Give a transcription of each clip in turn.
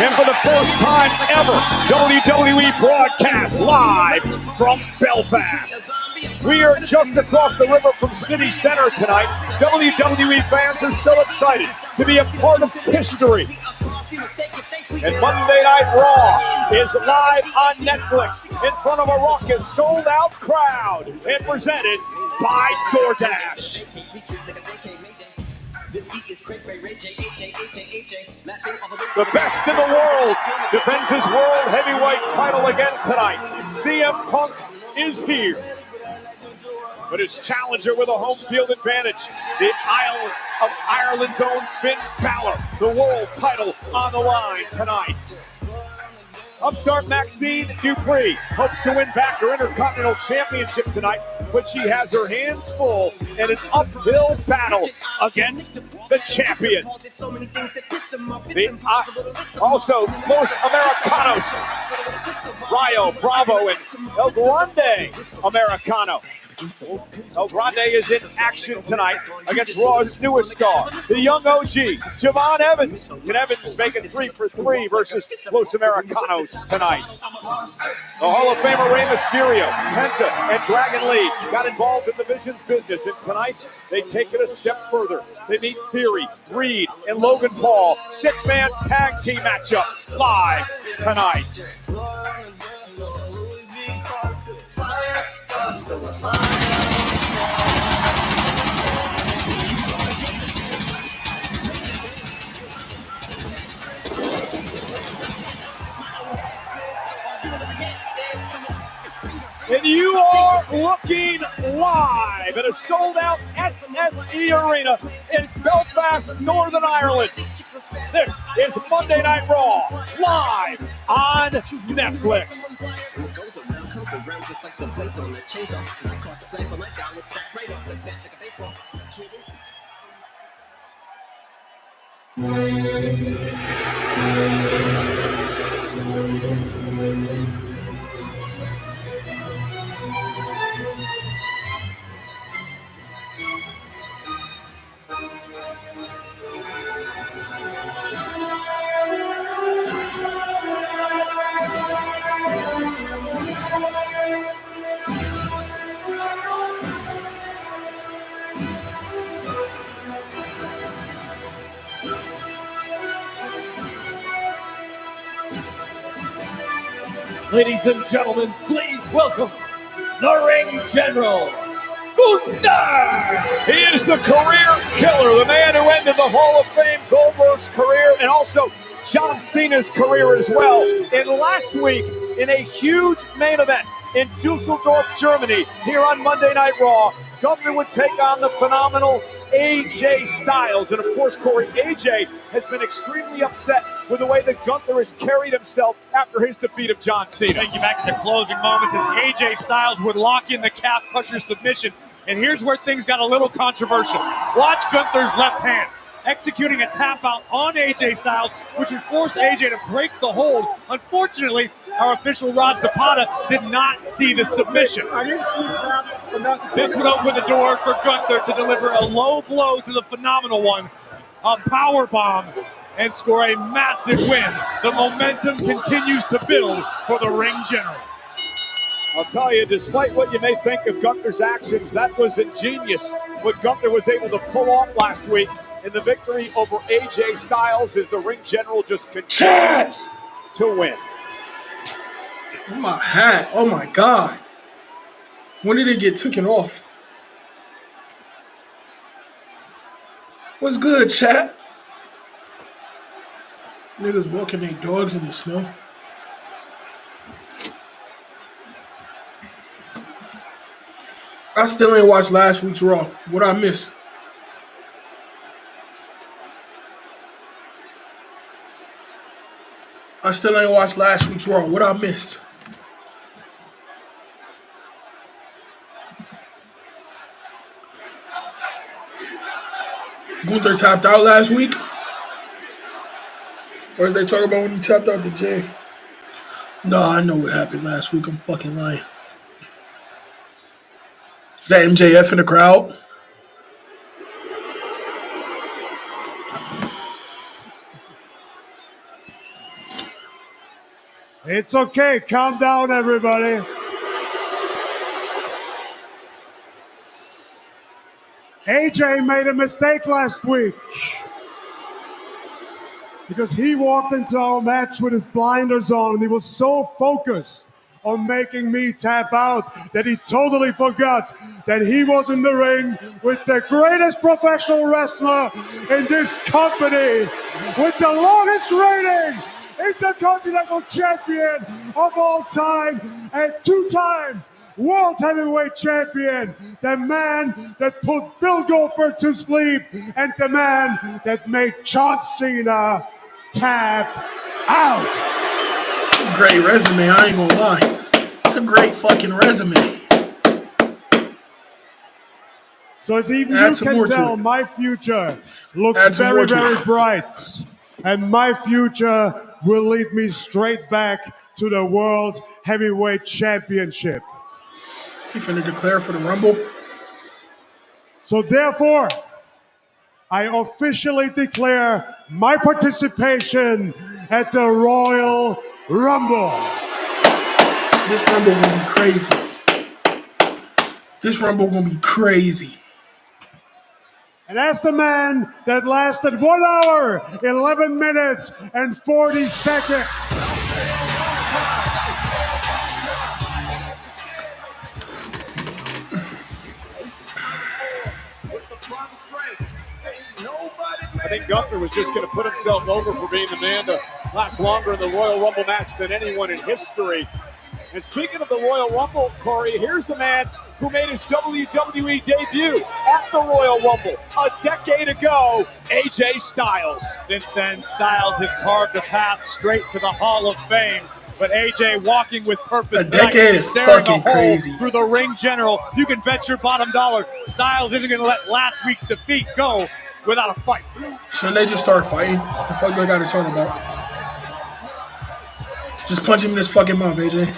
And for the first time ever, WWE broadcast live from Belfast. We are just across the river from City Center tonight. WWE fans are so excited to be a part of history. And Monday Night Raw is live on Netflix in front of a raucous, sold-out crowd and presented by DoorDash. The best in the world defends his world heavyweight title again tonight. CM Punk is here. But his challenger with a home field advantage, the Isle of Ireland's own Finn Balor, the world title on the line tonight. Upstart Maxine Dupree hopes to win back her Intercontinental Championship tonight, but she has her hands full in an uphill battle against the champion. Also, Los Americanos, Rayo, Bravo, and El Grande Americano. El Grande is in action tonight against Raw's newest star, the young OG, Javon Evans. And Evans is making 3 for 3 versus Los Americanos tonight. The Hall of Famer Rey Mysterio, Penta, and Dragon Lee got involved in the Vision's business. And tonight, they take it a step further. They meet Theory, Reed, and Logan Paul. 6-man tag team matchup live tonight. And you are looking live at a sold-out SSE Arena in Belfast, Northern Ireland. This is Monday Night Raw, live on Netflix. Ladies and gentlemen, please welcome the Ring General, Gunther! He is the career killer, the man who ended the Hall of Fame Goldberg's career and also John Cena's career as well. And last week, in a huge main event in Dusseldorf, Germany, here on Monday Night Raw, Gunther would take on the phenomenal AJ Styles. And of course, Corey, AJ has been extremely upset with the way that Gunther has carried himself after his defeat of John Cena. Thank you. Back in the closing moments as AJ Styles would lock in the calf crusher submission. And here's where things got a little controversial. Watch Gunther's left hand executing a tap out on AJ Styles, which would force AJ to break the hold. Unfortunately, our official Rod Zapata did not see the submission. I didn't see the tap. This would open the door for Gunther to deliver a low blow to the phenomenal one, a power bomb, and score a massive win. The momentum continues to build for the Ring General. I'll tell you, despite what you may think of Gunther's actions, that was ingenious what Gunther was able to pull off last week in the victory over AJ Styles as the Ring General just continues to win. My hat. Oh my God. When did it get taken off? What's good, chat? Niggas walking their dogs in the snow. I still ain't watched last week's Raw. What I miss? I still ain't watched last week's Raw. What I miss? Gunther tapped out last week? Or is they talking about when he tapped out to Jay? No, I know what happened last week. I'm fucking lying. Is that MJF in the crowd? It's okay. Calm down, everybody. AJ made a mistake last week because he walked into our match with his blinders on and he was so focused on making me tap out that he totally forgot that he was in the ring with the greatest professional wrestler in this company, with the longest reigning Intercontinental Champion of all time and two-time World Heavyweight Champion, the man that put Bill Goldberg to sleep, and the man that made John Cena tap out. It's a great resume, I ain't gonna lie. It's a great fucking resume. So as even you can tell, my future looks very, very bright. And my future will lead me straight back to the World Heavyweight Championship. He finna declare for the Rumble. So therefore, I officially declare my participation at the Royal Rumble. This Rumble gonna be crazy. This Rumble gonna be crazy. And as the man that lasted 1 hour, 11 minutes, and 40 seconds. I think Gunther was just going to put himself over for being the man to last longer in the Royal Rumble match than anyone in history. And speaking of the Royal Rumble, Corey, here's the man who made his WWE debut at the Royal Rumble a decade ago, AJ Styles. Since then, Styles has carved a path straight to the Hall of Fame. But AJ walking with purpose. A decade is fucking crazy. Through the ring general, you can bet your bottom dollar Styles isn't going to let last week's defeat go without a fight. Shouldn't they just start fighting? What the fuck they got to talk about? Just punch him in his fucking mouth, AJ.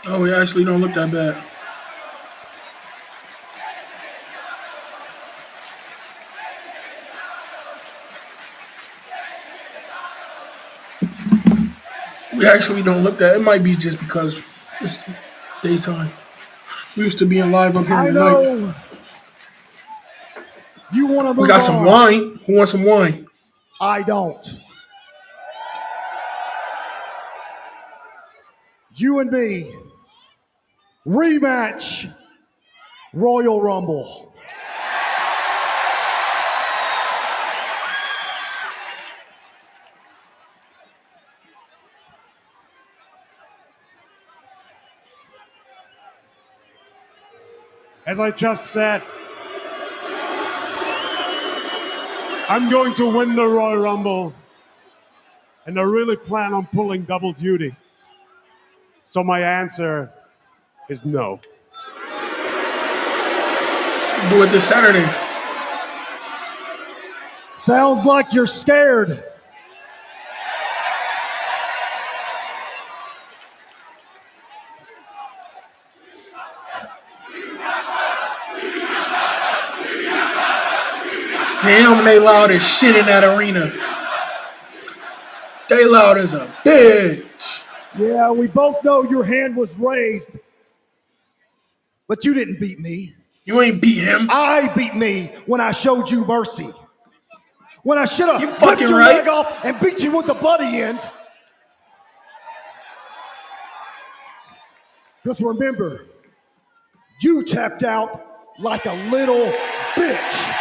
Oh, we actually don't look that bad. We actually don't look that. It might be just because it's daytime. We used to being live up here I tonight. know. You want to move on. We got some wine. Who wants some wine? I don't. You and me. Rematch. Royal Rumble. As I just said, I'm going to win the Royal Rumble, and I really plan on pulling double duty. So my answer is no. Do it this Saturday. Sounds like you're scared. Damn, they loud as shit in that arena. They loud as a bitch. Yeah, we both know your hand was raised. But you didn't beat me. You ain't beat him. I beat me when I showed you mercy. When I should have ripped your leg off and beat you with the bloody end. Because remember, you tapped out like a little bitch.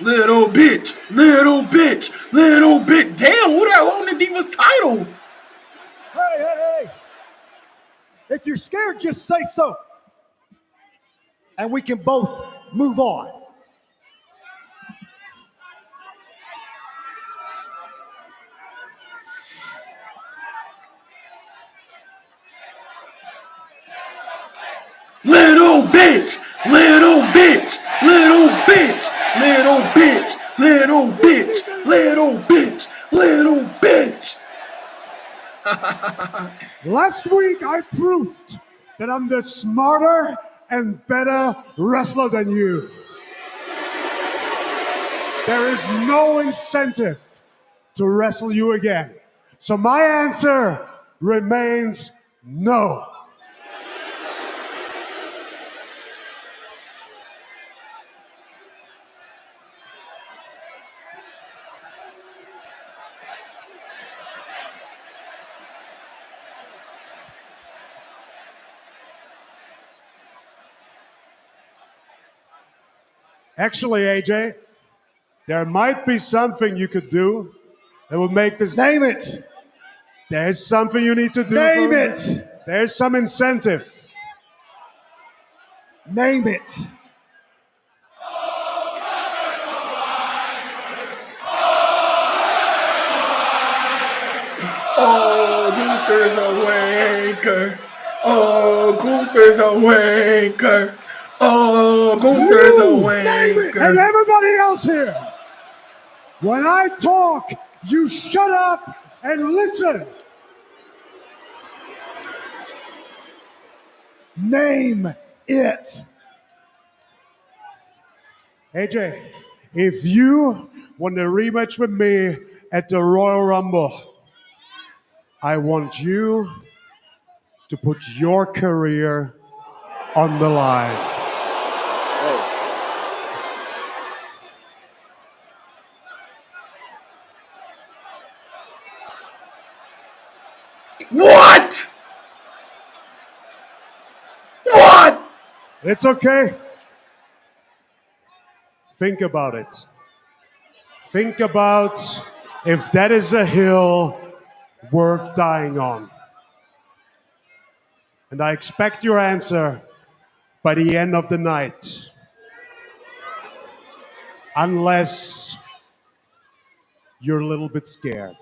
little bitch, little bitch, little bitch. Damn, who that holding the Divas title? Hey. If you're scared, just say so. And we can both move on. Little bitch, little bitch, little bitch, little bitch, little bitch, little bitch, little bitch. Last week, I proved that I'm the smarter and better wrestler than you. There is no incentive to wrestle you again. So my answer remains no. Actually, AJ, there might be something you could do that would make this. Name it. There's something you need to do. Name it. There's some incentive. Name it. Oh, Gunther's a wanker. Oh, Gunther's a wanker. Oh, Gunther's a wanker. And everybody else here, when I talk, you shut up and listen. Name it. AJ, if you want a rematch with me at the Royal Rumble, I want you to put your career on the line. What? What? It's okay. Think about it. Think about if that is a hill worth dying on. And I expect your answer by the end of the night. Unless you're a little bit scared.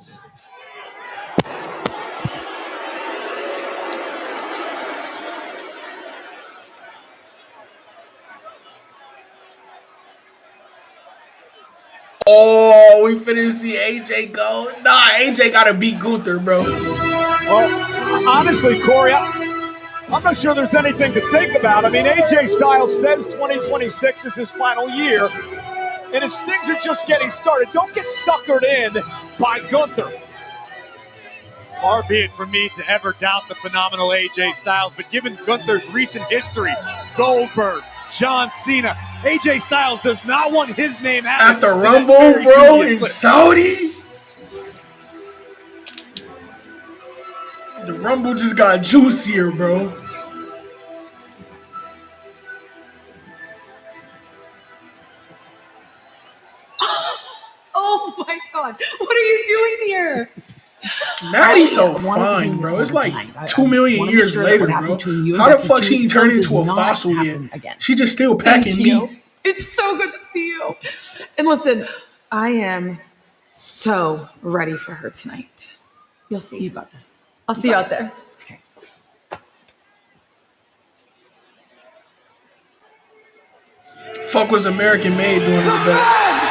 Oh, we finna see AJ go. Nah, AJ gotta beat Gunther, bro. Well, honestly, Corey, I'm not sure there's anything to think about. I mean, AJ Styles says 2026 is his final year, and his things are just getting started. Don't get suckered in by Gunther. Far be it from me to ever doubt the phenomenal AJ Styles, but given Gunther's recent history, Goldberg, John Cena, AJ Styles does not want his name at the Rumble, bro, in Saudi. The Rumble just got juicier, bro. Oh my God! What are you doing here? Natty's so fine, bro. It's like 2 million years later, bro. How the fuck she turned into a fossil yet? She just still packing meat. It's so good to see you. And listen, I am so ready for her tonight. You'll see. You got this. I'll see you out there. Okay. Fuck was American Made doing this back?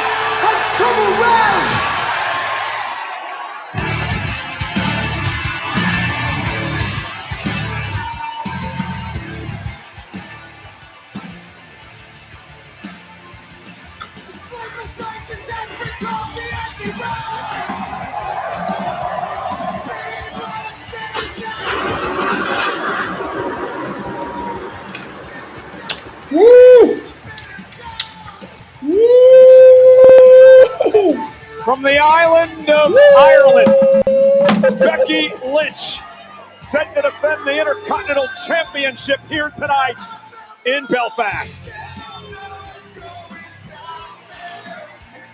Let's come around! Woo! Woo! From the island of Ireland, Becky Lynch, set to defend the Intercontinental Championship here tonight in Belfast.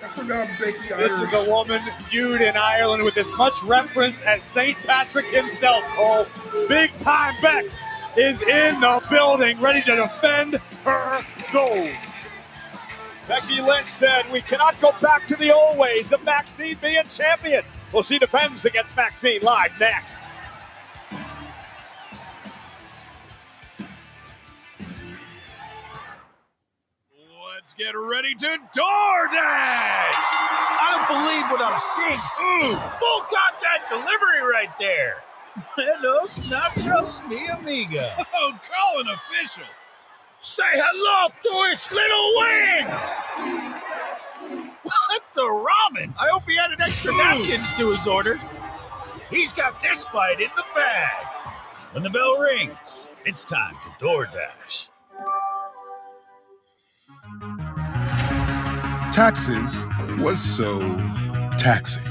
forgot Becky This is a woman viewed in Ireland with as much reference as St. Patrick himself, Cole. Big time Bex is in the building, ready to defend her goals. Becky Lynch said, we cannot go back to the old ways of Maxine being champion. Well, she defends against Maxine live next. Let's get ready to DoorDash! I don't believe what I'm seeing. Ooh, full contact delivery right there. Buenos nachos, mi amiga. Oh, call an official. Say hello to his little wing. What the ramen? I hope he added extra napkins to his order. He's got this fight in the bag. When the bell rings, it's time to DoorDash. Taxes was so taxing.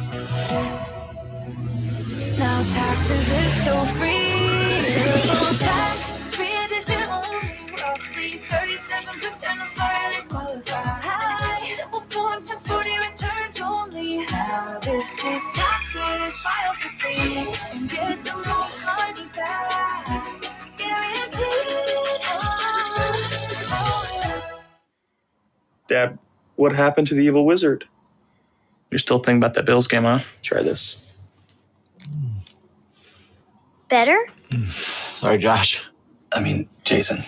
Now taxes is so free. Terrible tax, free edition only. Roughly 37% of filers qualify. Simple form, 1040 returns only. Now this is taxes, file for free and get the most money back. Guaranteed. Oh, yeah. Dad, what happened to the evil wizard? You're still thinking about that Bills game, huh? Try this. Better? Sorry, Josh. I mean, Jason.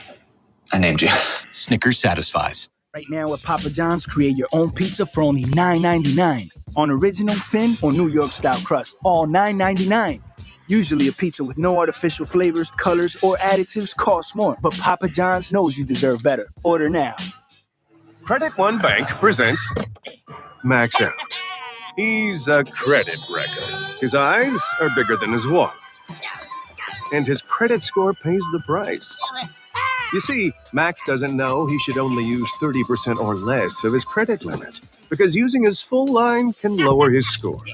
I named you. Snickers satisfies. Right now at Papa John's, create your own pizza for only $9.99. On original, thin, or New York-style crust, all $9.99. Usually a pizza with no artificial flavors, colors, or additives costs more. But Papa John's knows you deserve better. Order now. Credit One Bank presents Max Out. He's a credit wrecker. His eyes are bigger than his wallet. And his credit score pays the price. You see, Max doesn't know he should only use 30% or less of his credit limit, because using his full line can lower his score.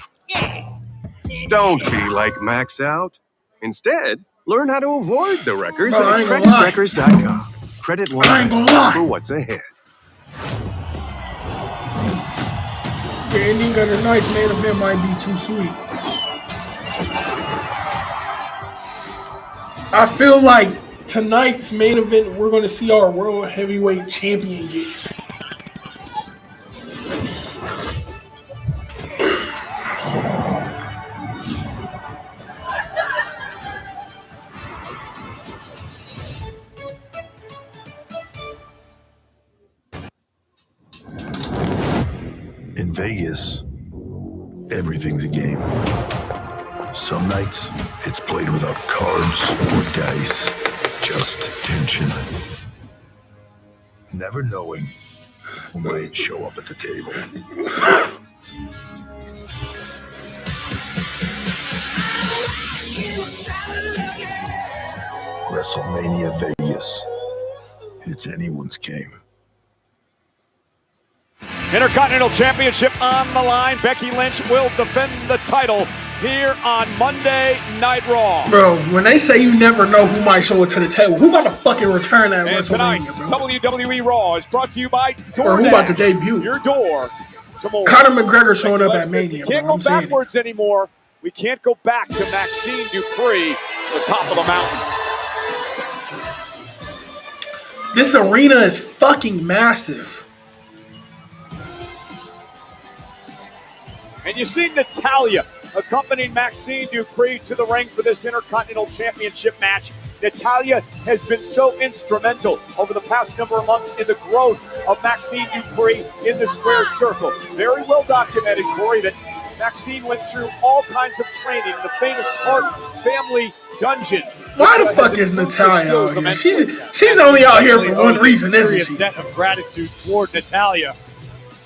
Don't be like Max Out. Instead, learn how to avoid the wreckers at creditwreckers.com. Credit One for what's ahead. The ending of the night's main event might be too sweet. I feel like tonight's main event, we're going to see our World Heavyweight Champion get. In Vegas, everything's a game. Some nights, it's played without cards or dice, just tension. Never knowing who might show up at the table. WrestleMania Vegas. It's anyone's game. Intercontinental Championship on the line. Becky Lynch will defend the title here on Monday Night Raw. Bro, when they say you never know who might show up to the table, who about to fucking return at And WrestleMania, tonight's bro? WWE Raw is brought to you by DoorDash. Or who about to debut? Your door to more. Conor McGregor showing up at Listen, Mania, we can't bro. go I'm saying it. backwards anymore. We can't go back to Maxine Dupree, the top of the mountain. This arena is fucking massive. And you see Natalya accompanying Maxine Dupree to the ring for this Intercontinental Championship match. Natalya has been so instrumental over the past number of months in the growth of Maxine Dupree in the squared circle. Very well documented, Corey, that Maxine went through all kinds of training, the famous Hart family dungeon. Why the fuck is Natalya out here? She's only out here for one reason, isn't she? Debt of gratitude toward Natalya.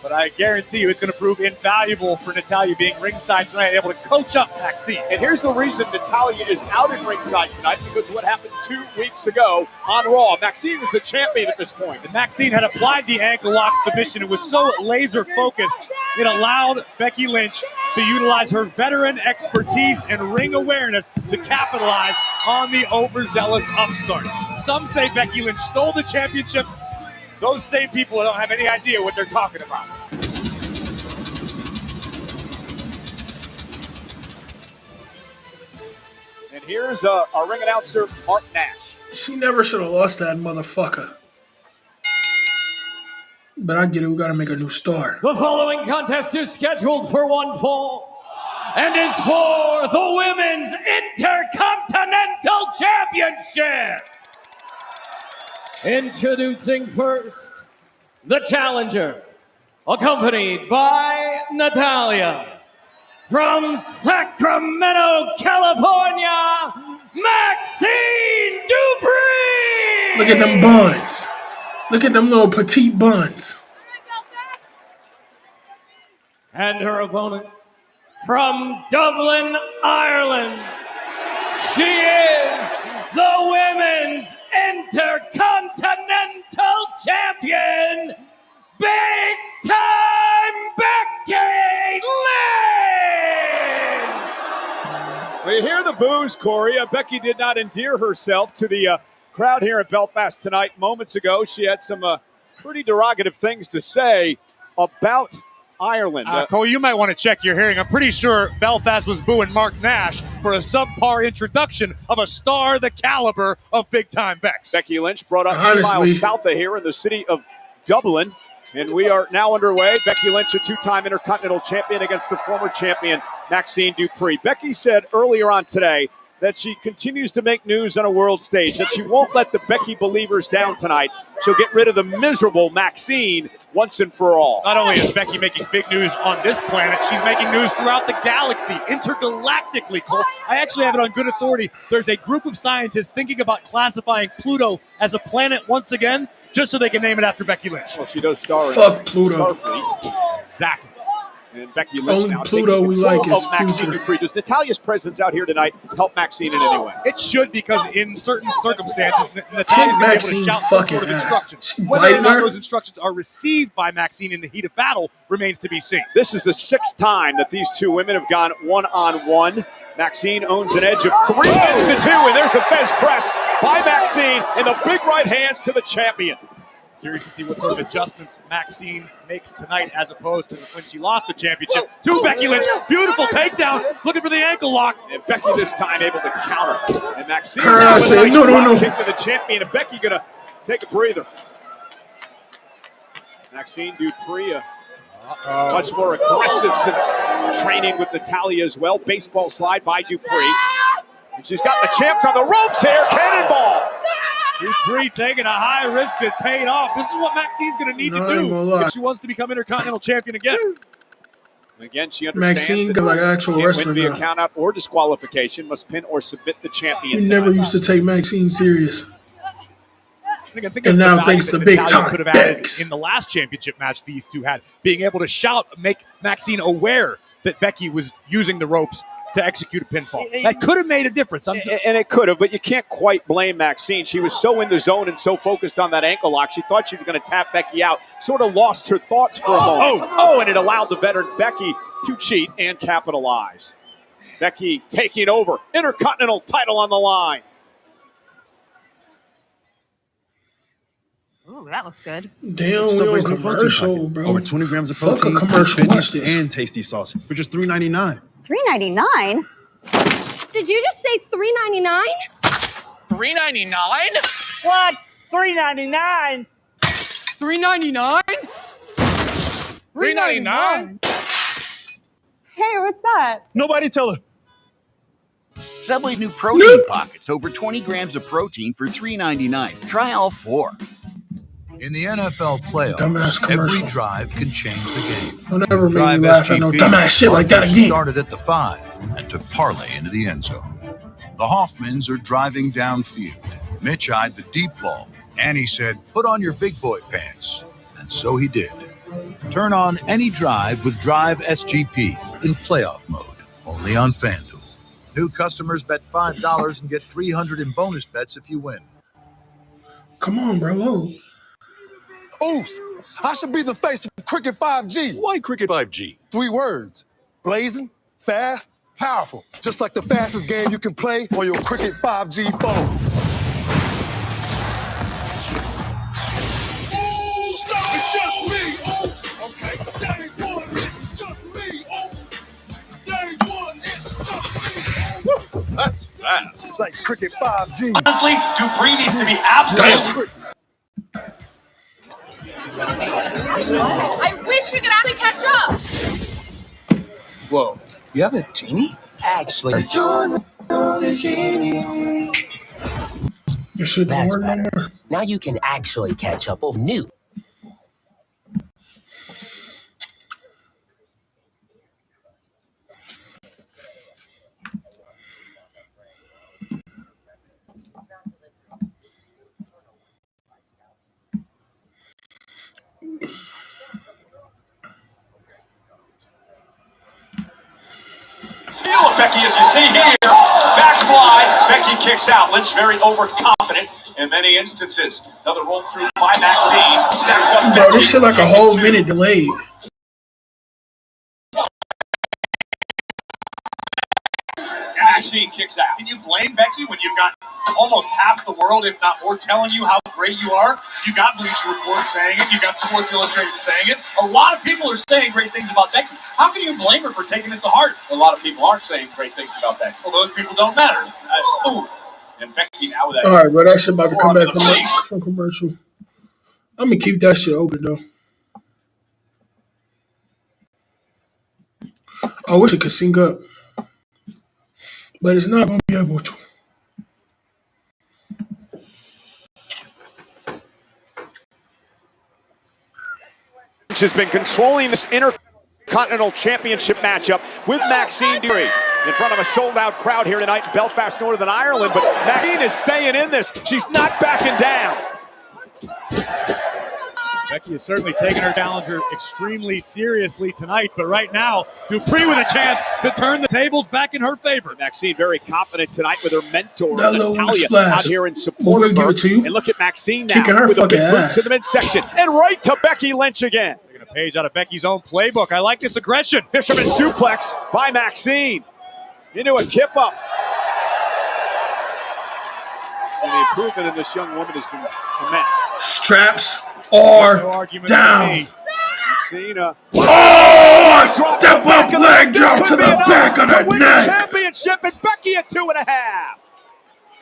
But I guarantee you it's going to prove invaluable for Natalya being ringside tonight, able to coach up Maxine. And here's the reason Natalya is out in ringside tonight, because of what happened 2 weeks ago on Raw. Maxine was the champion at this point. And Maxine had applied the ankle lock submission. It was so laser focused, it allowed Becky Lynch to utilize her veteran expertise and ring awareness to capitalize on the overzealous upstart. Some say Becky Lynch stole the championship. Those same people don't have any idea what they're talking about. Here's our ring announcer, Mark Nash. She never should have lost that motherfucker. But I get it. We got to make a new star. The following contest is scheduled for one fall and is for the Women's Intercontinental Championship. Introducing first, the challenger, accompanied by Natalia. From Sacramento, California, Maxine Dupree! Look at them buns. Look at them little petite buns. And her opponent, from Dublin, Ireland, she is the Women's Intercontinental Champion, Big Time Becky Lynch! We hear the boos, Corey. Becky did not endear herself to the crowd here in Belfast tonight. Moments ago, she had some pretty derogative things to say about Ireland. Cole, you might want to check your hearing. I'm pretty sure Belfast was booing Mark Nash for a subpar introduction of a star the caliber of Big Time Bex. Becky Lynch brought up 2 miles south of here in the city of Dublin. And we are now underway. Becky Lynch, a 2-time Intercontinental Champion against the former champion, Maxine Dupree. Becky said earlier on today that she continues to make news on a world stage, that she won't let the Becky believers down tonight. She'll get rid of the miserable Maxine once and for all. Not only is Becky making big news on this planet, she's making news throughout the galaxy, intergalactically, Cole. I actually have it on good authority. There's a group of scientists thinking about classifying Pluto as a planet once again, just so they can name it after Becky Lynch. Well, she does star in Fuck Pluto. Starfleet. Exactly. And Becky Lynch Only now Pluto taking we control like is of Maxine future. Dupree. Does Natalia's presence out here tonight help Maxine in any way? It should, because in certain circumstances, Natalia's Kick going to be able to Maxine's shout some fucking sort of ass. instructions. She Whether or biting not her? those instructions are received by Maxine in the heat of battle remains to be seen. This is the 6th time that these two women have gone one-on-one. Maxine owns an edge of 3-2, and there's the Fez press by Maxine and the big right hands to the champion. Curious to see what sort of adjustments Maxine makes tonight as opposed to when she lost the championship to Becky Lynch. Beautiful takedown, looking for the ankle lock. And Becky this time able to counter. And Maxine Her now ass with a said, nice "No, no, drop no." kick to the champion. And Becky going to take a breather. Maxine Dupree, much more aggressive since training with Natalia as well. Baseball slide by Dupree. And she's got the champs on the ropes here. Cannonball. Dupree taking a high risk that paid off. This is what Maxine's going to need to do if she wants to become Intercontinental Champion again. And again, she understands Maxine that got like an actual can't wrestler win via now. count out or disqualification, must pin or submit the champion. He never used to take Maxine serious. Think And of now the thanks value to that Big Natalia Time could have added Bex. in the last championship match these two had, being able to shout, make Maxine aware that Becky was using the ropes to execute a pinfall. That could have made a difference. And it could have, but you can't quite blame Maxine. She was so in the zone and so focused on that ankle lock, she thought she was going to tap Becky out. Sort of lost her thoughts for a moment. And it allowed the veteran Becky to cheat and capitalize. Becky taking over. Intercontinental title on the line. Ooh, that looks good. Damn, we Subway's on new protein commercial, packet. bro. Over 20 grams of Fuck a protein, commercial. Watch spinach, this. and tasty sauce for just $3.99. $3.99? Did you just say $3.99? $3.99? What? $3.99? $3.99? $3.99? Hey, what's that? Nobody tell her. Subway's new protein pockets, over 20 grams of protein for $3.99. Try all 4. In the NFL playoffs, Dumbass commercial. every drive can change the game. Don't ever make me Drive laugh at no SGP dumbass shit like that again. started at the 5 and took parlay into the end zone. The Hoffmans are driving downfield. Mitch eyed the deep ball, and he said, "Put on your big boy pants." And so he did. Turn on any drive with Drive SGP in playoff mode, only on FanDuel. New customers bet $5 and get $300 in bonus bets if you win. Come on, bro. Oops, I should be the face of Cricket 5G. Why Cricket 5G? 3 words. Blazing, fast, powerful. Just like the fastest game you can play on your Cricket 5G phone. It's just me, oh. Okay, day one, it's just me, oh. Day one, it's just me, oh. That's fast. like Cricket 5G. Honestly, Dupree needs to be absolutely. I wish we could actually catch up. Whoa, you have a genie? Actually, Your shit don't work no more. now you can actually catch up with new. Heel of Becky, as you see here. Backslide. Becky kicks out. Lynch very overconfident in many instances. Another roll through by Maxine. Stacks up Bro, Becky. this shit like a whole minute delayed. And Maxine kicks out. Can you blame Becky when you've got almost half the world, if not more, telling you how great you are? You got Bleacher Report saying it. You got Sports Illustrated saying it. A lot of people are saying great things about Becky. How can you blame her for taking it to heart? A lot of people aren't saying great things about Becky. Well, those people don't matter. And Becky now with that. All right, bro, that shit about to come back from commercial. I'm gonna keep that shit open though. I wish it could sync up, but it's not gonna be able to. Has been controlling this Intercontinental Championship matchup with Maxine Dupree in front of a sold-out crowd here tonight in Belfast, Northern Ireland. But Maxine is staying in this. She's not backing down. Becky is certainly taking her challenger extremely seriously tonight, but right now, Dupree with a chance to turn the tables back in her favor. Maxine very confident tonight with her mentor, That little Natalia, splash. out here in support of We'll give her. it to you. And look at Maxine now Kicking her with the fucking big boots ass. in the midsection. And right to Becky Lynch again. Taking a page out of Becky's own playbook. I like this aggression. Fisherman suplex by Maxine into a kip up. And the improvement in this young woman has been immense. Straps No are argument down. with me. Maxine, Oh, step up leg drop to the back of the win neck. championship, and Becky at 2.5.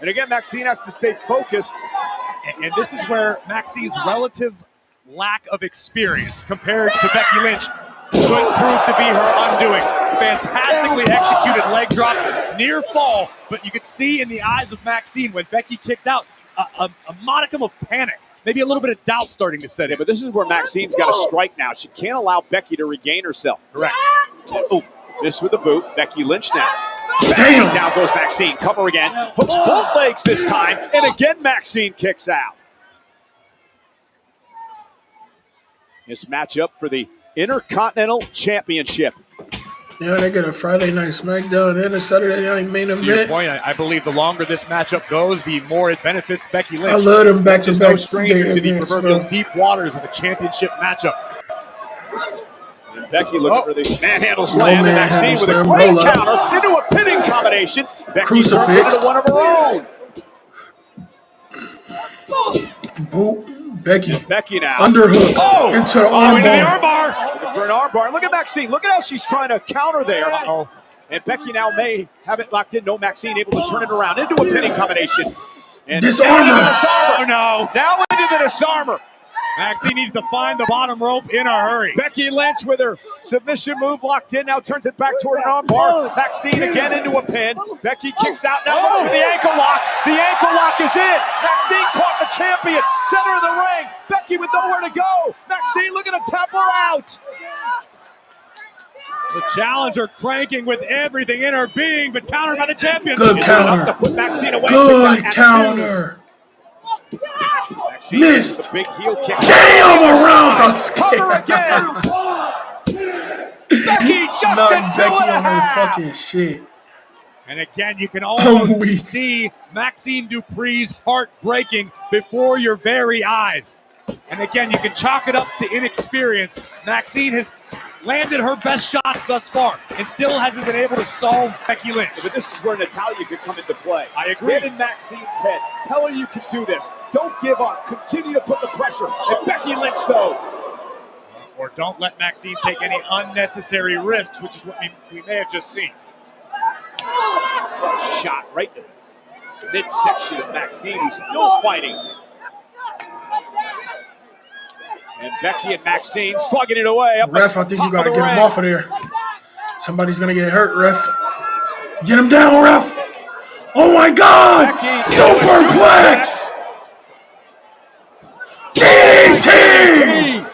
And again, Maxine has to stay focused. And this is where Maxine's relative lack of experience compared to Becky Lynch could prove to be her undoing. Fantastically executed leg drop, near fall, but you could see in the eyes of Maxine when Becky kicked out a modicum of panic. Maybe a little bit of doubt starting to set in. But this is where Maxine's got to strike now. She can't allow Becky to regain herself. Correct. Oh, this with the boot. Becky Lynch now. Damn. Down goes Maxine. Cover again. Hooks both legs this time. And again, Maxine kicks out. This matchup for the Intercontinental Championship. Yeah, they get a Friday night SmackDown and a Saturday night main To your event. point, I believe the longer this matchup goes, the more it benefits Becky Lynch. I love them Lynch is no back-to-back stranger to the events, proverbial bro. deep waters of the championship matchup. And Becky looking for the manhandle slam. And manhandle Maxine with a slam, great roll up. counter into a pinning combination. Becky Crucifix. turns into one of her own. Boot. Becky. Becky now. Underhook Oh! into the Into the armbar. armbar. Looking for an armbar. Look at Maxine. Look at how she's trying to counter there. Uh-oh. And Becky now may have it locked in. No, Maxine able to turn it around into a pinning combination. And Disarmer. now into the disarmer. Oh, no. Now into the disarmer. Maxine needs to find the bottom rope in a hurry. Becky Lynch with her submission move locked in. Now turns it back toward an armbar. Maxine again into a pin. Becky kicks out. Now looks for the ankle lock. The ankle lock is in. Maxine caught the champion. Center of the ring. Becky with nowhere to go. Maxine looking to tap her out. The challenger cranking with everything in her being, but countered by the champion. Good counter. To put Maxine away. Good At counter. Maxine Missed. with the big heel kick. Damn, around us. Cover again. Becky just Not at Becky 2.5. on her fucking shit. And again, you can I'm almost weak. see Maxine Dupree's heart breaking before your very eyes. And again, you can chalk it up to inexperience. Maxine has landed her best shots thus far and still hasn't been able to solve Becky Lynch. But this is where Natalia could come into play. I agree. Get in Maxine's head. Tell her you can do this. Don't give up. Continue to put the pressure. And Becky Lynch, though. Or don't let Maxine take any unnecessary risks, which is what we may have just seen. Shot right midsection of Maxine, who's still fighting. And Becky and Maxine slugging it away. Up Ref, I think you gotta get him off of there. Somebody's gonna get hurt, ref. Get him down, ref. Oh my God! Superplex! DDT!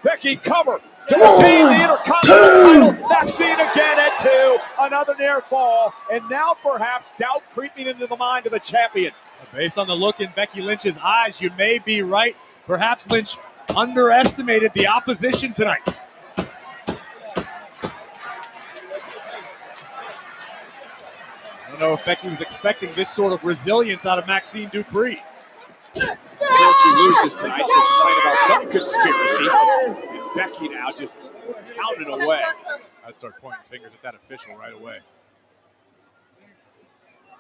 Becky cover to retain the Intercontinental title. Maxine again at 2. Another near fall. And now perhaps doubt creeping into the mind of the champion. Based on the look in Becky Lynch's eyes, you may be right. Perhaps Lynch underestimated the opposition tonight. I don't know if Becky was expecting this sort of resilience out of Maxine Dupree. If she loses tonight, she'll complain about some conspiracy. And Becky now just pounding away. I'd start pointing fingers at that official right away.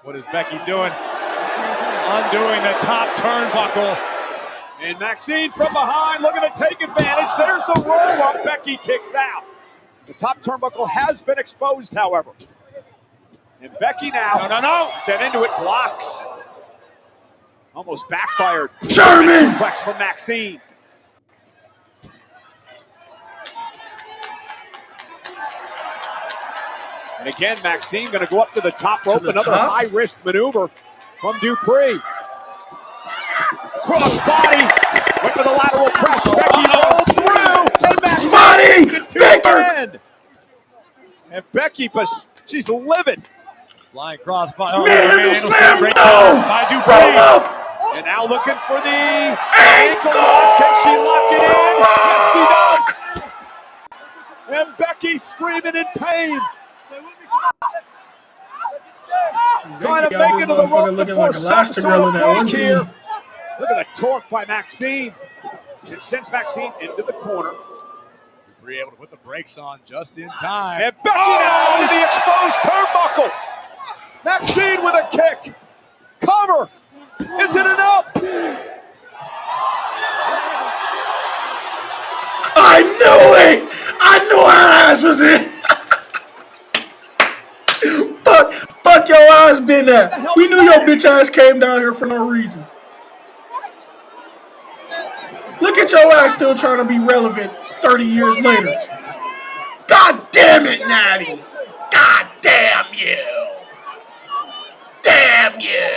What is Becky doing? Undoing the top turnbuckle. And Maxine from behind looking to take advantage. There's the roll-up. Becky kicks out. The top turnbuckle has been exposed, however. And Becky now sent into it, blocks. Almost backfired. German! Suplex from Maxine. And again, Maxine going to go up to the top rope. Another high-risk maneuver from Dupree. Cross body. Went for the lateral press. Becky rolled through. And Maxine Body! And Becky, but she's livid. Flying cross body. Manhandle slam, no! By Dupree. Roll up! And now looking for the ankle lock. Can she lock it in? Yes, she does. And Becky screaming in pain. Trying to make it to the rope before some sort of break here. Look at the torque by Maxine. It sends Maxine into the corner. Dupree able to put the brakes on just in time. And Becky now into the exposed turnbuckle. Maxine with a kick. Cover. Is it enough? I knew it! I knew her ass was in. Fuck your ass been at. We knew your bitch ass came down here for no reason. Look at your ass still trying to be relevant 30 years later. God damn it, Natty. God damn you. Damn you.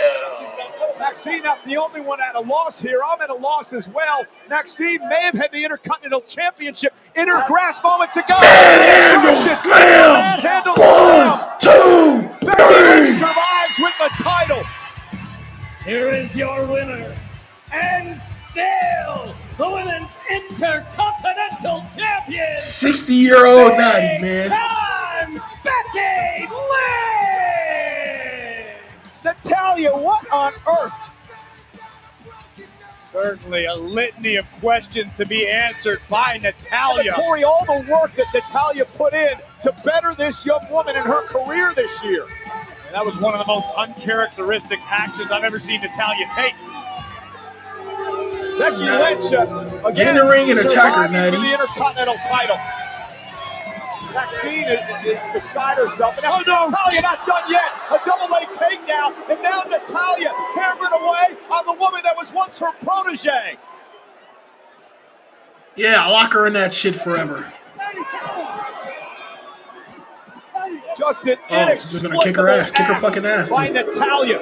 Maxine not the only one at a loss here. I'm at a loss as well. Maxine may have had the Intercontinental Championship in her grasp moments ago. Manhandle slam. Manhandle 1, 2, 3. Becky survives with the title. Here is your winner, and still the Women's Intercontinental Champion, 60-year-old Natty, man. Becky Lynch! Natalya, what on earth? Certainly a litany of questions to be answered by Natalya. Corey, all the work that Natalya put in to better this young woman in her career this year. And that was one of the most uncharacteristic actions I've ever seen Natalya take. Becky Lynch again, get in the ring and attack her, Natty. For the Intercontinental title. Maxine is beside herself. And now Natalya not done yet. A double leg takedown. And now Natalya hammering away on the woman that was once her protege. Yeah, lock her in that shit forever. Justin, she's just gonna kick her ass. Kick her fucking ass. By Natalya.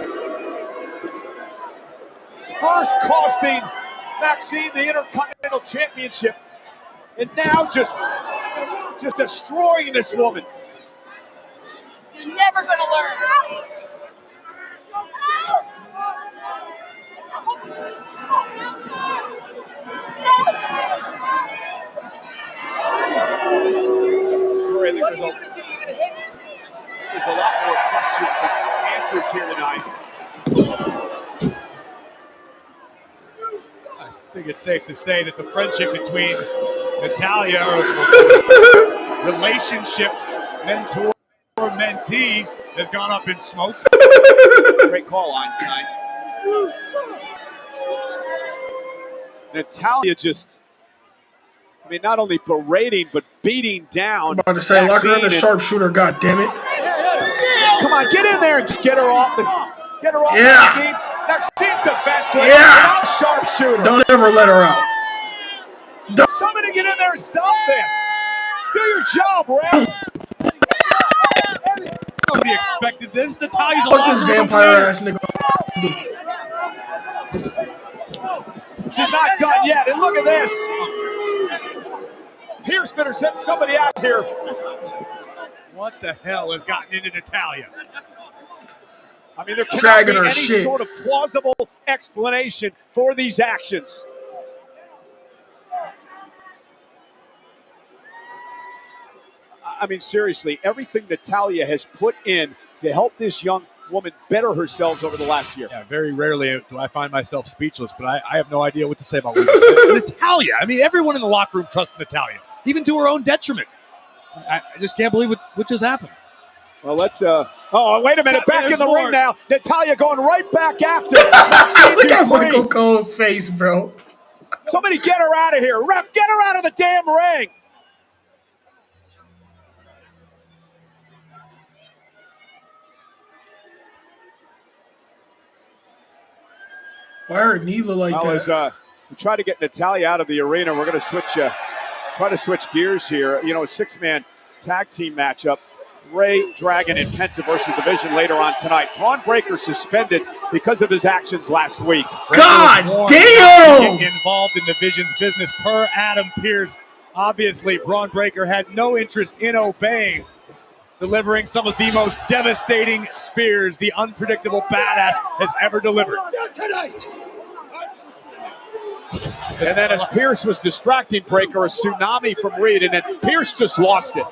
First costing Maxine the Intercontinental Championship. And now just destroying this woman. You're never going to learn. Corey, I think there's a lot more questions than answers here tonight. I think it's safe to say that the friendship between Natalya, or relationship mentor-mentee, has gone up in smoke. Great call line tonight. Natalya just, not only berating, but beating down. I'm about to say, lock her in the sharpshooter, god damn it. Come on, get in there and just get her off Get her off Yeah. Maxine's defense. Yeah. Sharpshooter. Don't ever let her out. Somebody get in there and stop this. Do your job, ref. Nobody expected this. Natalia's a Fuck this locker room vampire leader. ass nigga. She's not done yet, and look at this. Pierce better send somebody out here. What the hell has gotten into Natalya? I mean, there cannot Dragging be her any shit. sort of plausible explanation for these actions. I mean, seriously, everything Natalya has put in to help this young woman better herself over the last year. Yeah, very rarely do I find myself speechless, but I have no idea what to say about what you said. Natalya. I mean, everyone in the locker room trusts Natalya, even to her own detriment. I just can't believe what just happened. Well, let's. Oh, wait a minute! Back in the ring now. Natalya going right back after. Look at Michael Cole's face, bro. Somebody get her out of here, ref! Get her out of the damn ring. Why her knee look like Well, that? as we try to get Natalya out of the arena, we're going to try to switch gears here. You know, a six-man tag team matchup. Ray, Dragon, and Penta versus Division later on tonight. Braun Breaker suspended because of his actions last week. God damn! Getting involved in Division's business per Adam Pearce. Obviously, Braun Breaker had no interest in obeying, delivering some of the most devastating spears the unpredictable badass has ever delivered. And then as Pearce was distracting Breaker, a tsunami from Reed, and then Pearce just lost it.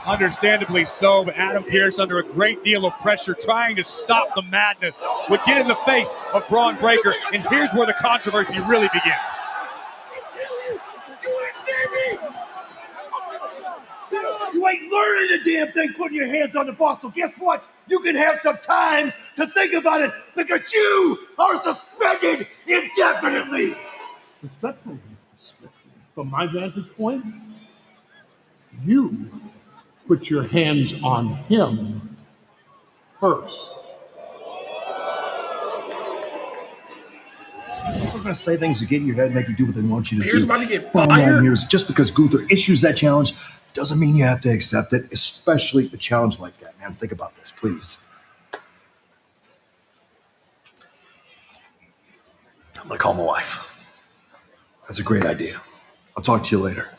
Understandably so, but Adam Pearce, under a great deal of pressure, trying to stop the madness, would get in the face of Braun Breaker, and here's where the controversy really begins. You ain't learning the damn thing putting your hands on the boss, so guess what? You can have some time to think about it because you are suspended indefinitely. Respectfully, from my vantage point, you put your hands on him first. I'm not going to say things to get in your head and make you do what they want you to Here's do. about to get Bottom fired. line here is just because Gunther issues that challenge doesn't mean you have to accept it, especially a challenge like that, man. Think about this, please. I'm going to call my wife. That's a great idea. I'll talk to you later.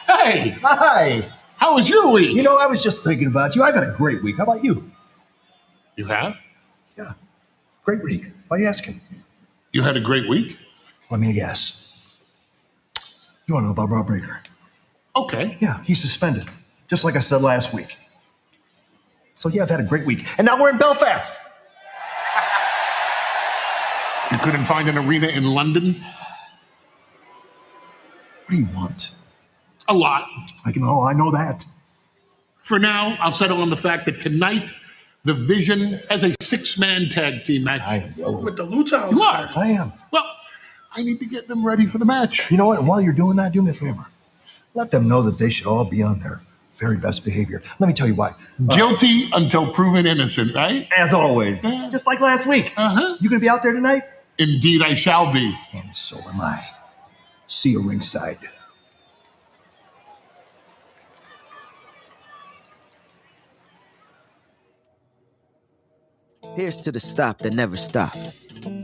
Hey! Hi! How was your week? You know, I was just thinking about you. I've had a great week. How about you? You have? Yeah. Great week. Why are you asking? You had a great week? Let me guess. You want to know about Rob Breaker? Okay. Yeah, he's suspended. Just like I said last week. So yeah, I've had a great week. And now we're in Belfast. You couldn't find an arena in London? What do you want? A lot. I know that. For now, I'll settle on the fact that tonight, the Vision has a six-man tag team match. With the Lucha House. You are? I am. Well, I need to get them ready for the match. You know what? While you're doing that, do me a favor. Let them know that they should all be on their very best behavior. Let me tell you why. Guilty until proven innocent, right? As always. Just like last week. Uh-huh. You gonna be out there tonight? Indeed, I shall be. And so am I. See you ringside. Here's to the stop that never stopped.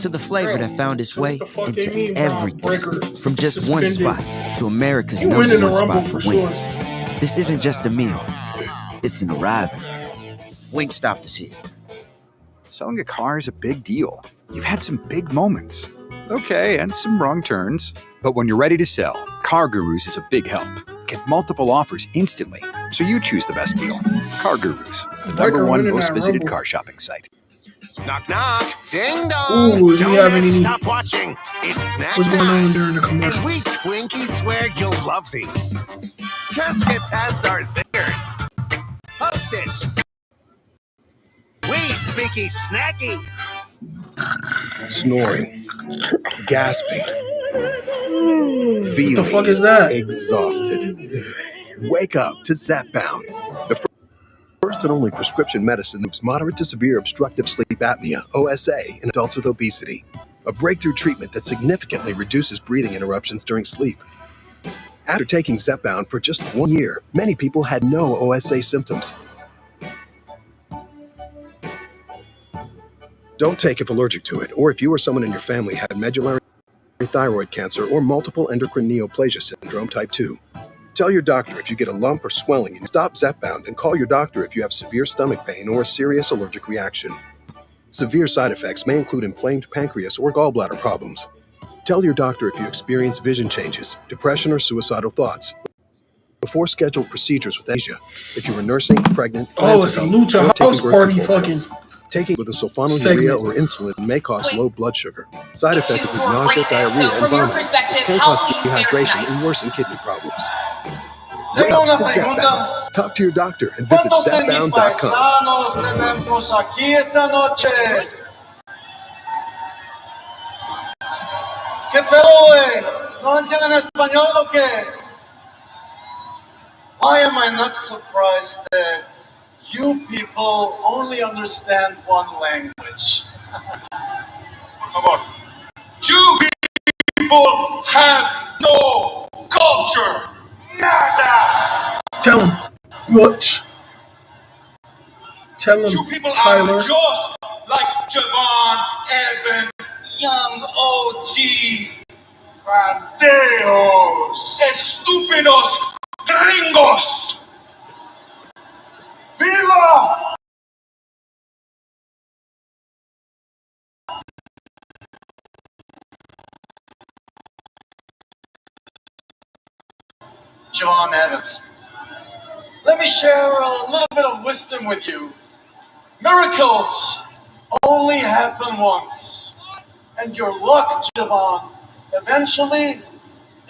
To the flavor that found its way into everything. From just one spot to America's number one spot for wings. This isn't just a meal. It's an arrival. Wingstop is here. Selling a car is a big deal. You've had some big moments. Okay, and some wrong turns. But when you're ready to sell, CarGurus is a big help. Get multiple offers instantly, so you choose the best deal. CarGurus, the #1 most visited car shopping site. Knock, knock. Ding dong. Ooh, do you have any? Stop watching. It's snack What's going time. on during the commercial? And we Twinkies swear you'll love these. Just get past our zingers. Hostess. We speaky snacky. Snoring. Gasping. What the fuck is that? Exhausted. Wake up to Zepbound, the first and only prescription medicine that moves moderate to severe obstructive sleep apnea, OSA, in adults with obesity. A breakthrough treatment that significantly reduces breathing interruptions during sleep. After taking Zepbound for just 1 year, many people had no OSA symptoms. Don't take if allergic to it, or if you or someone in your family had medullary thyroid cancer or multiple endocrine neoplasia syndrome type 2. Tell your doctor if you get a lump or swelling and stop Zepbound, and call your doctor if you have severe stomach pain or a serious allergic reaction. Severe side effects may include inflamed pancreas or gallbladder problems. Tell your doctor if you experience vision changes, depression, or suicidal thoughts. Before scheduled procedures with Asia, if you were nursing, pregnant, Oh, it's a Lucha House Party fucking taking with a sulfonylurea segment. or insulin may cause low blood sugar. Side effects include nausea, diarrhea, So and from your vomiting. perspective, Can how cause will you fare dehydration tonight? and worsen kidney problems. Tengo una To Zepbound. pregunta. Talk to your doctor and visit ¿Cuántos tenis Zepbound.com. paisanos tenemos aquí esta noche? ¿Qué pedo, güey? ¿No entienden español o qué? Why am I not surprised that you people only understand one language? Come on. You people have no culture. Nada. Tell him. Watch. Tell him, You people Tyler. are just like Javon Evans, young OG, Grandeos, estúpidos gringos. ¡Viva! John Evans. Let me share a little bit of wisdom with you. Miracles only happen once. And your luck, Javon, eventually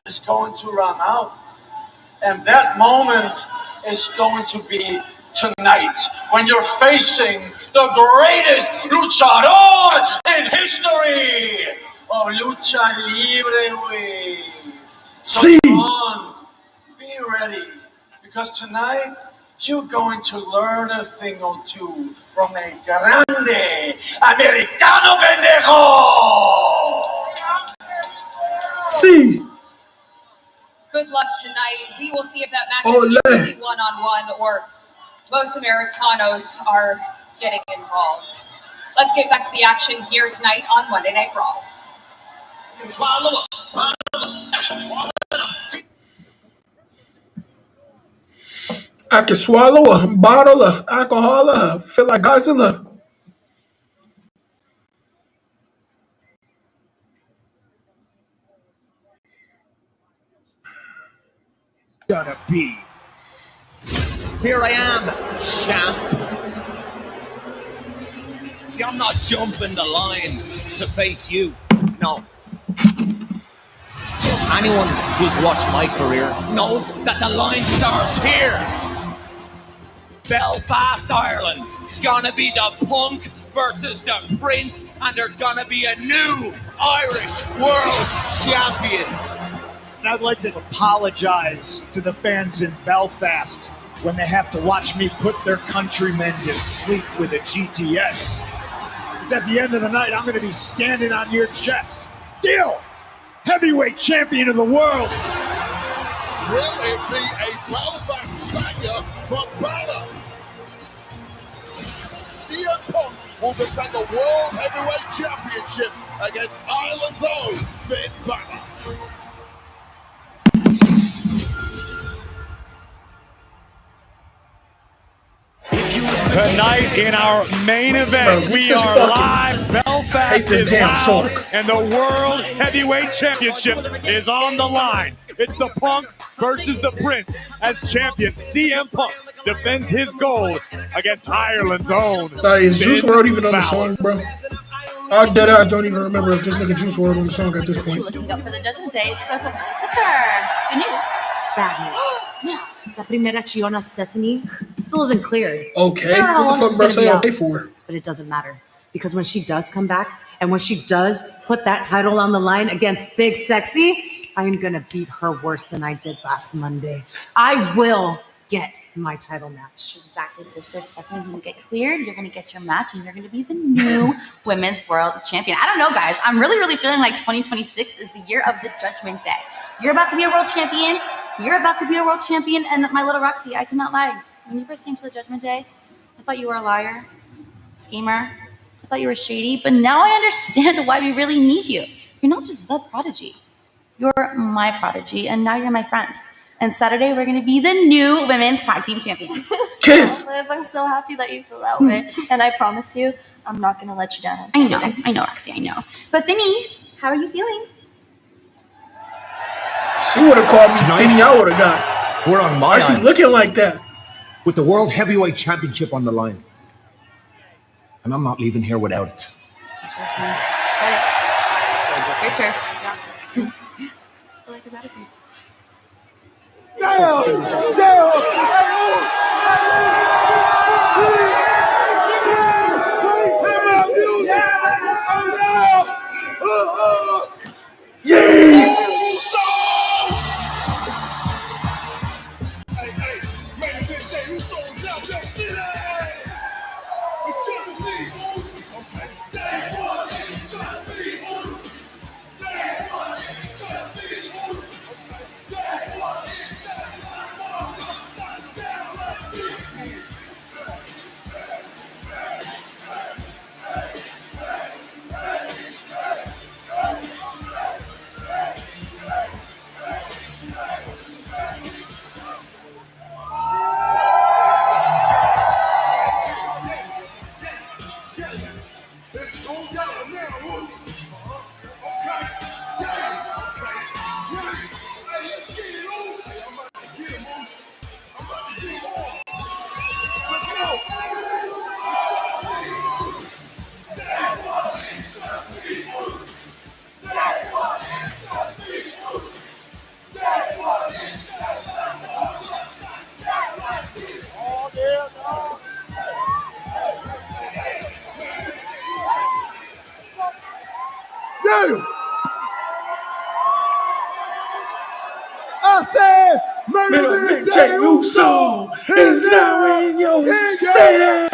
is going to run out. And that moment is going to be tonight when you're facing the greatest luchador in history of Lucha Libre, güey. So Sí. come on, be ready, because tonight you're going to learn a thing or two from a grande americano pendejo. See. Good luck tonight. We will see if that match Ole. is truly one-on-one or most Americanos are getting involved. Let's get back to the action here tonight on Monday Night Raw. I can swallow a bottle of alcohol. Feel like Godzilla. Gonna be. Here I am, champ. See, I'm not jumping the line to face you. No. Anyone who's watched my career knows that the line starts here. Belfast, Ireland. It's gonna be the Punk versus the Prince, and there's gonna be a new Irish World Champion. And I'd like to apologize to the fans in Belfast when they have to watch me put their countrymen to sleep with a GTS. Because at the end of the night, I'm going to be standing on your chest. Deal! Heavyweight champion of the world! Will it be a Belfast banger from Balor? CM Punk will defend the World Heavyweight Championship against Ireland's own Finn Balor. Tonight in our main event, Bro, we this are fucking- live. Belfast hate this is damn loud, song. and the World Heavyweight Championship is on the line. It's the Punk versus the Prince as champion. CM Punk defends his gold against Ireland's own. Sorry, is Juice Finn WRLD even on the Balor. song, bro? I dead ass don't even remember if this nigga Juice WRLD on the song at this point. Looking up for the judgment day. Sister, good news. Bad news. Yeah, la primera Chiona Stephanie still isn't cleared. Okay, I don't know how what long the she's fuck, bro? gonna Say be okay out, for? but it doesn't matter because when she does come back and when she does put that title on the line against Big Sexy, I am going to beat her worse than I did last Monday. I will get my title match. Exactly, sister. Stephanie's going to get cleared. You're going to get your match, and you're going to be the new women's world champion. I don't know, guys. I'm really, really feeling like 2026 is the year of the Judgment Day. You're about to be a world champion. You're about to be a world champion. And my little Roxy, I cannot lie. When you first came to the Judgment Day, I thought you were a liar, schemer. I thought you were shady. But now I understand why we really need you. You're not just the prodigy. You're my prodigy, and now you're my friend. And Saturday, we're going to be the new women's tag team champions. Kiss! Liv, I'm so happy that you feel that way. And I promise you, I'm not going to let you down. I know, Roxy, I know. But Finny, how are you feeling? She would have called me Finny. I would have got. We're on my Why she looking like that? With the World Heavyweight Championship on the line. And I'm not leaving here without it. Your turn. I like his attitude. I said, Murder Jey Uso is now in your city.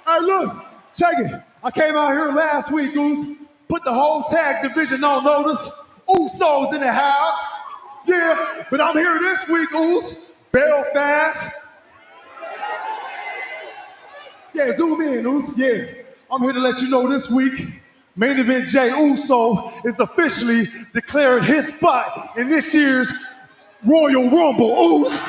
Hey, look, check it. I came out here last week, Goose. Put the whole tag division on notice. Usos in the house. Yeah, but I'm here this week, Goose. Belfast. Yeah, zoom in, Goose. Yeah, I'm here to let you know this week, main event Jey Uso is officially declared his spot in this year's Royal Rumble. Oos.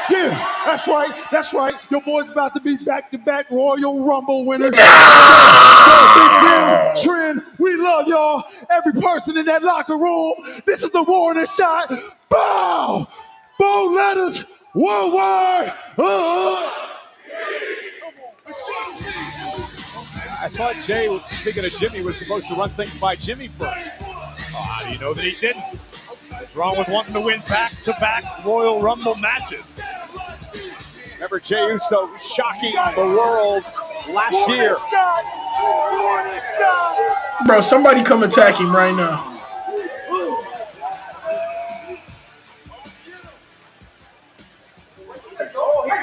Yeah, that's right. Your boy's about to be back-to-back Royal Rumble winners. Big Jim, Trent, we love y'all. Every person in that locker room. This is a warning shot. Bow! 4 letters, worldwide. I thought Jay, speaking of Jimmy, was supposed to run things by Jimmy first. Oh, how do you know that he didn't? What's wrong with wanting to win back-to-back Royal Rumble matches? Remember Jey Uso shocking the world last year. Bro, somebody come attack him right now.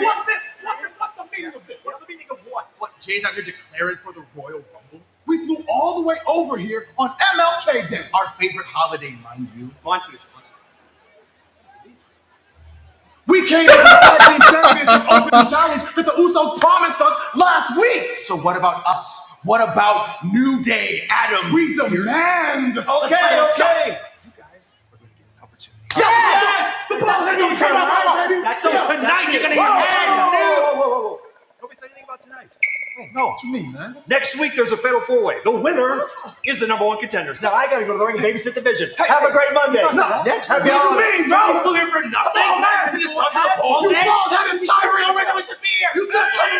What's this? What's the meaning of this? What's the meaning of what? What, Jay's out here declaring for the Royal Rumble? We flew all the way over here on MLK Day. Our favorite holiday, mind you. Monty. We came to the Tag Team Championship Open Challenge that the Usos promised us last week. So what about us? What about New Day, Adam? We demand. Okay. You guys are going to get an opportunity. Yes! The ball's going to turn around, baby. So tonight you're going to get Whoa. Nobody said anything about tonight. No. What you mean, man? Next week there's a fatal 4-way. The winner is the #1 contenders. Now I got to go to the ring and babysit the division. Have a great Monday. No. Next week. What do you mean, bro? You here for nothing? Oh, man. You just talking about ball. You bald headed tyrant. We should be here. You said turn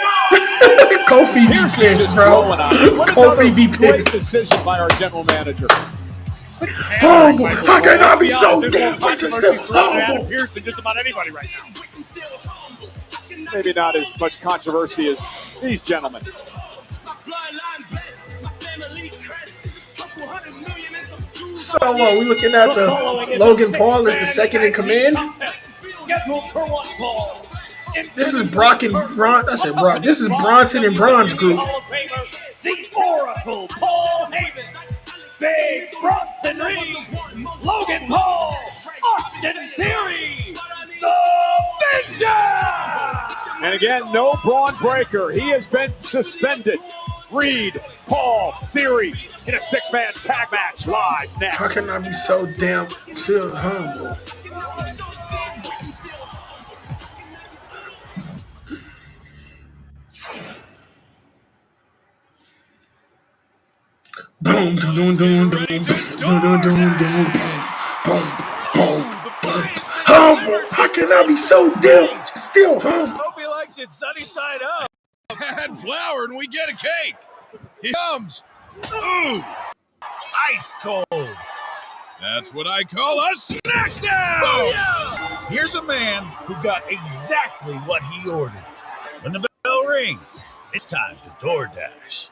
Kofi be pissed, bro. Kofi be Great pissed. decision by our general manager. Humble. How can I be so damn Controversy surrounding Adam humble? Pearce than just about anybody right now. Maybe not as much controversy as these gentlemen. So we looking at the Logan Paul as the second in command. This is Brock and Bron. I said Brock. This is Bronson and Braun's group. The Oracle, Paul Heyman, Big Bronson Reed, Logan Paul, Austin Theory, The Vision! And again, no Braun Breaker. He has been suspended. Reed, Paul, Theory in a six-man tag match live next. How can I be so damn still humble? Boom, boom, boom, boom, boom, boom, boom, boom, boom, boom. Humble. How can I be so damn still humble? Hope he likes it sunny side up. Add flour and we get a cake. Here comes. Ooh, ice cold. That's what I call a smackdown. Oh, yeah. Here's a man who got exactly what he ordered. When the bell rings, it's time to DoorDash.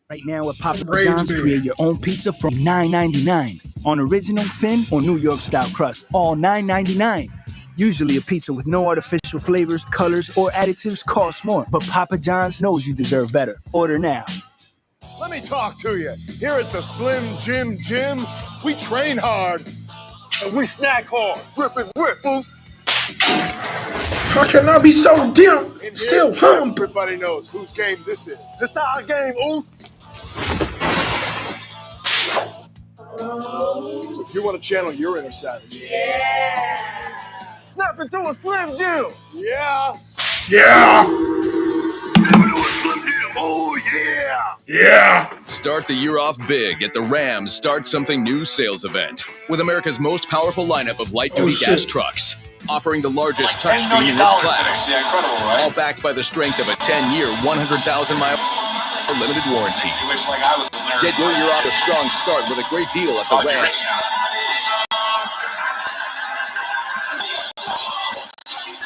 Right now at Papa John's, create your own pizza from $9.99 on original, thin, or New York style crust. All $9.99. Usually a pizza with no artificial flavors, colors, or additives costs more, but Papa John's knows you deserve better. Order now. Let me talk to you. Here at the Slim Jim Gym, we train hard and we snack hard. Rip and rip, fool. How can I be so damn still humble? Everybody knows whose game this is. It's our game, oof. So if you want to channel your inner savage, snap into a Slim Jim. Yeah. Yeah. Oh, yeah. Yeah. Start the year off big at the Rams Start Something New sales event with America's most powerful lineup of light-duty gas trucks, offering the largest touchscreen in its class, all backed by the strength of a 10-year, 100,000-mile limited warranty. Get your year off a strong start with a great deal at the Rams.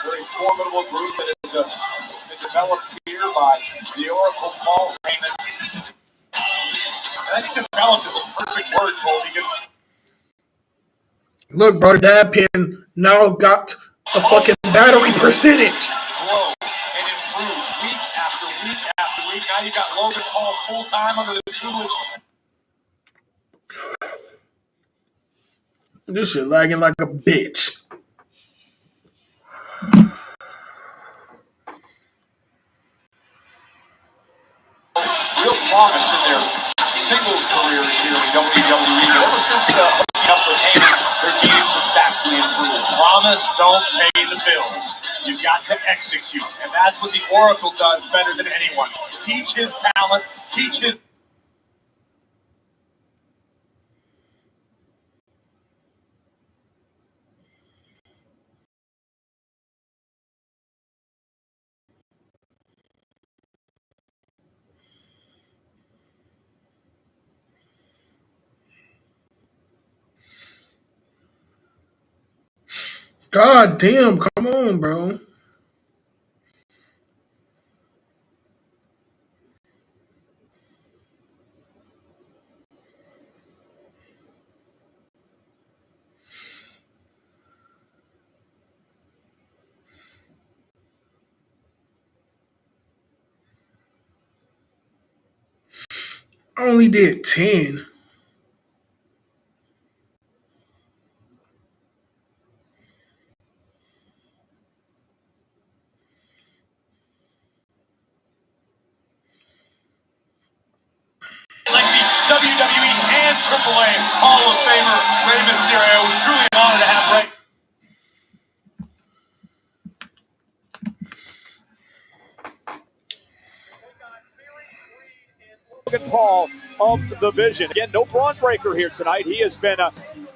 Very formidable group that is been developed here by the Oracle Paul Heyman. And I think developed is a perfect word, Colby. Look, bro, that pin now got a fucking battery percentage. Grow and improve week after week after week. Now you got Logan Paul full time under the tutelage. This shit lagging like a bitch. Real promise in their singles careers here in WWE. Ever since hooking up with Heyman, their games have vastly improved. Promise don't pay the bills. You've got to execute. And that's what the Oracle does better than anyone. Teach his talent, teach his... God damn, come on, bro. I only did 10. Like the WWE and AAA Hall of Famer Rey Mysterio. It was truly an honor to have Rey. Logan Paul of the Vision. Again, no Braun Breaker here tonight. He has been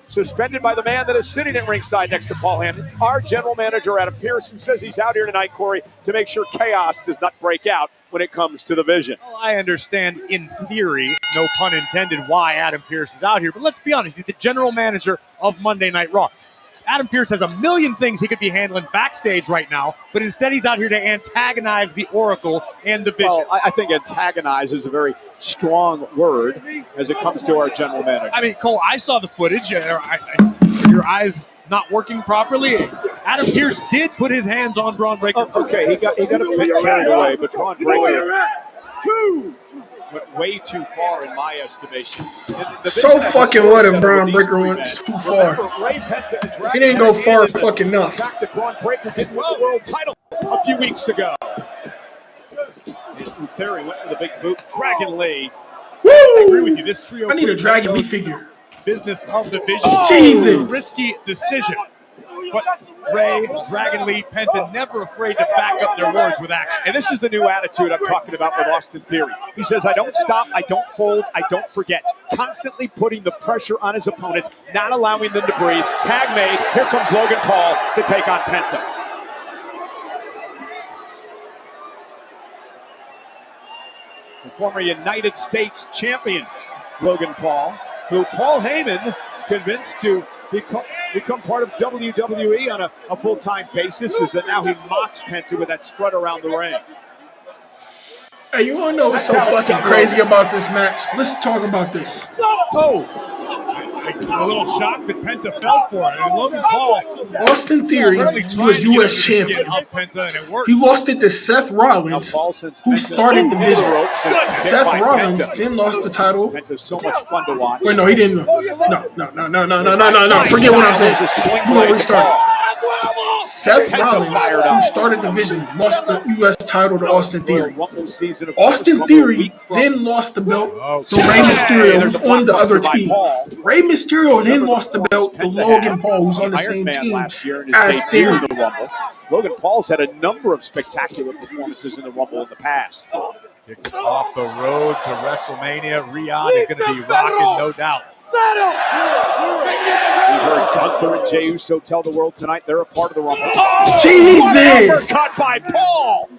suspended by the man that is sitting at ringside next to Paul Heyman. Our general manager, Adam Pearson, says he's out here tonight, Corey, to make sure chaos does not break out when it comes to the Vision. Well, I understand in theory, no pun intended, why Adam Pearce is out here. But let's be honest, he's the general manager of Monday Night Raw. Adam Pearce has a million things he could be handling backstage right now, but instead he's out here to antagonize the Oracle and the Vision. Well, I think antagonize is a very strong word as it comes to our general manager. I mean, Cole, I saw the footage. Your eyes not working properly. Adam Pearce did put his hands on Braun Breaker. Okay, he got a bit carried away, but Braun Breaker went way too far in my estimation. So fucking what if Braun Breaker went too far? He didn't go far fucking enough. The fact that Braun Breaker didn't win the world title a few weeks ago. And Theory went with a big boot. Dragon Lee. Woo! I agree with you. This trio. I need a Dragon Lee figure. Business of the Vision. Oh, Jesus. Risky decision. But Ray, Dragon Lee, Penta never afraid to back up their words with action. And this is the new attitude I'm talking about with Austin Theory. He says, I don't stop, I don't fold, I don't forget. Constantly putting the pressure on his opponents, not allowing them to breathe. Tag made. Here comes Logan Paul to take on Penta. The former United States champion, Logan Paul, who Paul Heyman convinced to become part of WWE on a full-time basis, is that now he mocks Penta with that strut around the ring. Hey, you wanna know what's so fucking crazy about this match? Let's talk about this. Oh! A little shock that Penta fell for it. And Logan Paul. Austin Theory was U.S. champion. He lost it to Seth Rollins, who started the Vision. Seth Rollins then lost the title. Penta's so much fun to watch. Wait, no, he didn't. No. Forget what I'm saying. You want to restart. Seth Rollins, who started the Vision, lost the U.S. title to Austin Theory. Austin Theory then lost the belt to Rey Mysterio, who's on the other team. Rey Mysterio then lost the belt to Logan Paul, who's on the same team as Theory. Logan Paul's had a number of spectacular performances in the Rumble in the past. Kicks off the road to WrestleMania. Riyadh is going to be rocking, no doubt. We heard Gunther and Jey Uso tell the world tonight they're a part of the Rumble. Oh, Jesus! Uppercut by Paul.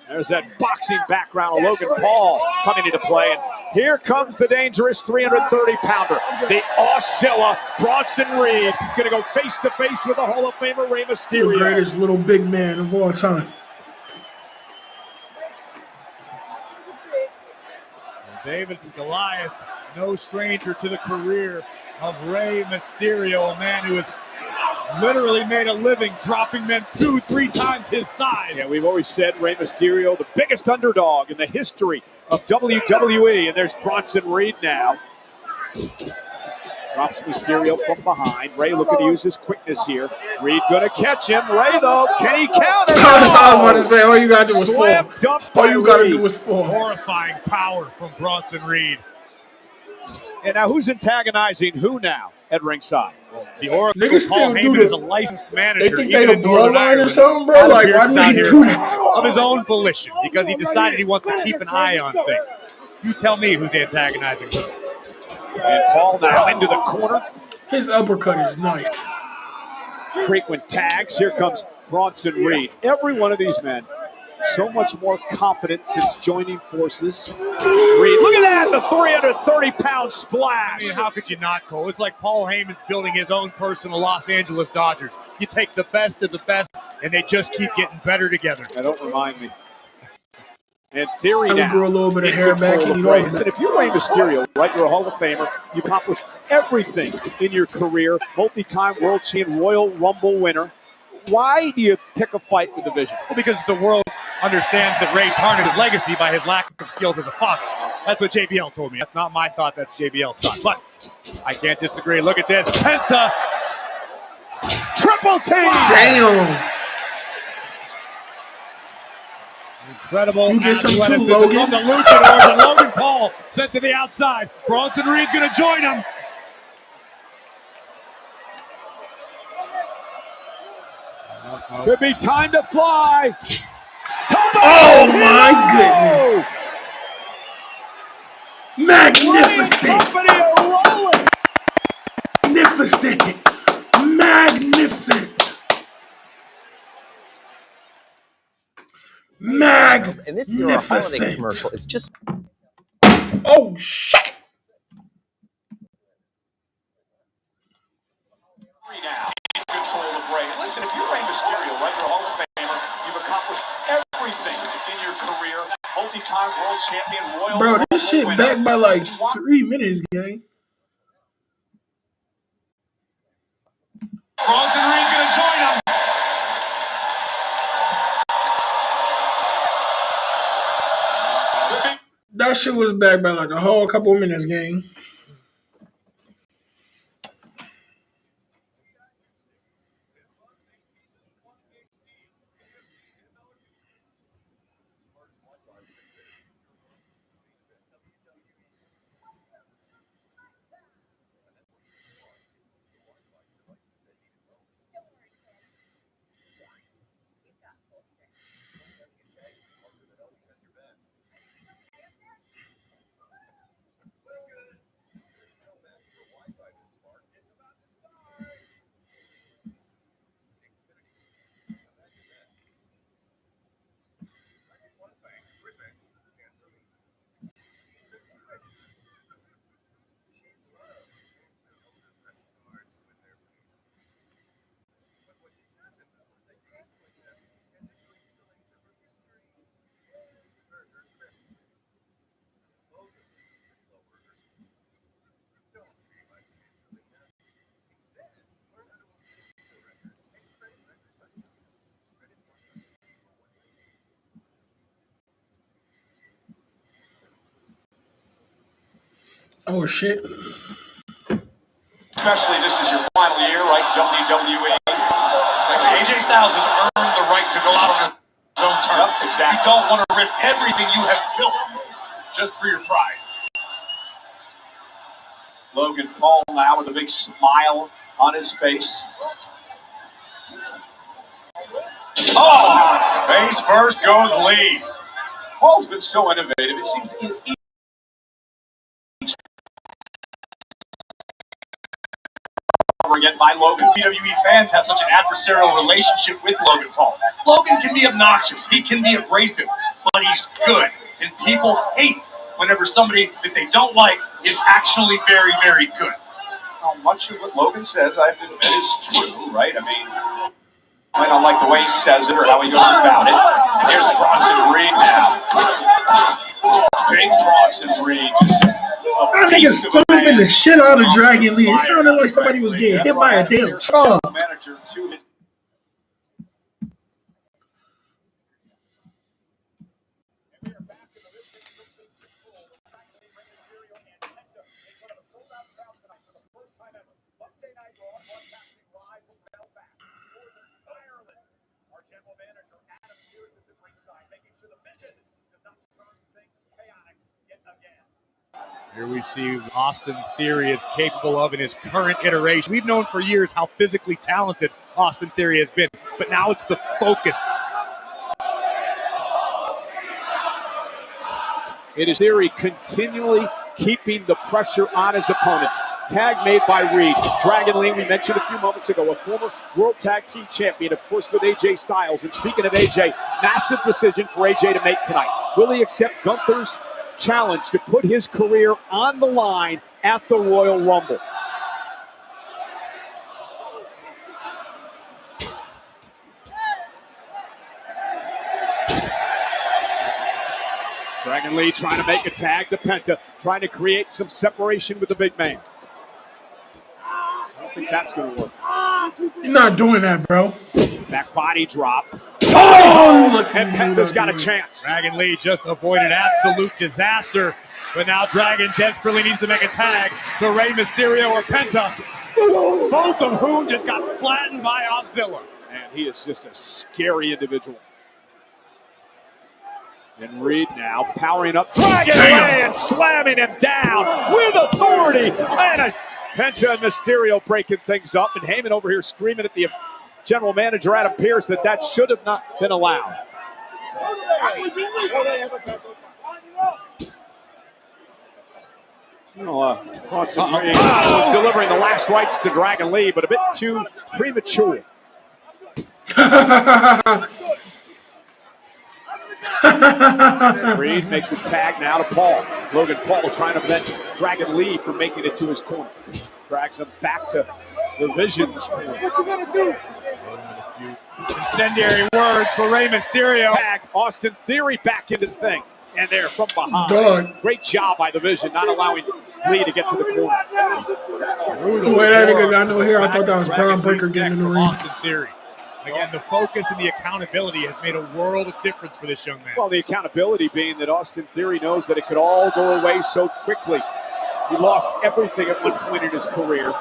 There's that boxing background of Logan Paul coming into play. And here comes the dangerous 330-pounder, the Oscilla, Bronson Reed, going to go face-to-face with the Hall of Famer Rey Mysterio. The greatest little big man of all time. David Goliath, no stranger to the career of Rey Mysterio, a man who has literally made a living dropping men 2-3 times his size. Yeah, we've always said Rey Mysterio, the biggest underdog in the history of WWE. And there's Bronson Reed now. Drops Mysterio from behind. Rey looking to use his quickness here. Reed going to catch him. Rey, though, can he counter? I was about to say, all you got to do is fall. All you got to do is fall. Horrifying power from Bronson Reed. And now who's antagonizing who now at ringside? The Oracle. Niggas Paul still Heyman do is a the, licensed manager. They think they the bloodline or something, bro? Like, why do they do that? Of his own volition, because he decided he wants to keep an eye on things. You tell me who's antagonizing who. And Paul now into the corner. His uppercut is nice. Frequent tags. Here comes Bronson Reed. Every one of these men, so much more confident since joining forces. Reed, look at that, the 330-pound splash. I mean, how could you not, Cole? It's like Paul Heyman's building his own personal Los Angeles Dodgers. You take the best of the best, and they just keep getting better together. Now, don't remind me. And Theory I now. grow a little bit of hair back and you And if you're Rey Mysterio, right, you're a Hall of Famer. You've accomplished everything in your career. Multi-time world champion, Royal Rumble winner. Why do you pick a fight with the Vision? Well, because the world understands that Ray tarnished his legacy by his lack of skills as a father. That's what JBL told me. That's not my thought. That's JBL's thought. But I can't disagree. Look at this. Penta. Triple team. Damn. Incredible. You get some too, athleticism Logan. from the luchadors, and Logan Paul sent to the outside. Bronson Reed going to join him. Could be time to fly. Oh my goodness. Magnificent. Magnificent. Magnificent. And this Euro holiday commercial is just. Oh shit. Listen, if you're Rey Mysterio, right, you're a Hall of Famer, you've accomplished everything in your career, multi-time world champion, Royal Bro, this shit winner. back by like 3 minutes, gang. Bronson Reed gonna join him. That shit was back by like a whole couple of minutes, gang. Oh shit. Especially this is your final year, right? WWE. It's like AJ Styles has earned the right to go out on his own terms. Yep, exactly. You don't want to risk everything you have built just for your pride. Logan Paul now with a big smile on his face. Oh! Face first goes Lee. Paul's been so innovative. It seems that Again by Logan. WWE fans have such an adversarial relationship with Logan Paul. Logan can be obnoxious, he can be abrasive, but he's good. And people hate whenever somebody that they don't like is actually very, very good. Well, much of what Logan says, I admit, is true, right? I mean, I might not like the way he says it or how he goes about it. And here's Bronson Reed now. Big Bronson Reed. That nigga stomping the shit out of Dragon Lee. It sounded like somebody was getting hit by a damn truck. Here we see Austin Theory is capable of in his current iteration. We've known for years how physically talented Austin Theory has been, but now it's the focus. It is Theory continually keeping the pressure on his opponents. Tag made by Reed. Dragon Lee, we mentioned a few moments ago, a former World Tag Team Champion, of course, with AJ Styles. And speaking of AJ, massive decision for AJ to make tonight. Will he accept Gunther's challenge to put his career on the line at the Royal Rumble? Dragon Lee trying to make a tag to Penta, trying to create some separation with the big man. I don't think that's going to work. You're not doing that, bro. Back body drop. Oh, and Penta's got a chance. Dragon Lee just avoided absolute disaster, but now Dragon desperately needs to make a tag to Rey Mysterio or Penta, both of whom just got flattened by Auszilla. And he is just a scary individual. And Reed now powering up. Dragon Lee and slamming him down with authority. And Penta and Mysterio breaking things up. And Heyman over here screaming at the general manager, Adam Pearce, that should have not been allowed. Delivering the last rites to Dragon Lee, but a bit too premature. Reed makes the tag now to Paul. Logan Paul trying to prevent Dragon Lee from making it to his corner. Drags him back to the Vision's corner. Incendiary words for Rey Mysterio. Austin Theory back into the thing. And there from behind. God. Great job by the Vision, not allowing Lee to get to the corner. The way that nigga got no hair, I thought that was Braun Breaker getting in the ring. Austin Theory. Again, the focus and the accountability has made a world of difference for this young man. Well, the accountability being that Austin Theory knows that it could all go away so quickly. He lost everything at one point in his career.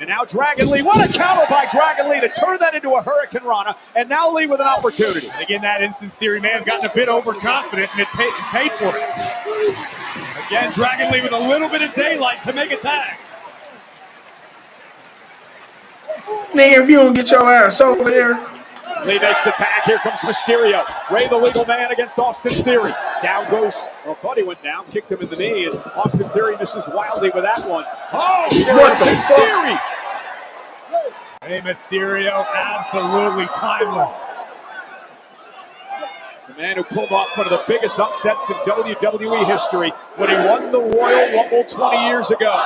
And now Dragon Lee, what a counter by Dragon Lee to turn that into a Hurricane Rana. And now Lee with an opportunity. And again, that instance, Theory may have gotten a bit overconfident and it paid for it. Again, Dragon Lee with a little bit of daylight to make a tag. Nigga, if you don't get your ass over there. Lee makes the tag. Here comes Mysterio. Ray the legal man against Austin Theory. Down goes, well, thought he went down, kicked him in the knee, and Austin Theory misses wildly with that one. Oh, what the Theory! Rey Mysterio, absolutely timeless. The man who pulled off one of the biggest upsets in WWE history when he won the Royal Rumble 20 years ago.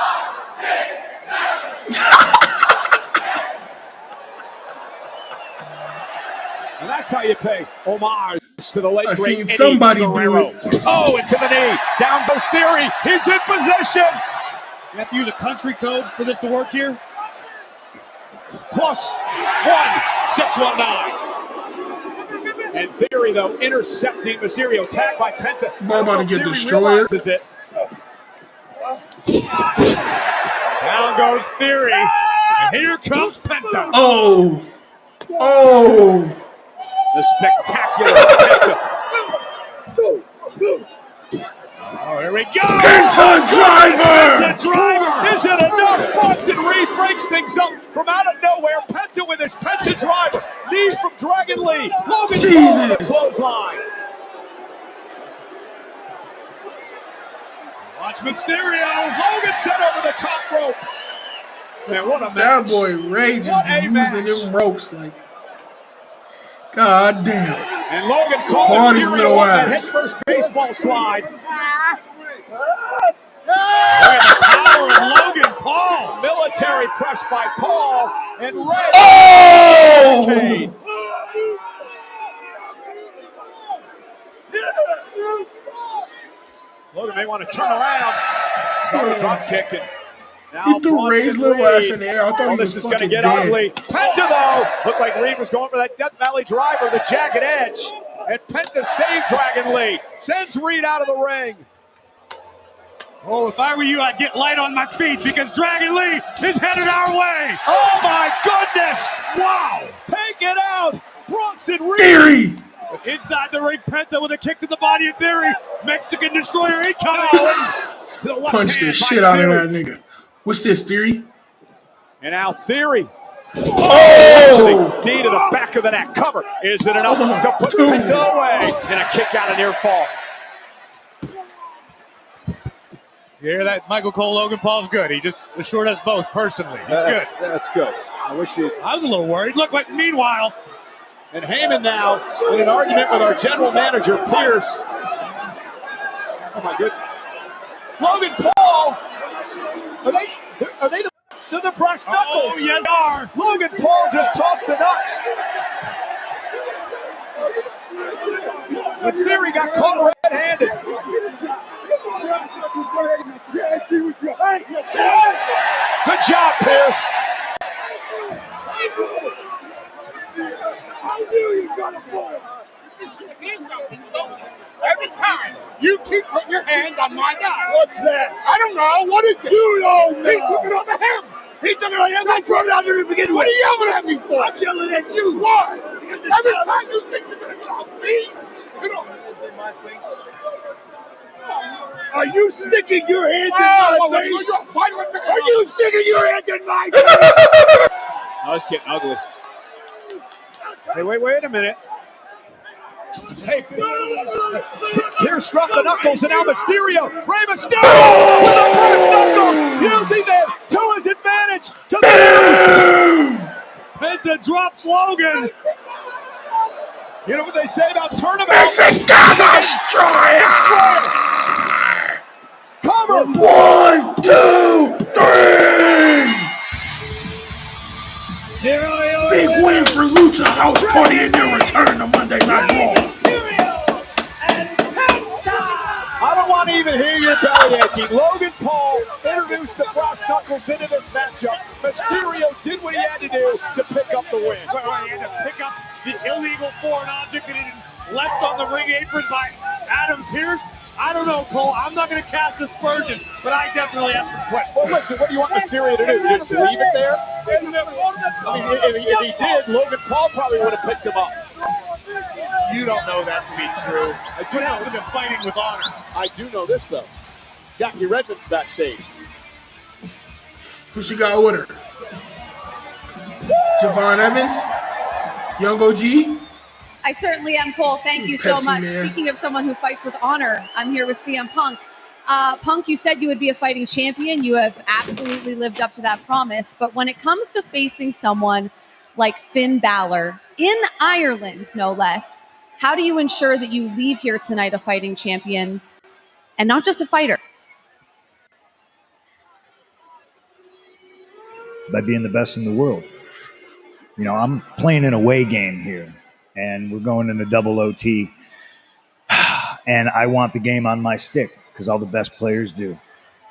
And that's how you pay homage to the late I great seen Eddie somebody Guerrero. do it. Oh, into the knee. Down goes Theory. He's in position. You have to use a country code for this to work here? +1, 619. And Theory, though, intercepting Mysterio. Tag by Penta. Ball about to get destroyed. It. Down goes Theory. And here comes Penta. Oh. Oh. The spectacular Penta. Oh, here we go. Penta Driver. Penta Driver. Isn't enough? Bronson Reed breaks things up from out of nowhere. Penta with his Penta Driver. Knee from Dragon Lee. Logan Paul with a clothesline. Watch Mysterio. Logan set over the top rope. Man, what a match. That boy Ray just be using them ropes like, God damn. And Logan caught his little that head ass. first baseball slide. Look at the power of Logan Paul. Military press by Paul and Ray. Oh! Logan may want to turn around. Drop kick and now He threw Bronson Ray's little Reed. ass in the air. I thought he this was is going to fucking get dead. ugly. Penta, though, looked like Reed was going for that Death Valley driver, the jagged edge. And Penta saved Dragon Lee. Sends Reed out of the ring. Oh, if I were you, I'd get light on my feet because Dragon Lee is headed our way. Oh, my goodness. Wow. Take it out. Bronson Reed. Theory. Inside the ring, Penta with a kick to the body of Theory. Mexican Destroyer incoming. Punched the shit out of that nigga. What's this, Theory? And now Theory. Oh! Knee to the back of the neck. Cover. Is it enough to put Penta away? And a kick out of near fall. You hear that? Michael Cole, Logan Paul's good. He just assured us both personally. He's good. That's good. I was a little worried. Look, but meanwhile. And Heyman now in an argument with our general manager, Pierce. Oh, my goodness. Logan Paul. Are they the brass knuckles? Oh, yes, they are. Logan Paul just tossed the knucks. But Theory got caught red-handed. Good job, Pierce. Every time you keep putting your hands on my guy. What's that? I don't know. What is it? You don't know. He took it off of him. He took it on him. I brought it out here to begin with. What are you yelling at me for? I'm yelling at you. Why? Because every time you think you're going to get off me, you know. In my face. Are you sticking your hands in my face? Are you sticking your hands in my face? Oh, it's getting ugly. Hey, wait a minute. Hey, Pierce dropped the knuckles, and now Mysterio. Rey Mysterio with the brass knuckles, using them to his advantage. Penta drops Logan. You know what they say about tournaments? Mexican Destroyer! Cover! 1, 2, 3! Big win for Lucha House Party in their return to Monday Night Raw. I don't want to even hear your belly aching. Logan Paul introduced the brass knuckles into this matchup. Mysterio did what he had to do to pick up the win. He had to pick up the illegal foreign object that had been left on the ring apron by Adam Pearce. I don't know, Cole. I'm not going to cast aspersions, but I definitely have some questions. Well, listen, what do you want Mysterio to do? Just leave it there? I mean, if he did, Logan Paul probably would have picked him up. You don't know that to be true. I do know they've been fighting with honor. I do know this, though. Jackie Redmond's backstage. Who she got with her? Javon Evans? Young OG? I certainly am, Cole. Thank you so Pepsi much. Man. Speaking of someone who fights with honor, I'm here with CM Punk. Punk, you said you would be a fighting champion. You have absolutely lived up to that promise. But when it comes to facing someone like Finn Balor, in Ireland, no less, how do you ensure that you leave here tonight a fighting champion and not just a fighter? By being the best in the world. You know, I'm playing an away game here, and we're going into double OT. And I want the game on my stick because all the best players do.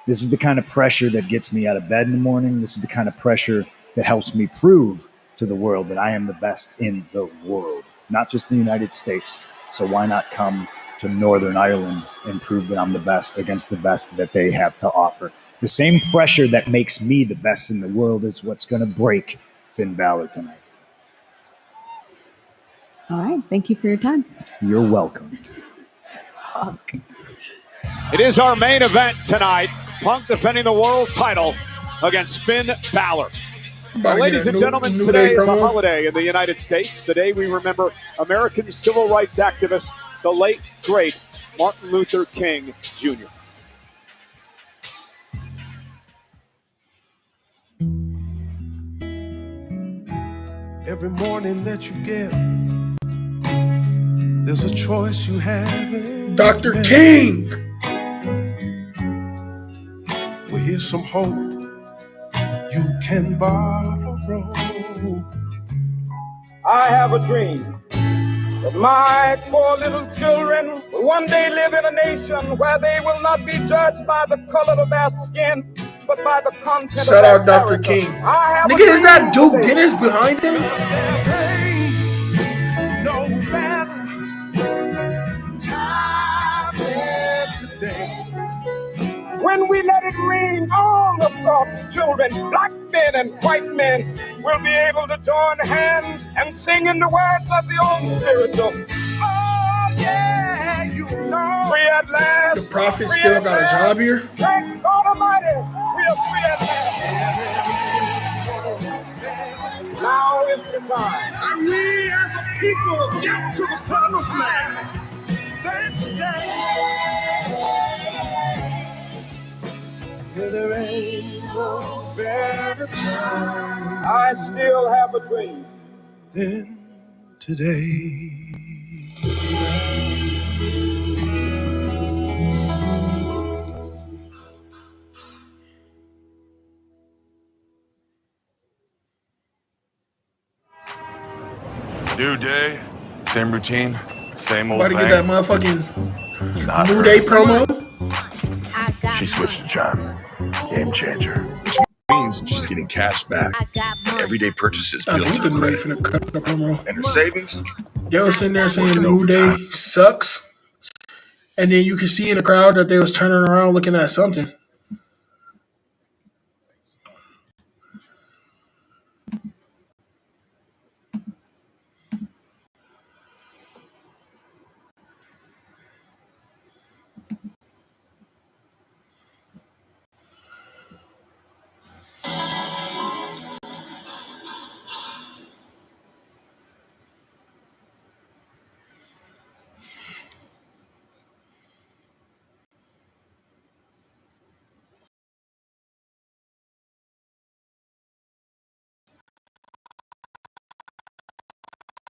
This is the kind of pressure that gets me out of bed in the morning. This is the kind of pressure that helps me prove to the world that I am the best in the world, not just the United States. So why not come to Northern Ireland and prove that I'm the best against the best that they have to offer? The same pressure that makes me the best in the world is what's going to break Finn Balor tonight. All right. Thank you for your time. You're welcome. It is our main event tonight. Punk defending the world title against Finn Balor. Well, ladies and gentlemen, today is a holiday in the United States. Today we remember American civil rights activist, the late, great Martin Luther King Jr. Every morning that you get, there's a choice you have. Dr. King! Well, here's some hope you can borrow. I have a dream that my poor little children will one day live in a nation where they will not be judged by the color of their skin, but by the content Shout of their out Dr. character. King. I have a Nigga, is that dream Duke Dennis behind him? No matter time is today. When we let it rain, all of God's children, black men and white men, will be able to join hands and sing in the words of the old spiritual. Oh, yeah, you know. Free at last. The prophet still got a job here? Thank God Almighty, we are free at last. Now is the time. And we as a people get to the promised land. That's today. There ain't no better time. I still have a dream. Then today. New day, same routine, same old About to thing. get that motherfucking Not New her. Day promo. She switched to John. Game changer. Which means she's getting cash back. And everyday purchases I Oh, build think her the New Day credit. finna cut the promo. And her savings? They was sitting there saying Working New Day overtime. sucks. And then you could see in the crowd that they was turning around looking at something.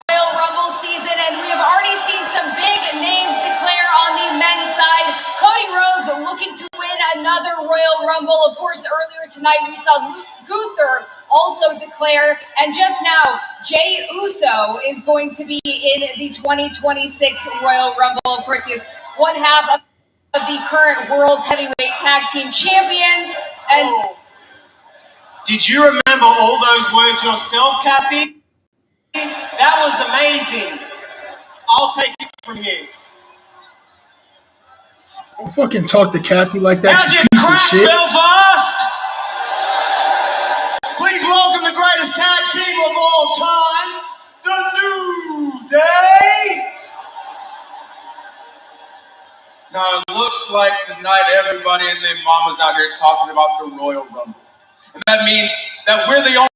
Royal Rumble season, and we have already seen some big names declare on the men's side. Cody Rhodes looking to win another Royal Rumble. Of course, earlier tonight we saw Gunther also declare. And just now, Jey Uso is going to be in the 2026 Royal Rumble. Of course, he is one half of the current World Heavyweight Tag Team Champions. And did you remember all those words yourself, Kathy? That was amazing. I'll take it from here. Don't fucking talk to Kathy like that, How's you your piece of crap, shit. Belfast? Please welcome the greatest tag team of all time, The New Day. Now, it looks like tonight everybody and their mamas out here talking about the Royal Rumble. And that means that we're the only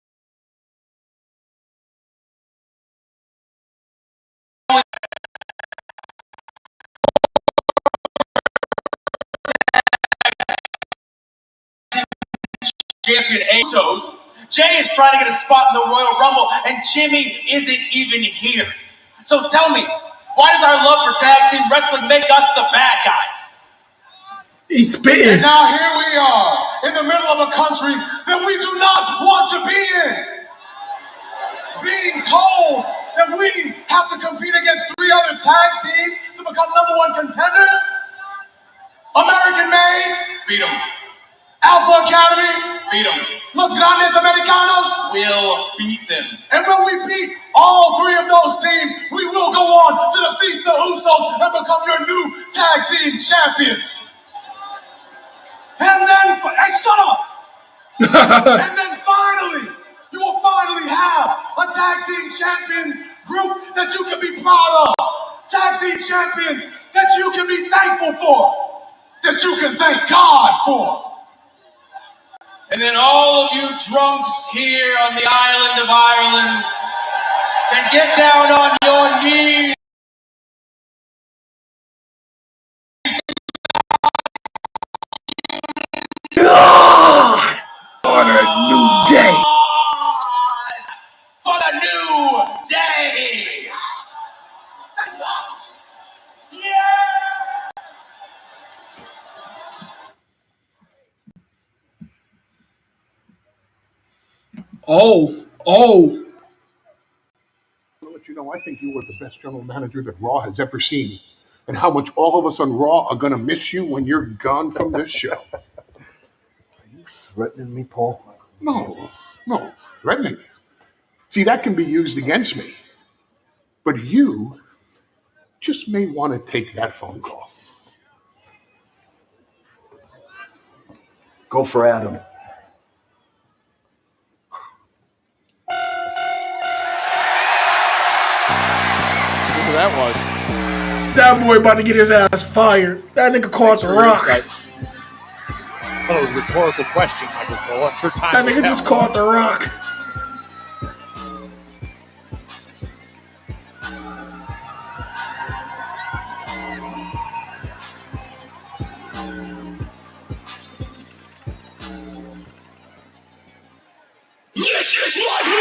champion Usos. Jey is trying to get a spot in the Royal Rumble, and Jimmy isn't even here. So tell me, why does our love for tag team wrestling make us the bad guys? He's spitting. And now here we are, in the middle of a country that we do not want to be in. Being told that we have to compete against 3 other tag teams to become #1 contenders. American Made. Beat them. Alpha Academy. Beat them. Los Grandes Americanos. We'll beat them. And when we beat all 3 of those teams, we will go on to defeat the Usos and become your new tag team champions. And then, hey, shut up! And then finally, you will finally have a tag team champion group that you can be proud of. Tag team champions that you can be thankful for. That you can thank God for. And then all of you drunks here on the island of Ireland can get down on your knees. God! On a new day. For the new day. Oh. I'll let you know, I think you are the best general manager that Raw has ever seen. And how much all of us on Raw are going to miss you when you're gone from this show. Are you threatening me, Paul? No, threatening. See, that can be used against me. But you just may want to take that phone call. Go for Adam. That was. That boy about to get his ass fired. That nigga caught The Rock. Well, it was a rhetorical question, Michael Cole. I'm sure time That will nigga tell. just caught The Rock. This is what we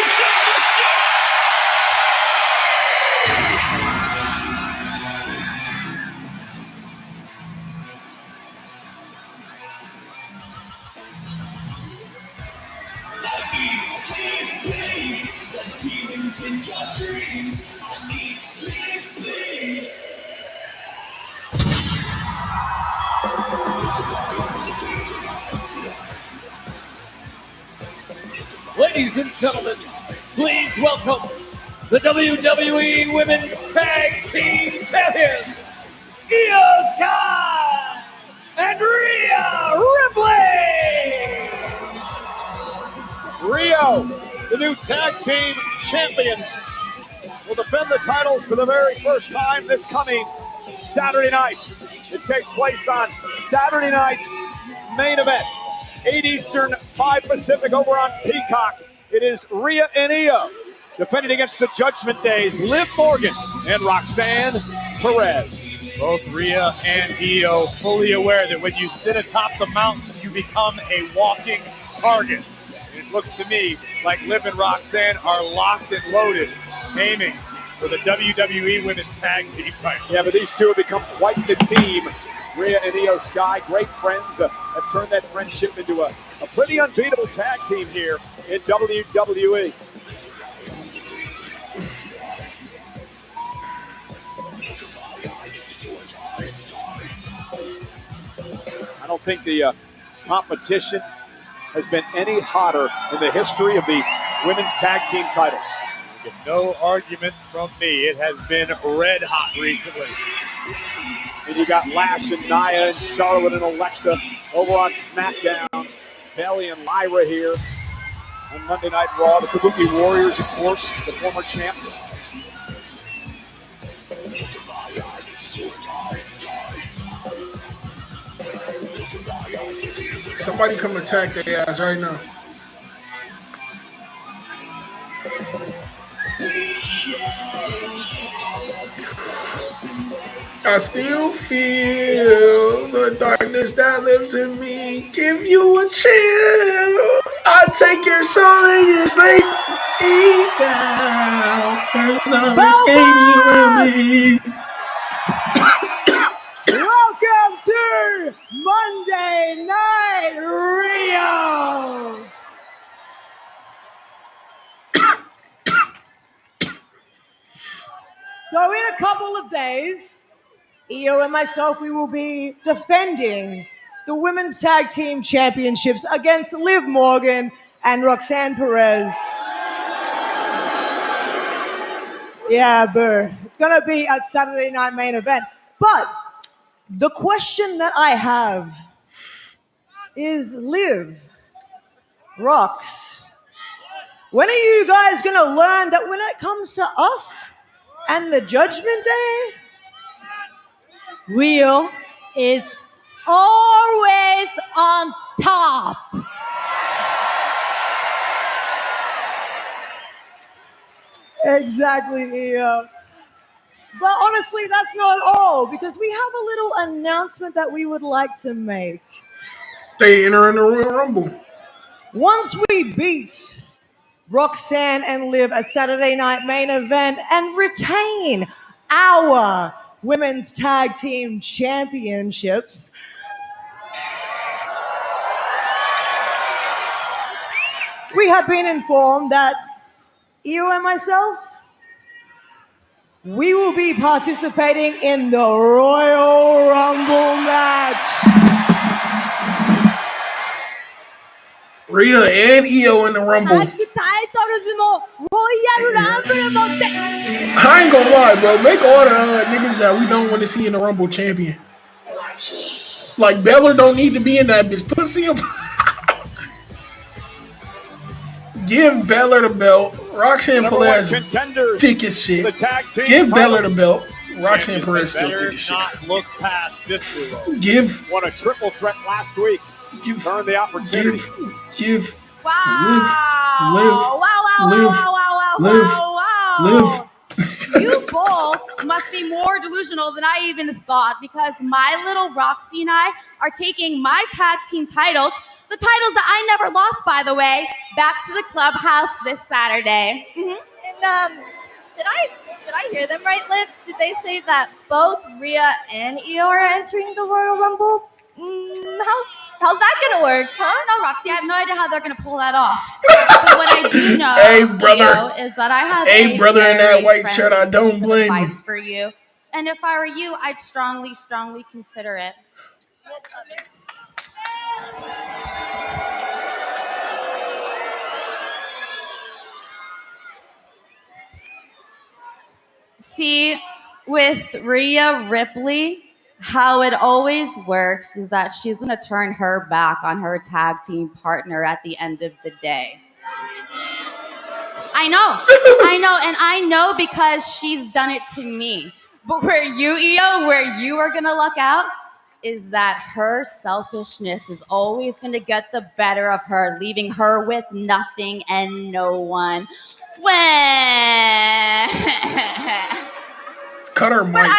Ladies and gentlemen, please welcome the WWE Women's Tag Team Champions, Io Sky and Rhea Ripley! Rio, the new tag team champions, will defend the titles for the very first time this coming Saturday night. It takes place on Saturday night's main event, 8 Eastern, 5 Pacific, over on Peacock. It is Rhea and Io defending against the Judgment Day's Liv Morgan and Roxanne Perez. Both Rhea and Io fully aware that when you sit atop the mountain, you become a walking target. It looks to me like Liv and Roxanne are locked and loaded, aiming for the WWE Women's Tag Team title. Yeah, but these two have become quite the team. Rhea and Io Sky, great friends, have turned that friendship into a pretty unbeatable tag team here in WWE. I don't think the competition has been any hotter in the history of the women's tag team titles. Get no argument from me. It has been red hot recently. And you got Lash and Nia and Charlotte and Alexa over on SmackDown. Bayley and Lyra here on Monday Night Raw. The Kabuki Warriors, of course, the former champs. Somebody come attack their ass right now. I still feel the darkness that lives in me. Give you a chill. I take your soul and your sleep. Eat down. There's no escaping you. Welcome to Monday Night Rio. So in a couple of days, Io and myself, we will be defending the Women's Tag Team Championships against Liv Morgan and Roxanne Perez. Yeah, Burr. It's going to be at Saturday Night Main Event. But the question that I have is, Liv, Rox, when are you guys going to learn that when it comes to us and the Judgment Day, Rio is always on top? Exactly, Io. But honestly, that's not all, because we have a little announcement that we would like to make. They enter in the Royal Rumble. Once we beat Roxanne and Liv at Saturday Night Main Event and retain our Women's Tag Team Championships, we have been informed that Io and myself, we will be participating in the Royal Rumble match. Rhea and Io in the Rumble. I ain't gonna lie, bro. Make all the niggas that we don't want to see in the Rumble champion. Like, Beller don't need to be in that bitch. Put CM. Give Beller the belt. Roxanne Perez thick as shit. Give Beller the belt. Roxanne Perez still thick as shit. Not look past this duo. Give. Won a triple threat last week. Turned the opportunity. Give. Liv. You both must be more delusional than I even thought, because my little Roxy and I are taking my tag team titles, the titles that I never lost, by the way, back to the clubhouse this Saturday. Mm-hmm. And did I hear them right, Liv? Did they say that both Rhea and Io are entering the Royal Rumble? How's that gonna work, huh? No, Roxy, I have no idea how they're gonna pull that off. But what I do know, Io, is that I have a brother in that white shirt, I friendly don't piece of blame you. advice for you. And if I were you, I'd strongly consider it. See, with Rhea Ripley, how it always works is that she's going to turn her back on her tag team partner at the end of the day. I know, and I know because she's done it to me. But where you, Io, where you are going to luck out is that her selfishness is always going to get the better of her, leaving her with nothing and no one. Cut her, But Mike.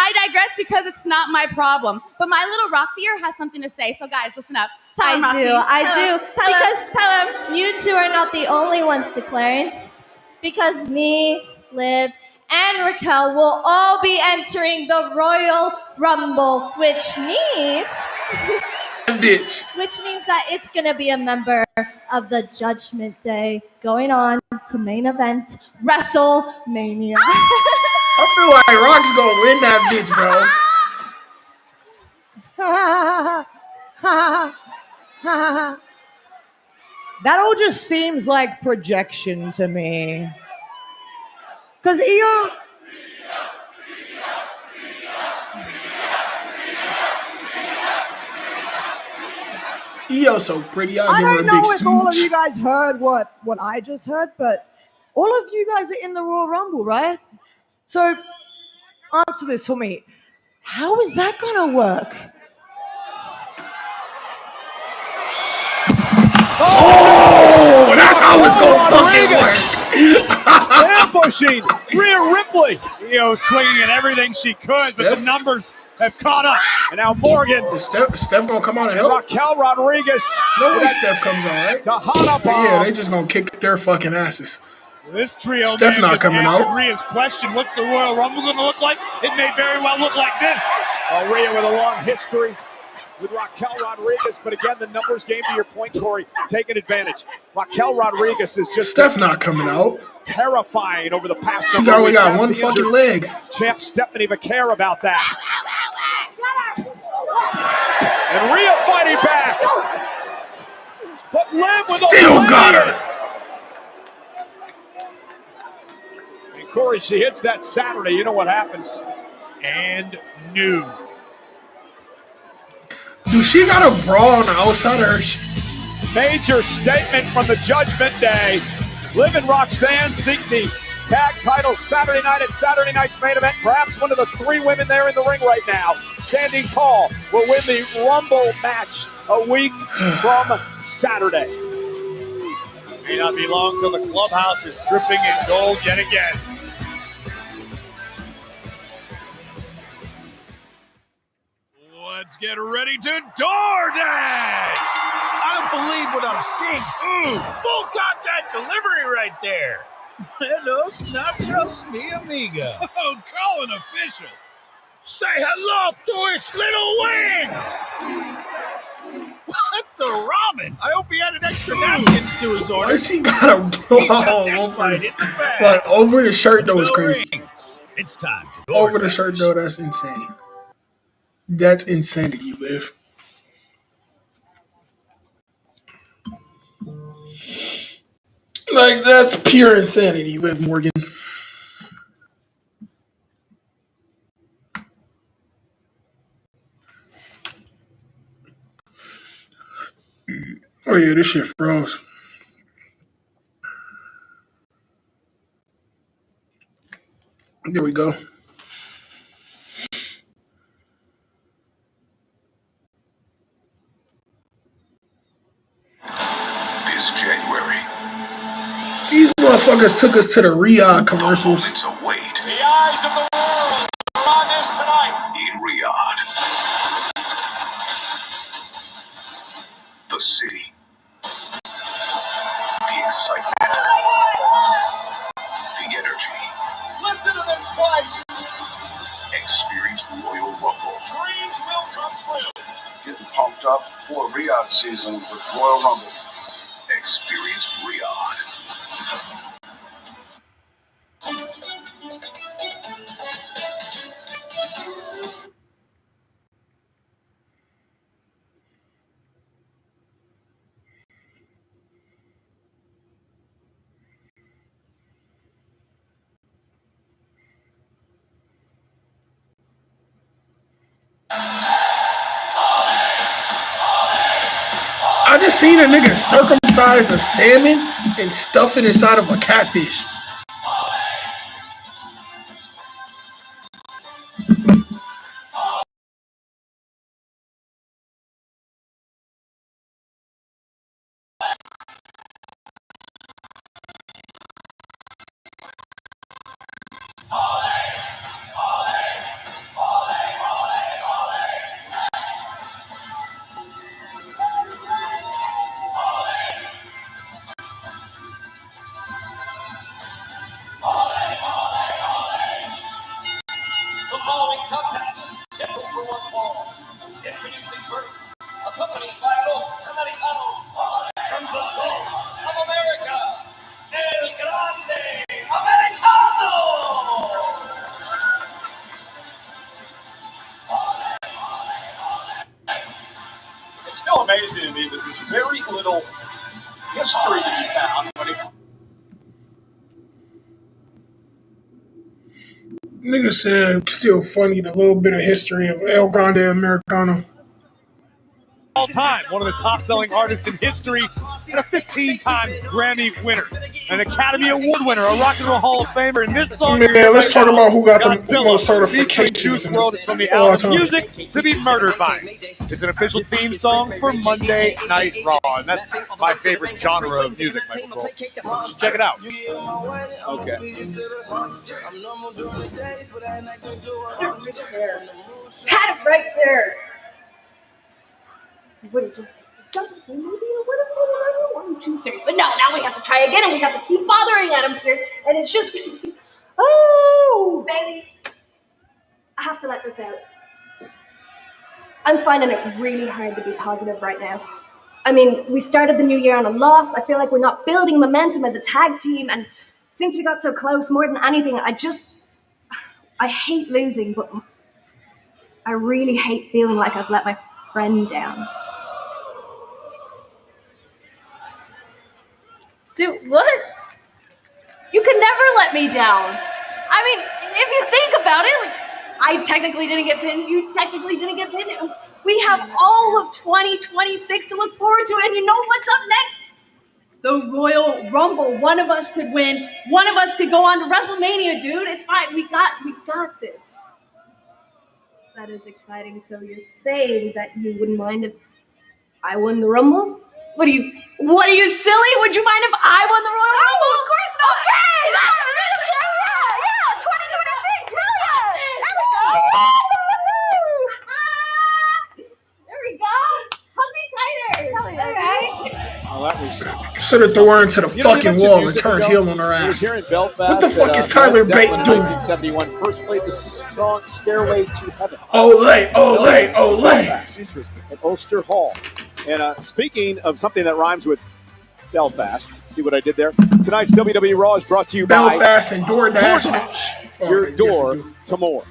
I digress because it's not my problem. But my little Roxy here has something to say. So guys, listen up. Tell him, Roxy. Tell him. You two are not the only ones declaring. Because me, Liv, and Raquel will all be entering the Royal Rumble, which means... bitch. Which means that it's gonna be a member of the Judgment Day going on to main event WrestleMania. I feel like Rock's gonna win that bitch, bro. That all just seems like projection to me. Because Io... Io's so pretty. I don't know if all of you guys heard what I just heard, but all of you guys are in the Royal Rumble, right? So answer this for me. How is that gonna work? Oh, that's how it's gonna fucking work. Ambushing Rhea Ripley. Io swinging at everything she could, but the numbers have caught up. And now Morgan. Is Steph gonna come out and help? Raquel Rodriguez. No way Steph comes on, right? Tahana bomb. Yeah, they just gonna kick their fucking asses. This trio Steph man not just coming answered out. Rhea's question. What's the Royal Rumble going to look like? It may very well look like this. Rhea with a long history with Raquel Rodriguez, but again, the numbers game, to your point, Corey, taking advantage. Raquel Rodriguez is just Steph not coming out. Terrifying over the past She number of only weeks. got Has one the fucking injured leg. Champ Stephanie Vaquer about that. And Rhea fighting back. But Liv with Still got her. And Corey, she hits that Saturday. You know what happens. And new. Do she got a bra on the outside of her? Major statement from the Judgment Day. Liv and Roxanne seek the tag titles Saturday night at Saturday night's main event. Perhaps one of the three women there in the ring right now, standing tall, will win the Rumble match a week from Saturday. May not be long till the clubhouse is dripping in gold yet again. Let's get ready to DoorDash! I don't believe what I'm seeing. Ooh, full contact delivery right there. Buenos nachos, mi amiga. Oh, calling official. Say hello to his little wing. What the ramen? I hope he added extra napkins to his order. Why she got a He's got bra this over, fight in the bag. like over the shirt though is Bell crazy. rings. It's time to Over the shirt though, that's insane. That's insanity, Liv. Like that's pure insanity, Liv Morgan. Oh yeah, this shit froze. There we go. This January, These motherfuckers took us to the Riyadh commercials. moments await The eyes of the world are on this tonight. in Riyadh. The city. The excitement. The energy. Listen to this place. Experience Royal Rumble. Dreams will come true. Getting pumped up for Riyadh season with Royal Rumble. Experience Riyadh. I just seen a nigga circumcise a salmon and stuff it inside of a catfish. mystery to be found when it Nigga said still funny the little bit of history of El Grande Americano. All time, one of the top-selling artists in history, and a 15-time Grammy winner, an Academy Award winner, a Rock and Roll Hall of Famer. And this song, Man, let's talk about who got the Godzilla, most featuring certifications Juice in WRLD is from the all album time. Music to be Murdered By. It's an official theme song for Monday Night Raw, and that's my favorite genre of music, Michael Cole. Just check it out. Okay. Had it right there. Would have just jumped maybe it would have been 1, 2, 3. But no, now we have to try again and we have to keep bothering Adam Pearce. And it's just oh baby. I have to let this out. I'm finding it really hard to be positive right now. I mean, we started the new year on a loss. I feel like we're not building momentum as a tag team, and since we got so close, more than anything, I hate losing, but I really hate feeling like I've let my friend down. Dude, what? You could never let me down. I mean, if you think about it, like, I technically didn't get pinned, you technically didn't get pinned. We have all of 2026 to look forward to, and you know what's up next? The Royal Rumble. One of us could win. One of us could go on to WrestleMania, dude. It's fine. We got this. That is exciting. So you're saying that you wouldn't mind if I won the Rumble? What are you silly? Would you mind if I won the Royal Rumble? Of course not. Okay. Yeah. 2026. Hell yeah. There we go. Hug me tighter. All right. Well, that was Should have thrown her into the fucking wall and turned heel on her ass. What the fuck is Tyler Bate doing? 1971 first played the song Stairway to Heaven. Ole, ole, ole. Interesting. At Ulster Hall. And speaking of something that rhymes with Belfast, see what I did there? Tonight's WWE Raw is brought to you by Belfast and DoorDash. your door to more.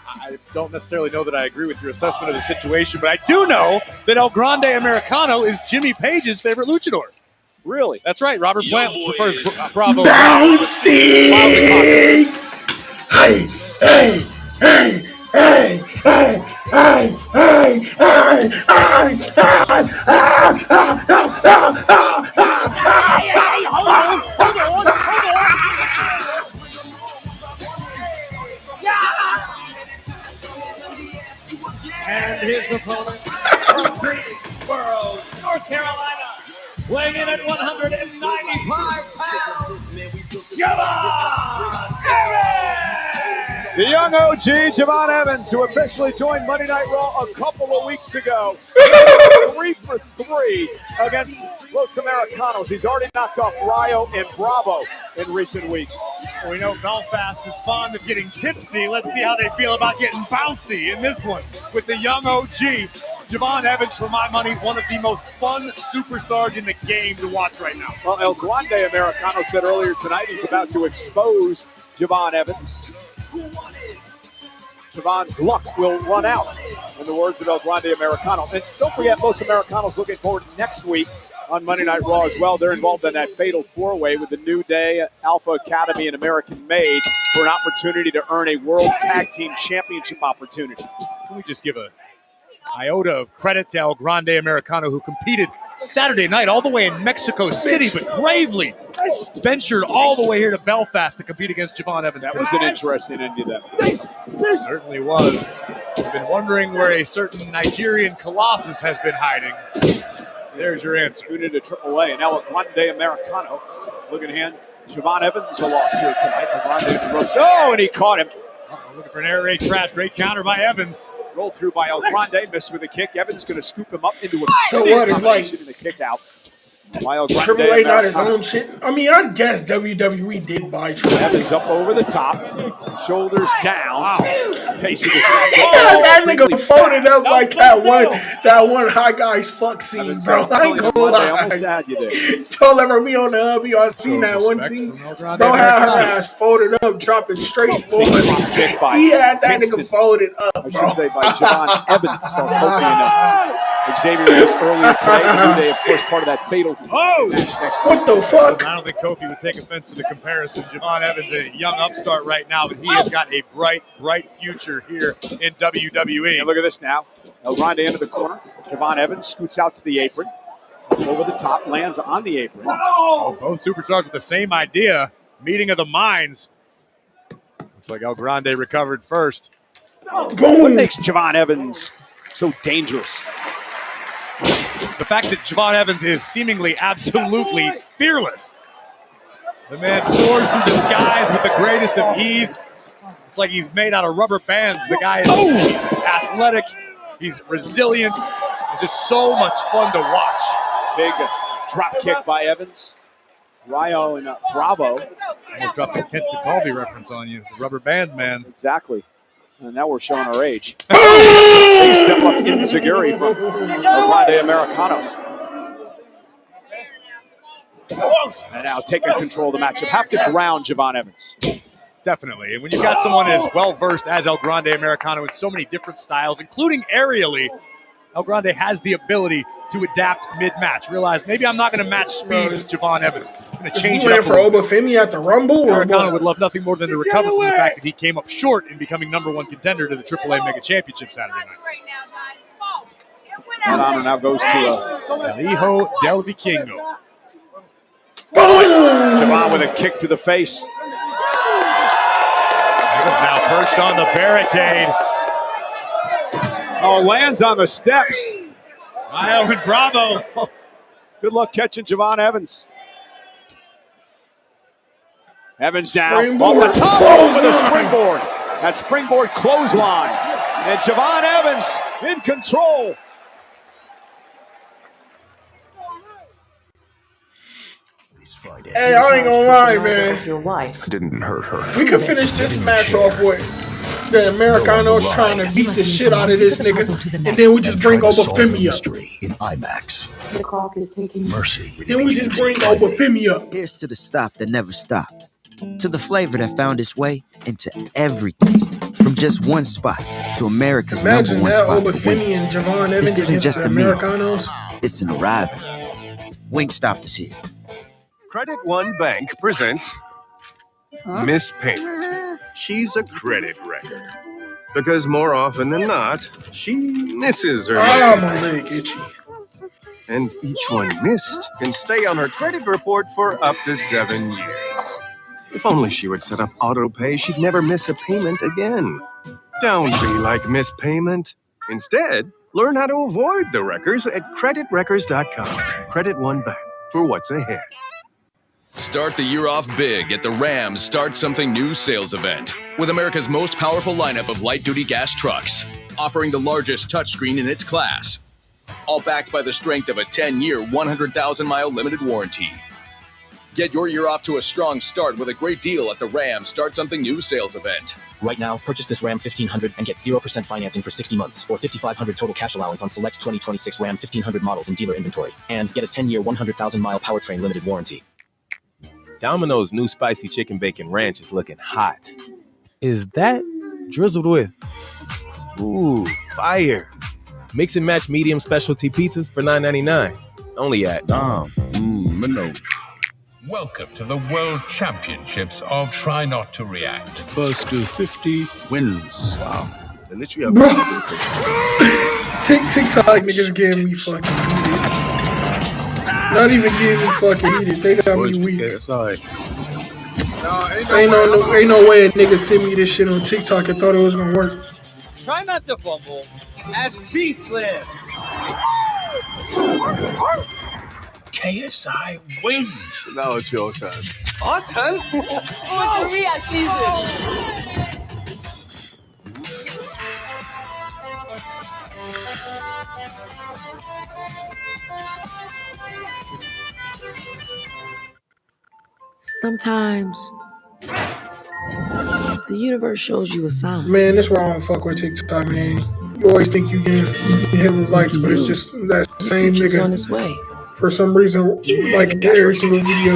I don't necessarily know that I agree with your assessment of the situation, but I do know that El Grande Americano is Jimmy Page's favorite luchador. Really? That's right. Robert Plant prefers Bravo. Bouncing! Hey, hey, hey, hey, hey, hey, hey, hey, And his opponent from Greensboro, North Carolina, weighing in at 195 pounds, Javon Evans! The young OG, Javon Evans, who officially joined Monday Night Raw a couple of weeks ago. 3 for 3 against Los Americanos. He's already knocked off Rayo and Bravo in recent weeks. We know Belfast is fond of getting tipsy. Let's see how they feel about getting bouncy in this one with the young OG. Javon Evans, for my money, one of the most fun superstars in the game to watch right now. Well, El Grande Americano said earlier tonight he's about to expose Javon Evans. Javon's luck will run out, in the words of El Grande Americano. And don't forget, Los Americanos looking forward next week on Monday Night Raw as well. They're involved in that fatal four-way with the New Day, Alpha Academy, and American Made for an opportunity to earn a World Tag Team Championship opportunity. Can we just give a iota of credit to El Grande Americano, who competed Saturday night all the way in Mexico City, but bravely ventured all the way here to Belfast to compete against Javon Evans. That was an interesting ending. That certainly was. I've been wondering where a certain Nigerian colossus has been hiding. There's your answer. Tuned into AAA, and now El Grande Americano looking to hand Javon Evans a loss here tonight. El Grande in the ropes. Oh, and he caught him. Looking for an air raid crash. Great counter by Evans. Roll through by El Grande, missed with a kick. Evans going to scoop him up into a So what? It's like in the kick out. El Grande Triple A not his Americano. own shit. I mean, I guess WWE did buy Triple A. Evans up over the top, shoulders down. pace of this match. That nigga folded up like that one Hot Guys fuck scene, bro. I ain't gonna lie. Y'all ever be on the hub? Y'all seen that one scene? Bro had her ass folded up, dropping straight forward. He had that nigga folded up, bro. I should say by Javon Evans. Xavier Woods earlier today. They, of course, part of that fatal match. What the fuck? I don't think Kofi would take offense to the comparison. Javon Evans, a young upstart right now, but he has got a bright future here in WWE. And look at this now. El Grande into the corner. Javon Evans scoots out to the apron. Over the top, lands on the apron. Oh, both superstars with the same idea. Meeting of the minds. Looks like El Grande recovered first. What makes Javon Evans so dangerous? The fact that Javon Evans is seemingly absolutely fearless. The man soars through the skies with the greatest of ease. It's like he's made out of rubber bands. The guy is he's athletic, he's resilient, and just so much fun to watch. Big drop kick by Evans. Rayo and Bravo. Almost dropped the Kent Colby reference on you, the rubber band man. Exactly. And now we're showing our age. Big step up in Zaguri from El Grande Americano. And now taking control of the matchup. Have to ground Javon Evans. Definitely. And when you've got someone as well-versed as El Grande Americano in so many different styles, including aerially, El Grande has the ability to adapt mid-match. Realize maybe I'm not going to match speed with Javon Evans. I'm going to change it up. For Obafemi at the Rumble? Americano would love nothing more than to recover from the fact that he came up short in becoming #1 contender to the AAA Mega Championship Saturday night. And honor now goes to El Hijo del Vikingo. Javon with a kick to the face. Evans now perched on the barricade. Oh, lands on the steps. Rayo and Bravo. Good luck catching Javon Evans. Evans now off the top with a springboard. That springboard clothesline. And Javon Evans in control. Hey, I ain't gonna lie, man. Your wife Didn't hurt her. We could finish this match off with the Americanos trying to beat the shit out of this nigga, and then we just bring Obafemi up. in IMAX. The clock is ticking. Mercy. Then we just bring Obafemi up. Here's to the stop that never stopped, to the flavor that found its way into everything, from just one spot to America's Imagine #1 that spot. Obafemi and Javon Evans This isn't against just the a meal. Americanos. It's an arrival. Wingstop is here. Credit One Bank presents Miss Payment. She's a credit wrecker. Because more often than not, she misses her Ah, leg. my leg itchy. And each one missed can stay on her credit report for up to 7 years. If only she would set up auto pay, she'd never miss a payment again. Don't be like Miss Payment. Instead, learn how to avoid the wreckers at creditwreckers.com. Credit One Bank for what's ahead. Start the year off big at the Rams Start Something New sales event with America's most powerful lineup of light-duty gas trucks, offering the largest touchscreen in its class, all backed by the strength of a 10-year, 100,000-mile limited warranty. Get your year off to a strong start with a great deal at the Rams Start Something New sales event. Right now, purchase this Ram 1500 and get 0% financing for 60 months or $5,500 total cash allowance on select 2026 Ram 1500 models in dealer inventory. And get a 10-year, 100,000-mile powertrain limited warranty. Domino's new spicy chicken bacon ranch is looking hot. Is that drizzled with? Ooh, fire. Mix and match medium specialty pizzas for $9.99. Only at Domino's. Welcome to the World Championships of Try Not to React. First to 50 wins. Wow. They literally Bro. TikTok niggas getting me fucking heated. Not even getting me fucking heated. They got me weak. Sorry. Ain't no way a nigga sent me this shit on TikTok and thought it was gonna work. Try not to fumble as Beast lives. KSI wins. Now it's your turn. Our turn? Oh, it's Rhea season. Sometimes the universe shows you a sign. Man, that's why I don't fuck with TikTok, man. You always think you can hit with likes, but it's just that same Future's nigga. on his way. For some reason, like every single video.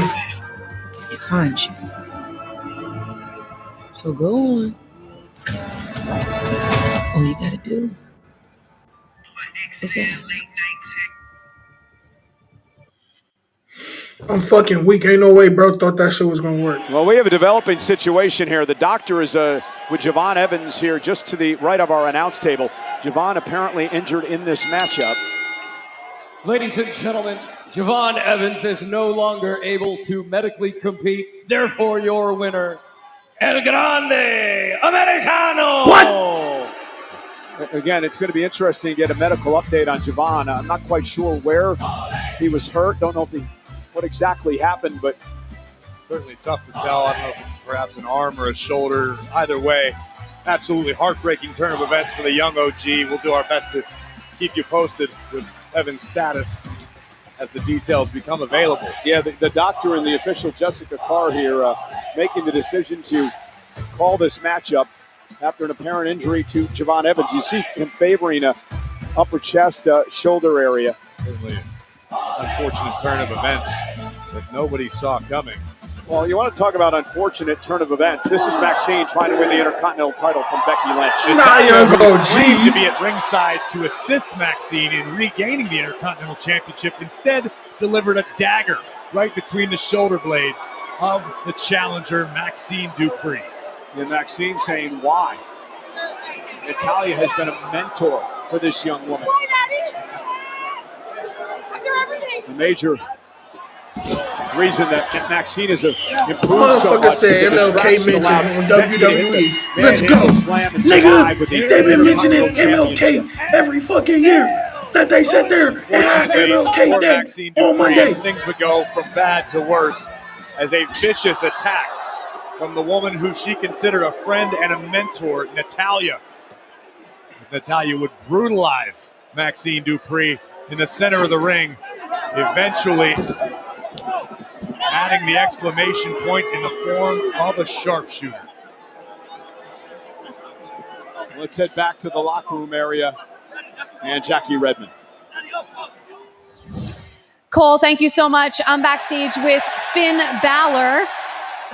It finds you. So go on. All you gotta do is ask. I'm fucking weak. Ain't no way bro thought that shit was gonna work. Well, we have a developing situation here. The doctor is with Javon Evans here just to the right of our announce table. Javon apparently injured in this matchup. Ladies and gentlemen, Javon Evans is no longer able to medically compete. Therefore, your winner, El Grande Americano. What? Again, it's going to be interesting to get a medical update on Javon. I'm not quite sure where he was hurt. Don't know what exactly happened, but it's certainly tough to tell. I don't know if it's perhaps an arm or a shoulder. Either way, absolutely heartbreaking turn of events for the young OG. We'll do our best to keep you posted with Evan's status as the details become available. Yeah, the doctor and the official Jessica Carr here making the decision to call this matchup after an apparent injury to Javon Evans. You see him favoring a upper chest, shoulder area. Certainly an unfortunate turn of events that nobody saw coming. Well, you want to talk about unfortunate turn of events. This is Maxine trying to win the Intercontinental title from Becky Lynch. Claimed to be at ringside to assist Maxine in regaining the Intercontinental Championship. Instead, delivered a dagger right between the shoulder blades of the challenger, Maxine Dupree. And Maxine saying why. Natalya has been a mentor for this young woman. The major reason that Maxine is improved so much. Motherfucker said MLK mentioned on WWE. Let's go. Nigga, they've been mentioning MLK every fucking year. That they sat there and had MLK Day on Monday. Things would go from bad to worse as a vicious attack from the woman who she considered a friend and a mentor, Natalya. Natalya would brutalize Maxine Dupree in the center of the ring, eventually adding the exclamation point in the form of a sharpshooter. Let's head back to the locker room area and Jackie Redmond. Cole, thank you so much. I'm backstage with Finn Balor.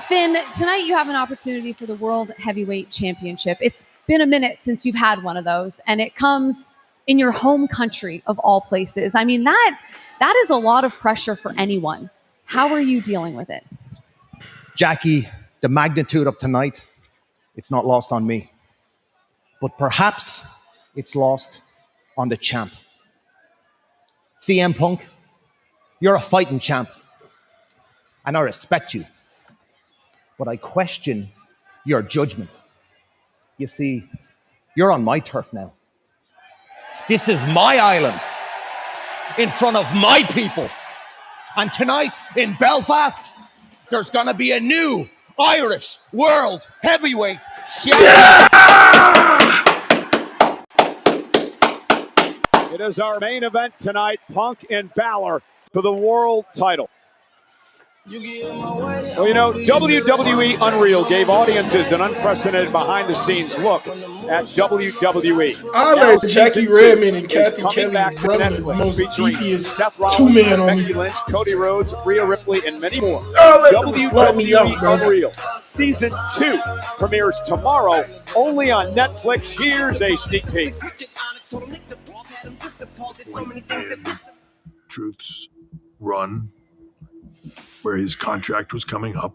Finn, tonight you have an opportunity for the World Heavyweight Championship. It's been a minute since you've had one of those, and it comes in your home country of all places. I mean, that is a lot of pressure for anyone. How are you dealing with it? Jackie, the magnitude of tonight, it's not lost on me. But perhaps it's lost on the champ. CM Punk, you're a fighting champ. And I respect you. But I question your judgment. You see, you're on my turf now. This is my island, in front of my people. And tonight in Belfast, there's gonna be a new Irish World Heavyweight Champion. It is our main event tonight, Punk and Balor for the world title. Well, you know, WWE Unreal gave audiences an unprecedented behind-the-scenes look at WWE. I let Jackie Redmond and Kathy Kelly run the most beefiest two-man on Becky me. Lynch, Cody Rhodes, Rhea Ripley, and many more. Oh, let them slut me out, bro. Unreal Season 2 premieres tomorrow, only on Netflix. Here's a sneak peek. Truth's run, where his contract was coming up,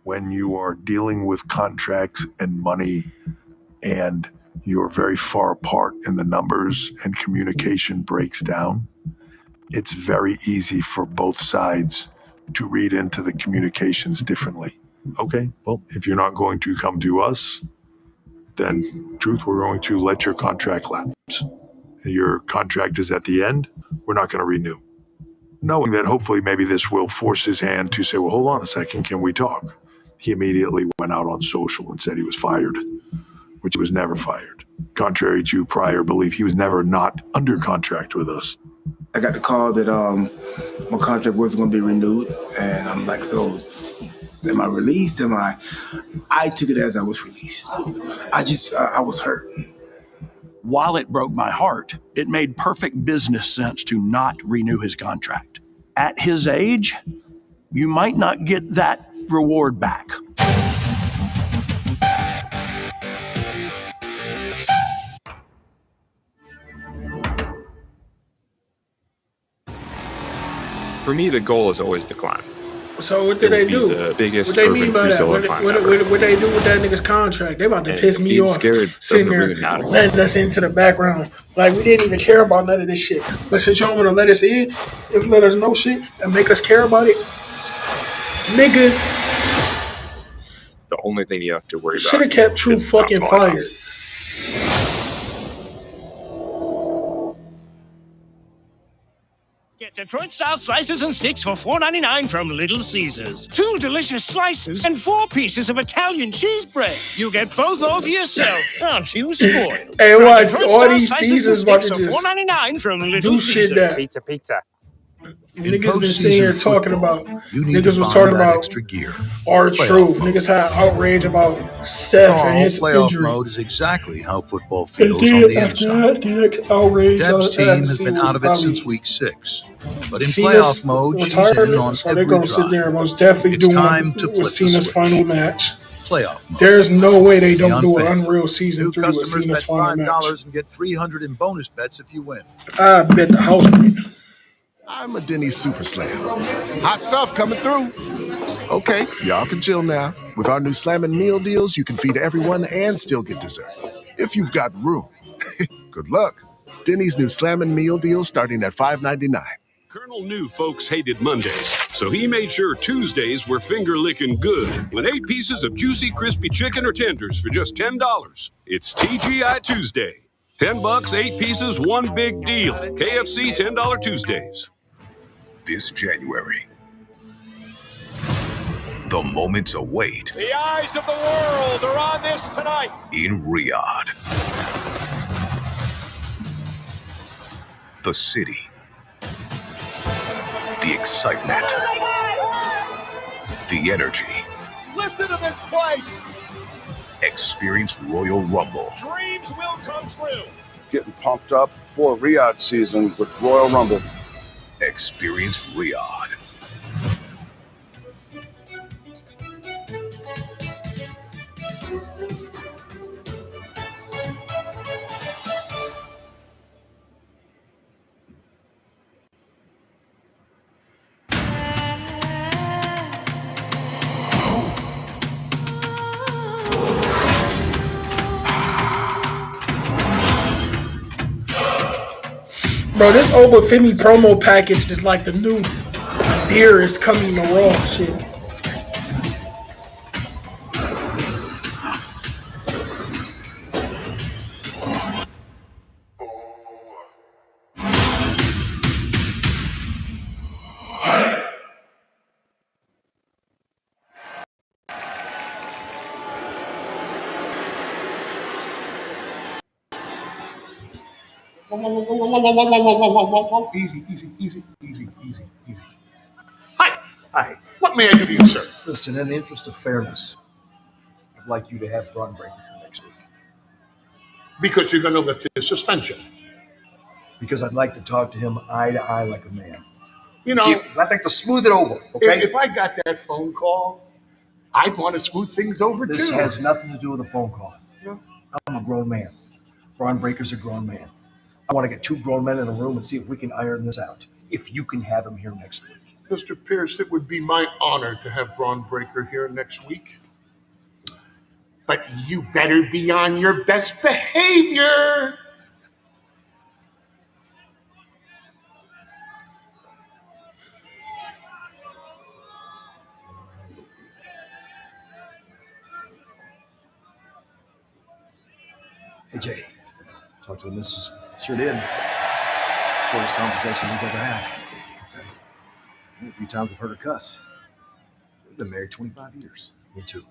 when you are dealing with contracts and money and you're very far apart in the numbers and communication breaks down, it's very easy for both sides to read into the communications differently. Okay, well, if you're not going to come to us, then Truth, we're going to let your contract lapse. Your contract is at the end, we're not going to renew. Knowing that hopefully maybe this will force his hand to say, well, hold on a second, can we talk? He immediately went out on social and said he was fired, which he was never fired. Contrary to prior belief, he was never not under contract with us. I got the call that my contract wasn't going to be renewed, and I'm like, so Am I released? I took it as I was released. I was hurt. While it broke my heart, it made perfect business sense to not renew his contract. At his age, you might not get that reward back. For me, the goal is always the climb. So what did they do? The biggest what they urban mean by that? freestyle What climb they do with that nigga's contract? They about to piss me being off. scared Sitting doesn't there really matter. letting us into the background. Like we didn't even care about none of this shit. But since y'all want to let us in, if let us know shit and make us care about it, nigga, The only thing you have to worry about should have kept True fucking fired. Get Detroit-style slices and sticks for $4.99 from Little Caesars. 2 delicious slices and 4 pieces of Italian cheese bread. You get both all to yourself. Aren't you spoiled? Hey, Try watch, Detroit-style all these slices Caesars and about sticks to for just $4.99 from Little do Caesars. shit that Pizza. niggas been sitting here talking about. You need Niggas to was find talking that about extra gear. R-Truth. Niggas had outrage about Seth and his playoff injury. mode is exactly how football And feels on then the after inside. that, outrage. Deb's I team haven't has seen been was out of it probably since week 6. But in Cena's playoff mode, she's retirement, in on so they're every gonna sit there and drive. most definitely It's do time one to with flip the Cena's switch. final match. Playoff mode. There's no way they The don't do an unfair. Unreal Season New 3 with customers Cena's bet final match. $5 and get $300 in bonus bets if you win. I bet the house. I'm a Denny's Super Slam. Hot stuff coming through. Okay, y'all can chill now. With our new Slammin' Meal Deals, you can feed everyone and still get dessert. If you've got room. Good luck. Denny's new Slammin' Meal Deals starting at $5.99. Colonel knew folks hated Mondays, so he made sure Tuesdays were finger-licking good with 8 pieces of juicy, crispy chicken or tenders for just $10. It's TGI Tuesday. $10, 8 pieces, one big deal. KFC $10 Tuesdays. This January, the moments await The eyes of the world are on this tonight. in Riyadh. The city. The excitement. The energy. Listen to this place. Experience Royal Rumble. Dreams will come true. Getting pumped up for Riyadh season with Royal Rumble. Experience Riyadh. Bro, this Oba Femi promo package is like the new beer is coming to Raw shit. Easy. Hi. What may I do for you, sir? Listen, in the interest of fairness, I'd like you to have Braun Breaker here next week. Because you're going to lift his suspension. Because I'd like to talk to him eye to eye like a man. You know, See, I'd like to smooth it over, okay? If I got that phone call, I'd want to smooth things over This too. has nothing to do with a phone call. Yeah. I'm a grown man. Braun Breaker's a grown man. I want to get 2 grown men in a room and see if we can iron this out. If you can have him here next week. Mr. Pierce, it would be my honor to have Braun Breaker here next week. But you better be on your best behavior. Hey, Jay. Talk to the missus. Sure did. Shortest conversation we've ever had. Okay. A few times I've heard her cuss. We've been married 25 years. Me too.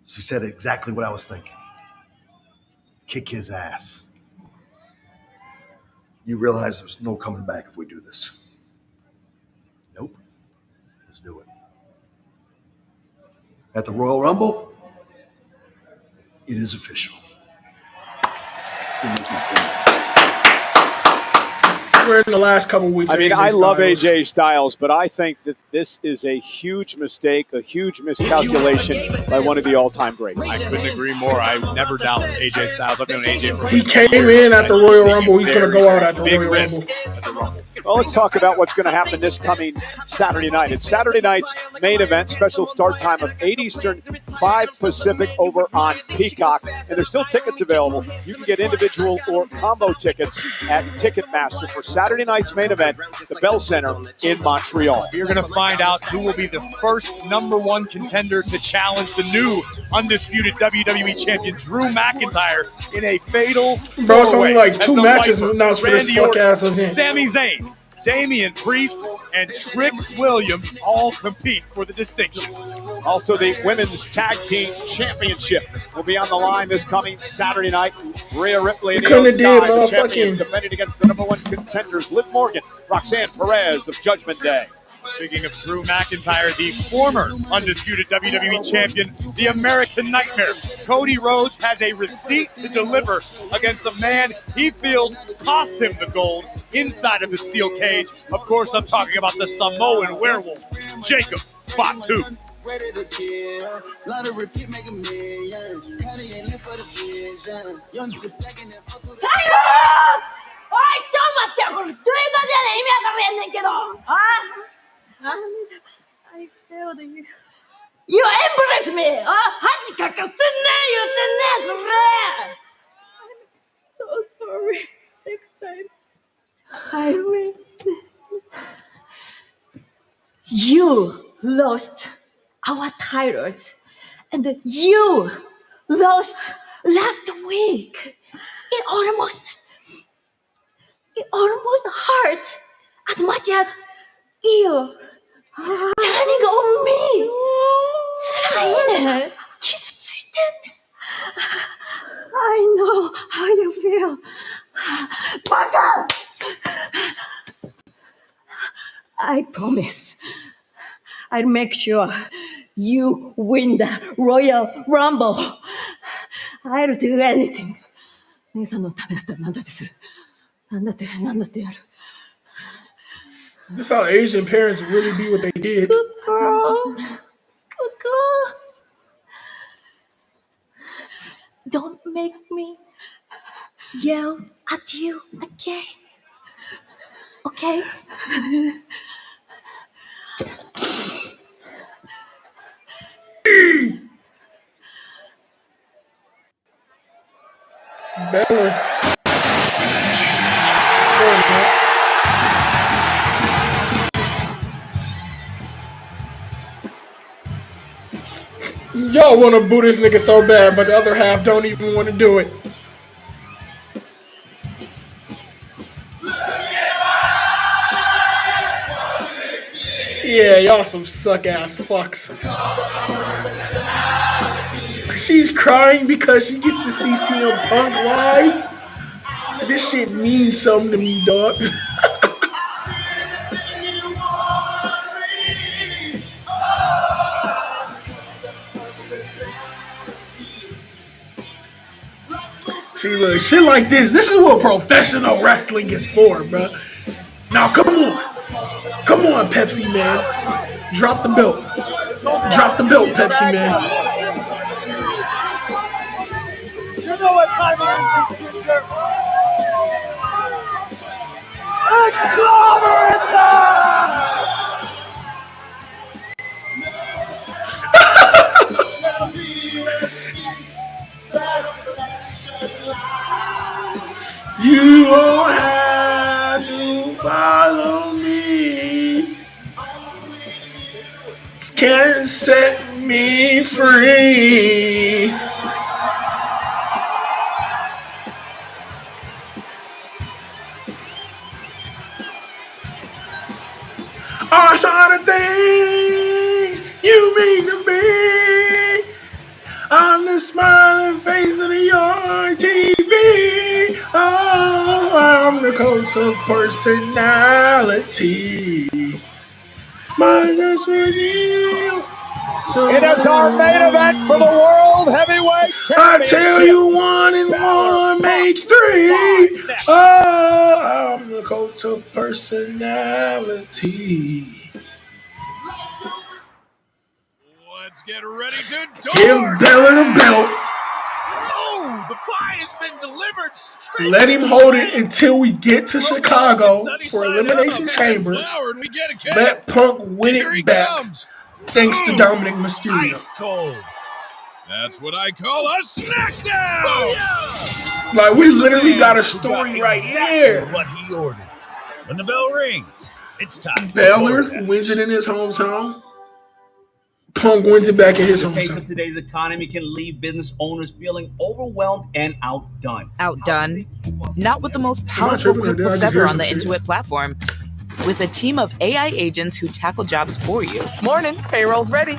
She said exactly what I was thinking. Kick his ass. You realize there's no coming back if we do this. Nope. Let's do it. At the Royal Rumble, it is official. We're in the last couple of weeks. I mean, AJ I love Styles. AJ Styles, but I think that this is a huge mistake, a huge miscalculation by one of the all-time greats. I couldn't agree more. I never doubt AJ Styles. I've known AJ for He came in at the Royal Rumble. He's going to go out at the Royal Rumble. Well, let's talk about what's going to happen this coming Saturday night. It's Saturday night's main event, special start time of 8 Eastern, 5 Pacific over on Peacock. And there's still tickets available. You can get individual or combo tickets at Ticketmaster for Saturday night's main event, the Bell Center in Montreal. You're going to find out who will be the first #1 contender to challenge the new undisputed WWE champion Drew McIntyre in a fatal Bro, it's only like four-way 2 as the matches Viper, announced for this Randy fuck-ass Orton, event. Sami Zayn, Damian Priest, and Trick Williams all compete for the distinction. Also, the Women's Tag Team Championship will be on the line this coming Saturday night. Rhea Ripley and Io Sky, the champions, defending against the #1 contenders, Liv Morgan, Roxanne Perez of Judgment Day. Speaking of Drew McIntyre, the former undisputed WWE champion, the American Nightmare, Cody Rhodes has a receipt to deliver against the man he feels cost him the gold inside of the steel cage. Of course, I'm talking about the Samoan werewolf, Jacob Fatu. Ready to kill. Lot of repeat, make a million. Patty ain't live for the vision. Young niggas stacking them up to the. 어이 좀 맞대 그걸 누가 전에 이미하고 했는데도 I failed you. You embarrass me. 하지 갖고 쓴네 you 쓴네 그래. I'm so sorry. Next time I will. You lost our titles, and you lost last week. It almost hurt as much as you turning on me. 辛いね。傷ついてんね。I know how you feel. バカ! I promise. I'll make sure you win the Royal Rumble. I'll do anything. 姉さんのためだったら何だってする。何だってやる。This is how Asian parents really be what they did. Good girl. Good girl. Don't make me yell at you again. Okay? Better. Y'all want to boo this nigga so bad, but the other half don't even want to do it. Yeah, y'all some suck-ass fucks. She's crying because she gets to see CM Punk live. This shit means something to me, dog. See, look, shit like this. This is what professional wrestling is for, bro. Now, come on. Come on, Pepsi Man. Drop the belt. Drop the belt, Pepsi Man. You know what time it is, Ginger. It's clobber time! You won't have to follow me. Can't set me free. Are some of the things you mean to me. I'm the smiling face of your TV. Oh, I'm the cult of personality. My love for you. It is our main event for the World Heavyweight Championship. I tell you, 1 and 1 makes 3. Oh, I'm the cult of personality. Let's get ready to Give Balor the belt. Oh, the pie has been delivered straight. Let him hold it until we get to Chicago for Elimination Chamber. Let Punk win it back. Thanks to Dominic Mysterio. Ice cold. That's what I call a smackdown. Like, we literally got a story right here. What he ordered. When the bell rings, it's time. Balor wins it in his hometown. Punk wins it back in his The pace hometown. of today's economy can leave business owners feeling overwhelmed and outdone. Outdone? Not with the most powerful QuickBooks ever on the Intuit platform. With a team of AI agents who tackle jobs for you. Morning, payroll's ready.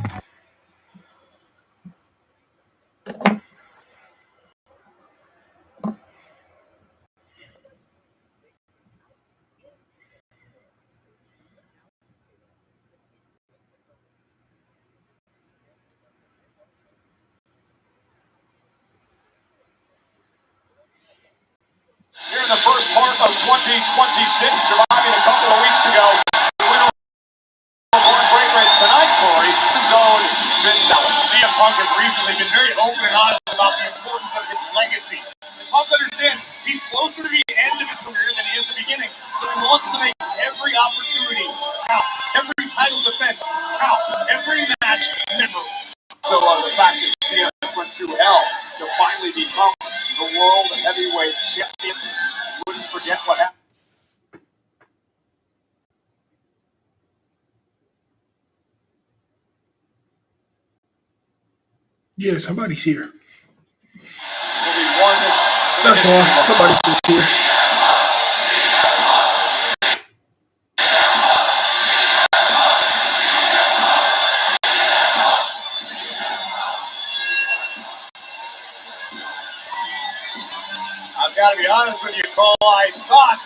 Here in the first part of 2026, surviving a couple of weeks ago. The winner of Great Race tonight, Corey, zone Finn Balor. CM Punk has recently been very open and honest about the importance of his legacy. Punk understands he's closer to the end of his career than he is the beginning, so he wants to make every opportunity count, every title defense count, every match memorable. So the fact that CM went through hell to finally become the World Heavyweight Champion, wouldn't forget what happened. Yeah, somebody's here. That's all. Somebody's just here. I've got to be honest with you, Cole. I thought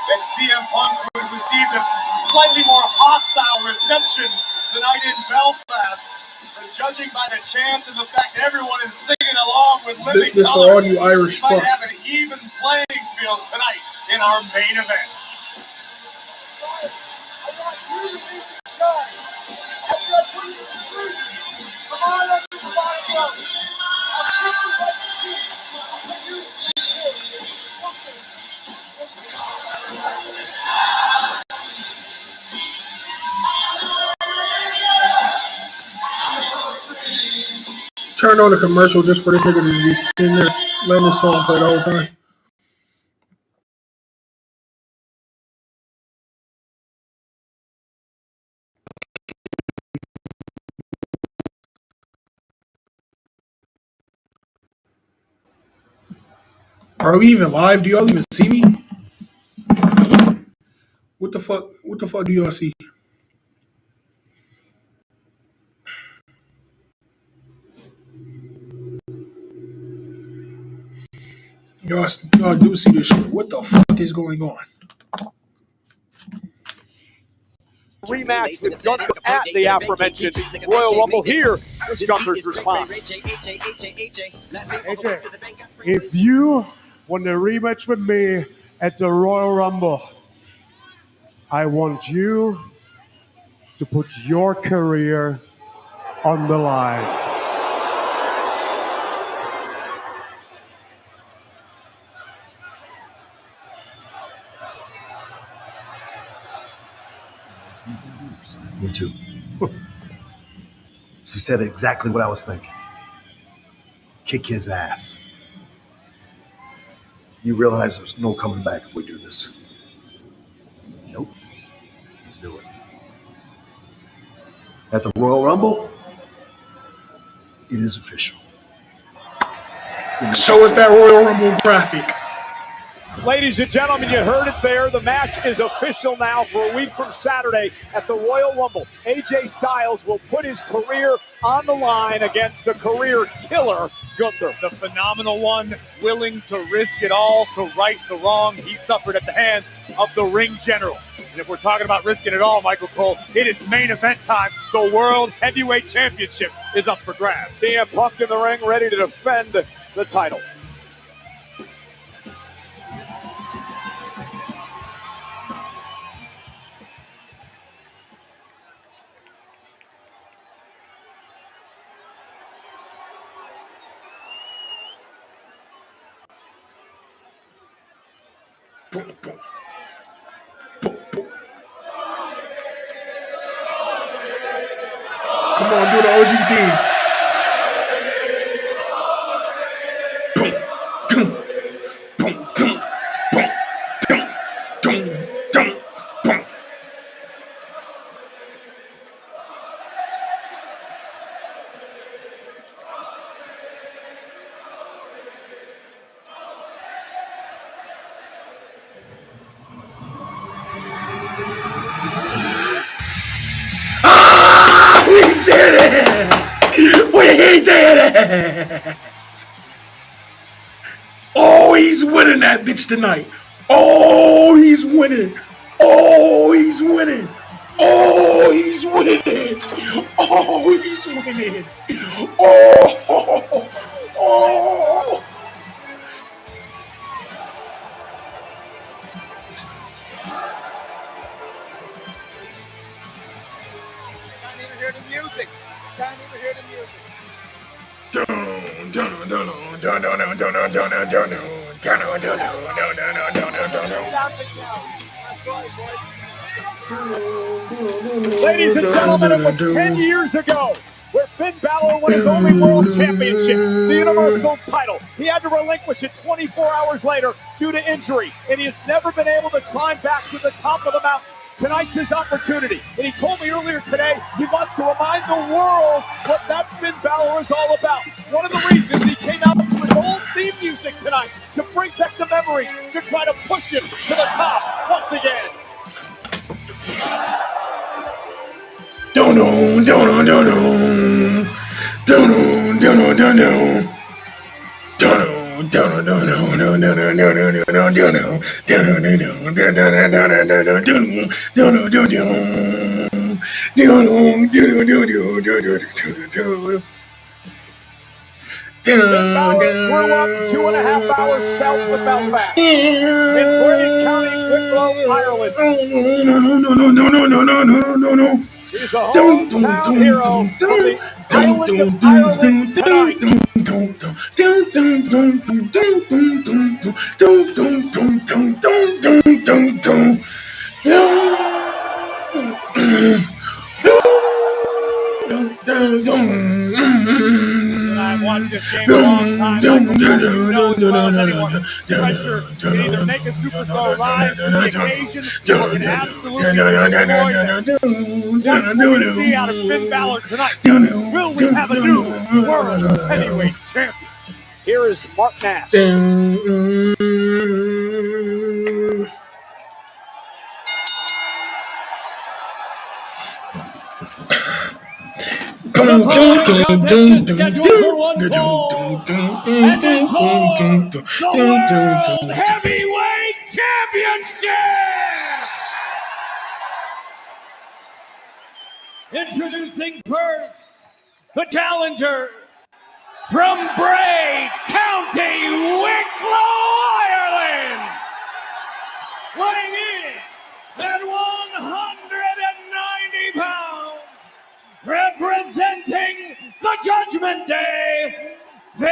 that CM Punk would have received a slightly more hostile reception tonight in Belfast. But judging by the chants and the fact that everyone is singing along with living This for all you Irish might fucks. have an even playing field tonight in our main event. Turn on a commercial just for this nigga to be sitting there letting this song play the whole time. Are we even live? Do y'all even see me? What the fuck? What the fuck do y'all see? Y'all do see this shit. What the fuck is going on? Rematch with Gunther at the aforementioned Royal Rumble. Here is Gunther's response. AJ, if you want a rematch with me at the Royal Rumble, I want you to put your career on the line. Me too. She said exactly what I was thinking. Kick his ass. You realize there's no coming back if we do this. Nope. Let's do it. At the Royal Rumble, it is official. Show us that Royal Rumble graphic. Ladies and gentlemen, you heard it there. The match is official now for a week from Saturday at the Royal Rumble. AJ Styles will put his career on the line against the career killer, Gunther. The phenomenal one, willing to risk it all to right the wrong he suffered at the hands of the ring general. And if we're talking about risking it all, Michael Cole, it is main event time. The World Heavyweight Championship is up for grabs. CM Punk in the ring, ready to defend the title. Come on, do the OG thing. We did it! We did it! Oh, he's winning that bitch tonight. Oh, he's winning. Oh, he's winning. Oh, he's winning. Oh, he's winning. Oh. Can't even hear the music. Can't even hear the music. Ladies and gentlemen, it was 10 years ago where Finn Balor won his only world championship, the Universal title. He had to relinquish it 24 hours later due to injury, and he has never been able to climb back to the top of the mountain. Tonight's his opportunity, and he told me earlier today he wants to remind the world what that Finn Balor is all about. One of the reasons he came out with his old theme music tonight, to bring back the memories, to try to push him to the top once again. Finn Balor grew up 2.5 hours south of Belfast in Bray County, Wicklow, Ireland. He's a hometown hero of the island of Ireland tonight. I've watched this game a long time. Michael Cole, you know as well as anyone. Pressure can either make a superstar rise to the occasion or can absolutely destroy them. What do we see out of Finn Balor tonight? Will we have a new World Heavyweight Champion? Here is Mark Nash. And his home, the World Heavyweight Championship! Introducing first, the challenger from Bray County, Wicklow, Ireland, weighing in at 190 pounds, representing the Judgment Day, Finn.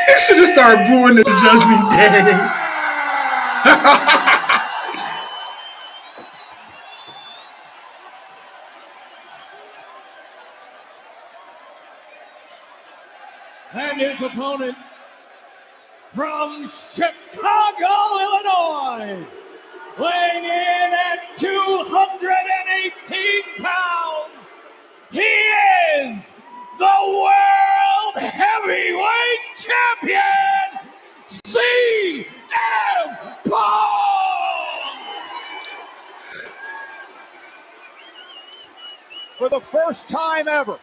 He should have started booing the Judgment Day. And his opponent from Chicago, Illinois, weighing in at 218 pounds, he is the World Heavyweight Champion, CM Punk! For the first time ever,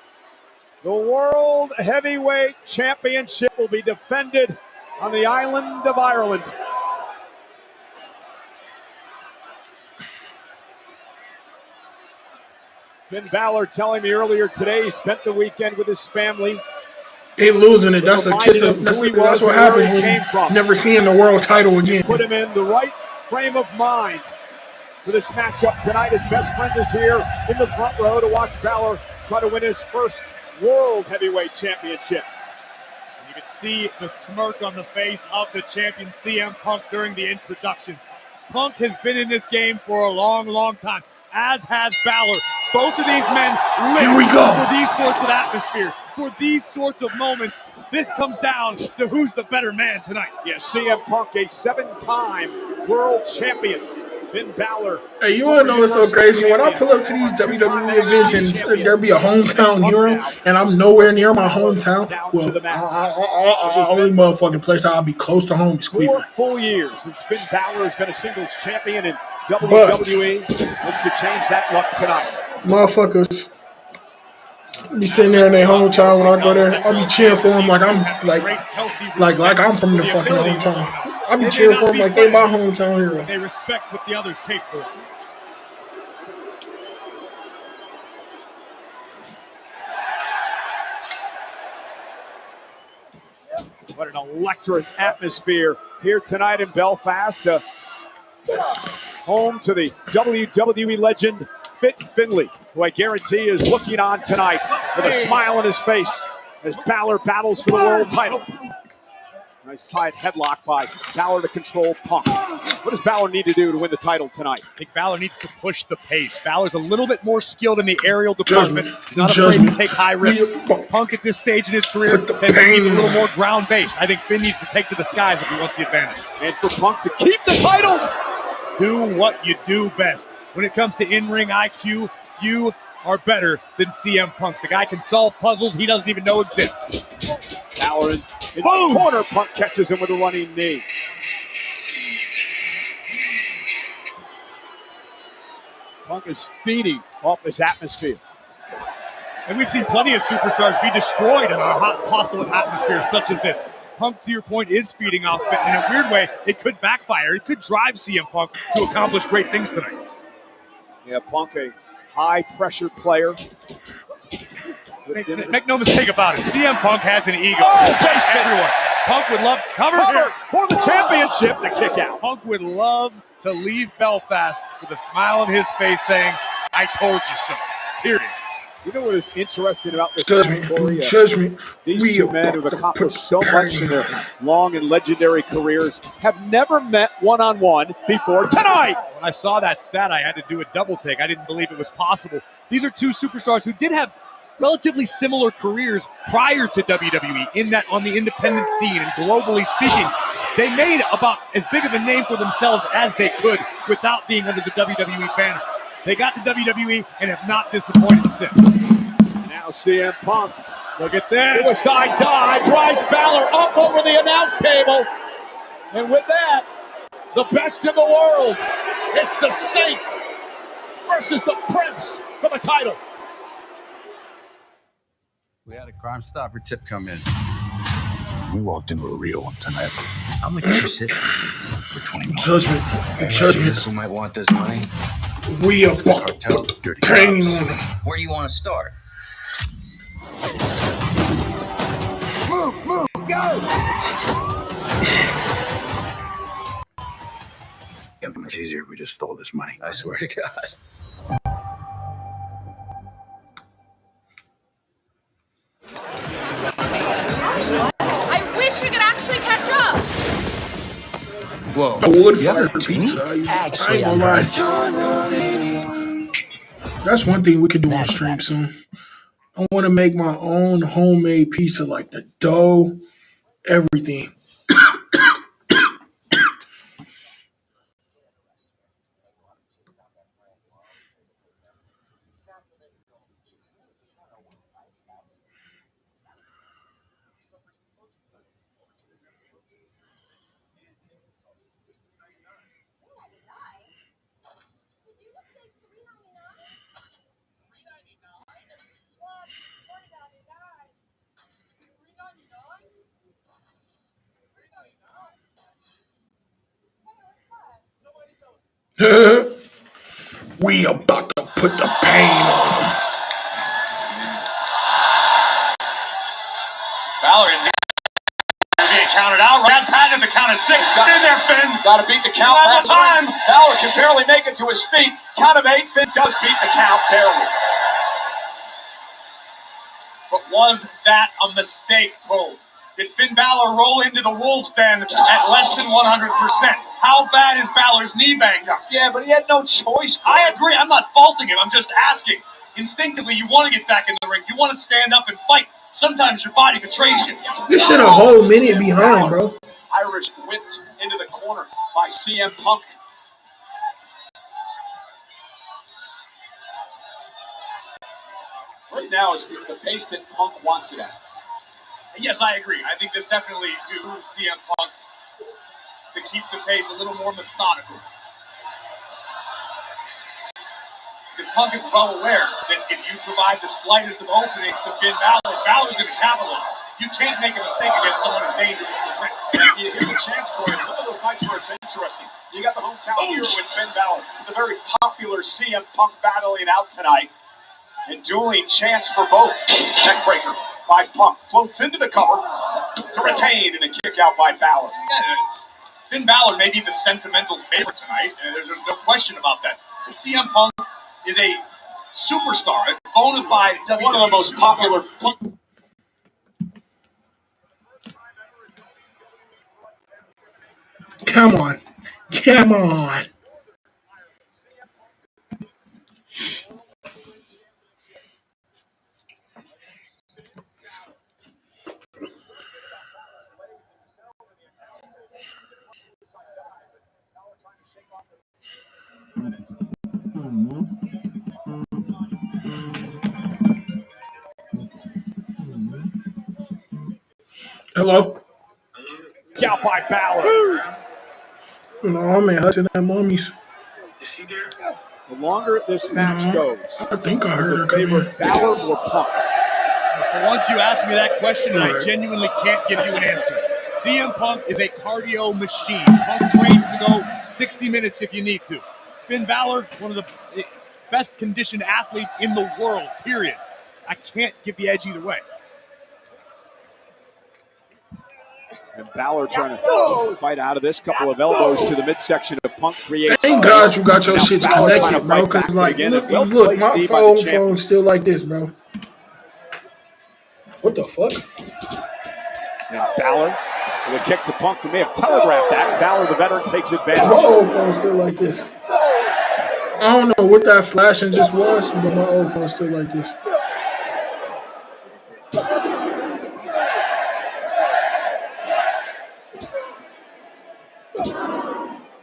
the World Heavyweight Championship will be defended on the island of Ireland. Finn Balor telling me earlier today he spent the weekend with his family. Ain't losing it. That's a kiss of. That's what happens when you never seeing the world title again. Put him in the right frame of mind for this matchup tonight. His best friend is here in the front row to watch Balor try to win his first World Heavyweight Championship. You can see the smirk on the face of the champion CM Punk during the introductions. Punk has been in this game for a long, long time, as has Balor. Both of these men live for these sorts of atmospheres, for these sorts of moments. This comes down to who's the better man tonight. Yes, CM Punk, a 7-time world champion. Finn Balor. Hey, you wanna know what's so crazy? When I pull up to these WWE events and there be a hometown hero, and I'm nowhere near my hometown, well, only motherfucking place I'll be close to home is Cleveland. 4 full years since Finn Balor has been a singles champion in WWE. Looks to change that luck tonight. Motherfuckers be sitting there in their hometown when I go there. I'll be cheering for them like I'm like I'm from the fucking hometown. I'll be cheering for them like they my hometown hero. They respect what the others take for. What an electric atmosphere here tonight in Belfast. Home to the WWE legend Fit Finlay, who I guarantee is looking on tonight with a smile on his face as Balor battles for the world title. Nice side headlock by Balor to control Punk. What does Balor need to do to win the title tonight? I think Balor needs to push the pace. Balor's a little bit more skilled in the aerial department. Not afraid to take high risks. Punk at this stage in his career has been a little more ground-based. I think Finn needs to take to the skies if he wants the advantage. And for Punk to keep the title, do what you do best. When it comes to in-ring IQ, few are better than CM Punk. The guy can solve puzzles he doesn't even know exist. Balor in the corner. Punk catches him with a running knee. Punk is feeding off this atmosphere. And we've seen plenty of superstars be destroyed in a hostile atmosphere such as this. Punk, to your point, is feeding off it. In a weird way, it could backfire. It could drive CM Punk to accomplish great things tonight. Yeah, Punk, a high-pressure player. Make no mistake about it. CM Punk has an ego. Everyone. Punk would love cover here for the championship to kick out. Punk would love to leave Belfast with a smile on his face saying, "I told you so." Period. You know what is interesting about this Judgment. These two men who've accomplished so much in their long and legendary careers have never met one-on-one before tonight. When I saw that stat, I had to do a double take. I didn't believe it was possible. These are two superstars who did have relatively similar careers prior to WWE in that on the independent scene and globally speaking, they made about as big of a name for themselves as they could without being under the WWE banner. They got to WWE and have not disappointed since. Now CM Punk. Look at this. Suicide dive drives Balor up over the announce table. And with that, the best in the world. It's the Saint versus the Prince for the title. We had a Crime Stopper tip come in. We walked into a real one tonight. How much you sit for 20 million? Judgment. Who might want this money? We are pain on them. Where do you want to start? Move, go! It'd be much easier if we just stole this money. I swear to God. I wish we could actually catch up. Whoa. I would fire pizza. I ain't gonna lie. That's one thing we could do on stream soon. I want to make my own homemade pizza, like the dough, everything. We about to put the pain on them. Balor being counted out. Brad Patton at the count of 6. Got in there, Finn. Got to beat the count. One more time. Balor can barely make it to his feet. Count of 8. Finn does beat the count barely. But was that a mistake, Cole? Did Finn Balor roll into the Wolves den at less than 100%? How bad is Balor's knee banged up? Yeah, but he had no choice. I agree. I'm not faulting him. I'm just asking. Instinctively, you want to get back in the ring. You want to stand up and fight. Sometimes your body betrays you. This shit a whole minute behind, bro. Irish whipped into the corner by CM Punk. Right now is the pace that Punk wants it at. Yes, I agree. I think this definitely moves CM Punk to keep the pace a little more methodical. Because Punk is well aware that if you provide the slightest of openings to Finn Balor, Balor's going to capitalize. You can't make a mistake against someone as dangerous as the Prince. You hear the chance, Corey. It's one of those nights where it's interesting. You got the hometown hero with Finn Balor, the very popular CM Punk battling out tonight. And dueling chance for both. Neckbreaker by Punk. Floats into the cover to retain and a kick out by Balor. Finn Balor may be the sentimental favorite tonight. There's no question about that. But CM Punk is a superstar, a bona fide WWE. One of the most popular. Come on. Come on. Hello? Out by Balor. No, man, hussing that mummies. The longer this match goes, I think I heard her come in. favorite Balor or Punk? For once you asked me that question, and I genuinely can't give you an answer. CM Punk is a cardio machine. Punk trains to go 60 minutes if you need to. Finn Balor, one of the best conditioned athletes in the world, period. I can't give the edge either way. And Balor trying to fight out of this. Couple of elbows to the midsection of Punk creates. Thank God you got your shit connected, bro. Because, like, look, my phone's still like this, bro. What the fuck? And Balor with a kick to Punk, who may have telegraphed that. Balor, the veteran, takes advantage. My old phone's still like this. I don't know what that flashing just was, but my old phone's still like this.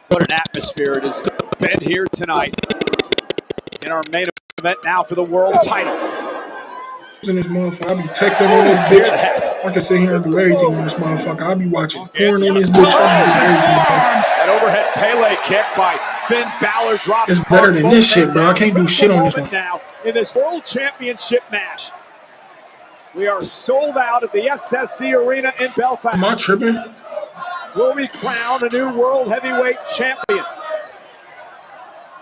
What an atmosphere it has been here tonight in our main event now for the world title. In this motherfucker, I be texting on this bitch. I can sit here and do everything on this motherfucker. I be watching porn on this bitch. I be doing everything. That overhead Pele kick by Finn Balor drops. It's better than this shit, bro. I can't do shit on this one. Now in this World Championship match, we are sold out at the SSC Arena in Belfast. Am I tripping? Will we crown a new world heavyweight champion?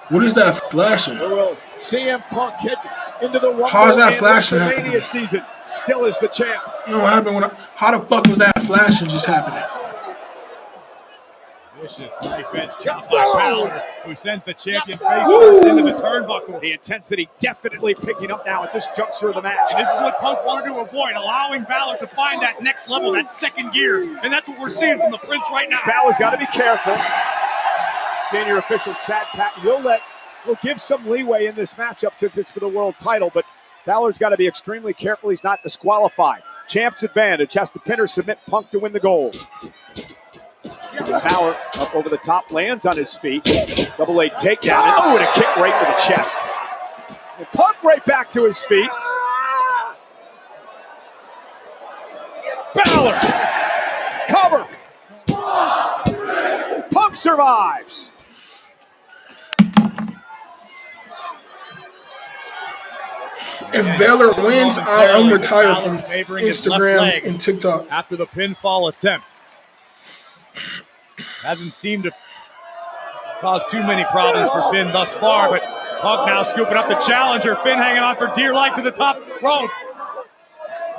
What is that flashing? Or will CM Punk hit into the Rumble How's that flashing WrestleMania happening? season? Still is the champ. You know what happened when how the fuck was that flashing just happening? Vicious knife edge chop by Balor, who sends the champion face first into the turnbuckle. The intensity definitely picking up now at this juncture of the match. And this is what Punk wanted to avoid, allowing Balor to find that next level, that second gear. And that's what we're seeing from the Prince right now. Balor's got to be careful. Senior official Chad Patton will give some leeway in this matchup since it's for the world title, but Balor's got to be extremely careful he's not disqualified. Champ's advantage, has to pin or submit Punk to win the gold. Balor up over the top, lands on his feet. Double A takedown, and a kick right to the chest. And Punk right back to his feet. Balor, cover. Punk survives. If Balor wins, I'll retire from Instagram and TikTok. After the pinfall attempt. Hasn't seemed to cause too many problems for Finn thus far, but Punk now scooping up the challenger. Finn hanging on for dear life to the top rope.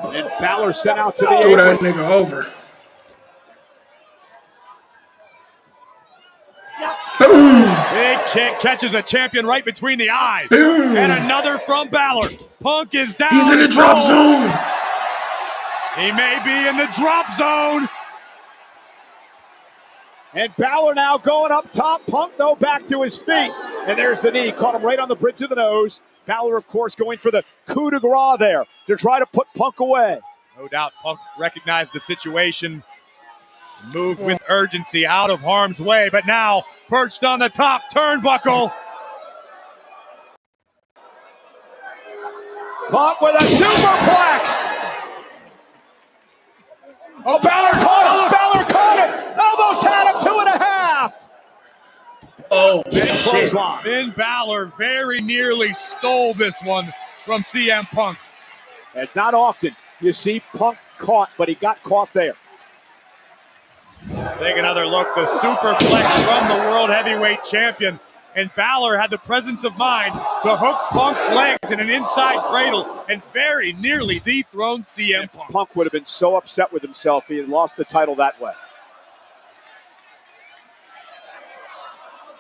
And Balor sent out to the Threw that apron. nigga over. Boom! Big kick catches a champion right between the eyes. Boom. And another from Balor. Punk is down. He's in the drop zone. He may be in the drop zone. And Balor now going up top. Punk, though, back to his feet. And there's the knee. Caught him right on the bridge of the nose. Balor, of course, going for the coup de grace there to try to put Punk away. No doubt Punk recognized the situation. Moved with urgency out of harm's way. But now perched on the top turnbuckle. Punk with a superplex. Oh, Balor caught it. Balor caught it. Almost had him 2.5. Oh, shit. Finn Balor very nearly stole this one from CM Punk. It's not often you see Punk caught, but he got caught there. Take another look. The superplex from the World Heavyweight Champion. And Balor had the presence of mind to hook Punk's legs in an inside cradle and very nearly dethroned CM Punk. Punk would have been so upset with himself if he had lost the title that way.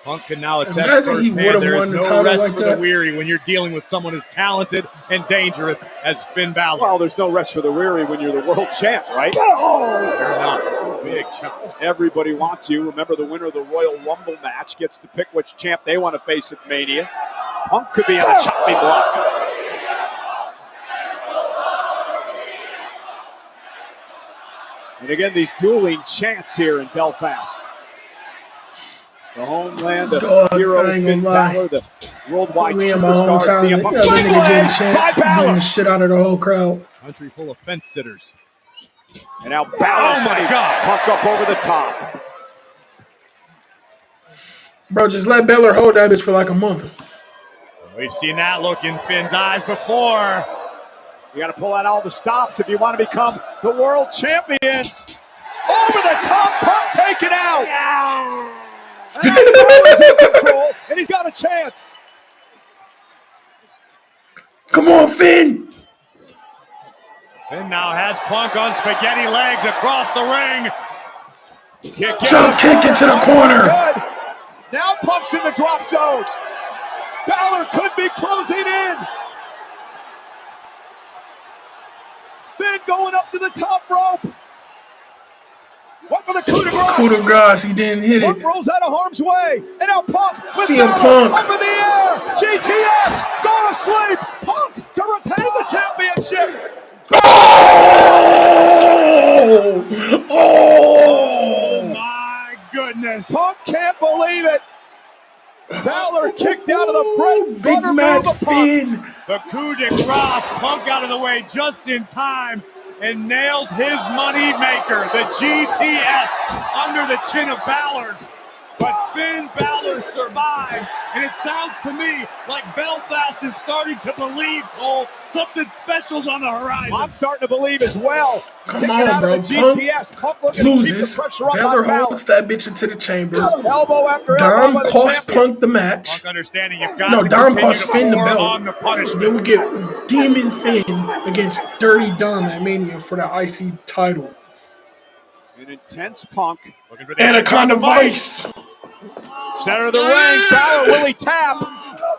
Punk can now attest Imagine he would firsthand have there won is the no title rest like for that. the weary when you're dealing with someone as talented and dangerous as Finn Balor. Well, there's no rest for the weary when you're the world champ, right? Fair enough. Big chunk. Everybody wants you. Remember, the winner of the Royal Rumble match gets to pick which champ they want to face at Mania. Punk could be on a chopping block. And again, these dueling chants here in Belfast. The homeland of hero Finn Balor, the worldwide Me and my superstar hometown, CM Punk. the other Swing nigga getting leg chance, by Balor. beating the shit out of the whole crowd. Country full of fence sitters. And now Balor Oh my God. Punk up over the top. Bro, just let Balor hold that bitch for like a month. We've seen that look in Finn's eyes before. You got to pull out all the stops if you want to become the world champion. Over the top, Punk taken out. And Balor's in control, and he's got a chance. Come on, Finn. Finn now has Punk on spaghetti legs across the ring. Jump kick into the corner. Good. Now Punk's in the drop zone. Balor could be closing in. Finn going up to the top rope. What for the coup de grace? Coup de grace, he didn't hit Punk it. rolls out of harm's way. And now Punk with CM Balor Punk. up in the air. GTS going to sleep. Punk to retain the championship. Oh! My goodness. Punk can't believe it. Balor kicked out of the bread and Big butter match, move of Punk. Finn. The coup de grace. Punk out of the way just in time and nails his money maker, the GTS, under the chin of Balor. But Finn Balor survives, and it sounds to me like Belfast is starting to believe, Cole, something special's on the horizon. I'm starting to believe as well. Come Kicking on, out bro. of the GTS. Punk looking to keep the Loses. pressure up Balor on Balor. holds that bitch into the chamber. Elbow after elbow Dom by the cost champion. Punk the match. Punk understanding you've got No, to Dom continue cost to Finn the pour belt. on the punishment. Then we get Demon Finn against Dirty Dom at Mania for the IC title. An intense Punk. Looking for the Anaconda Vice. Center of the ring. Balor, will he tap?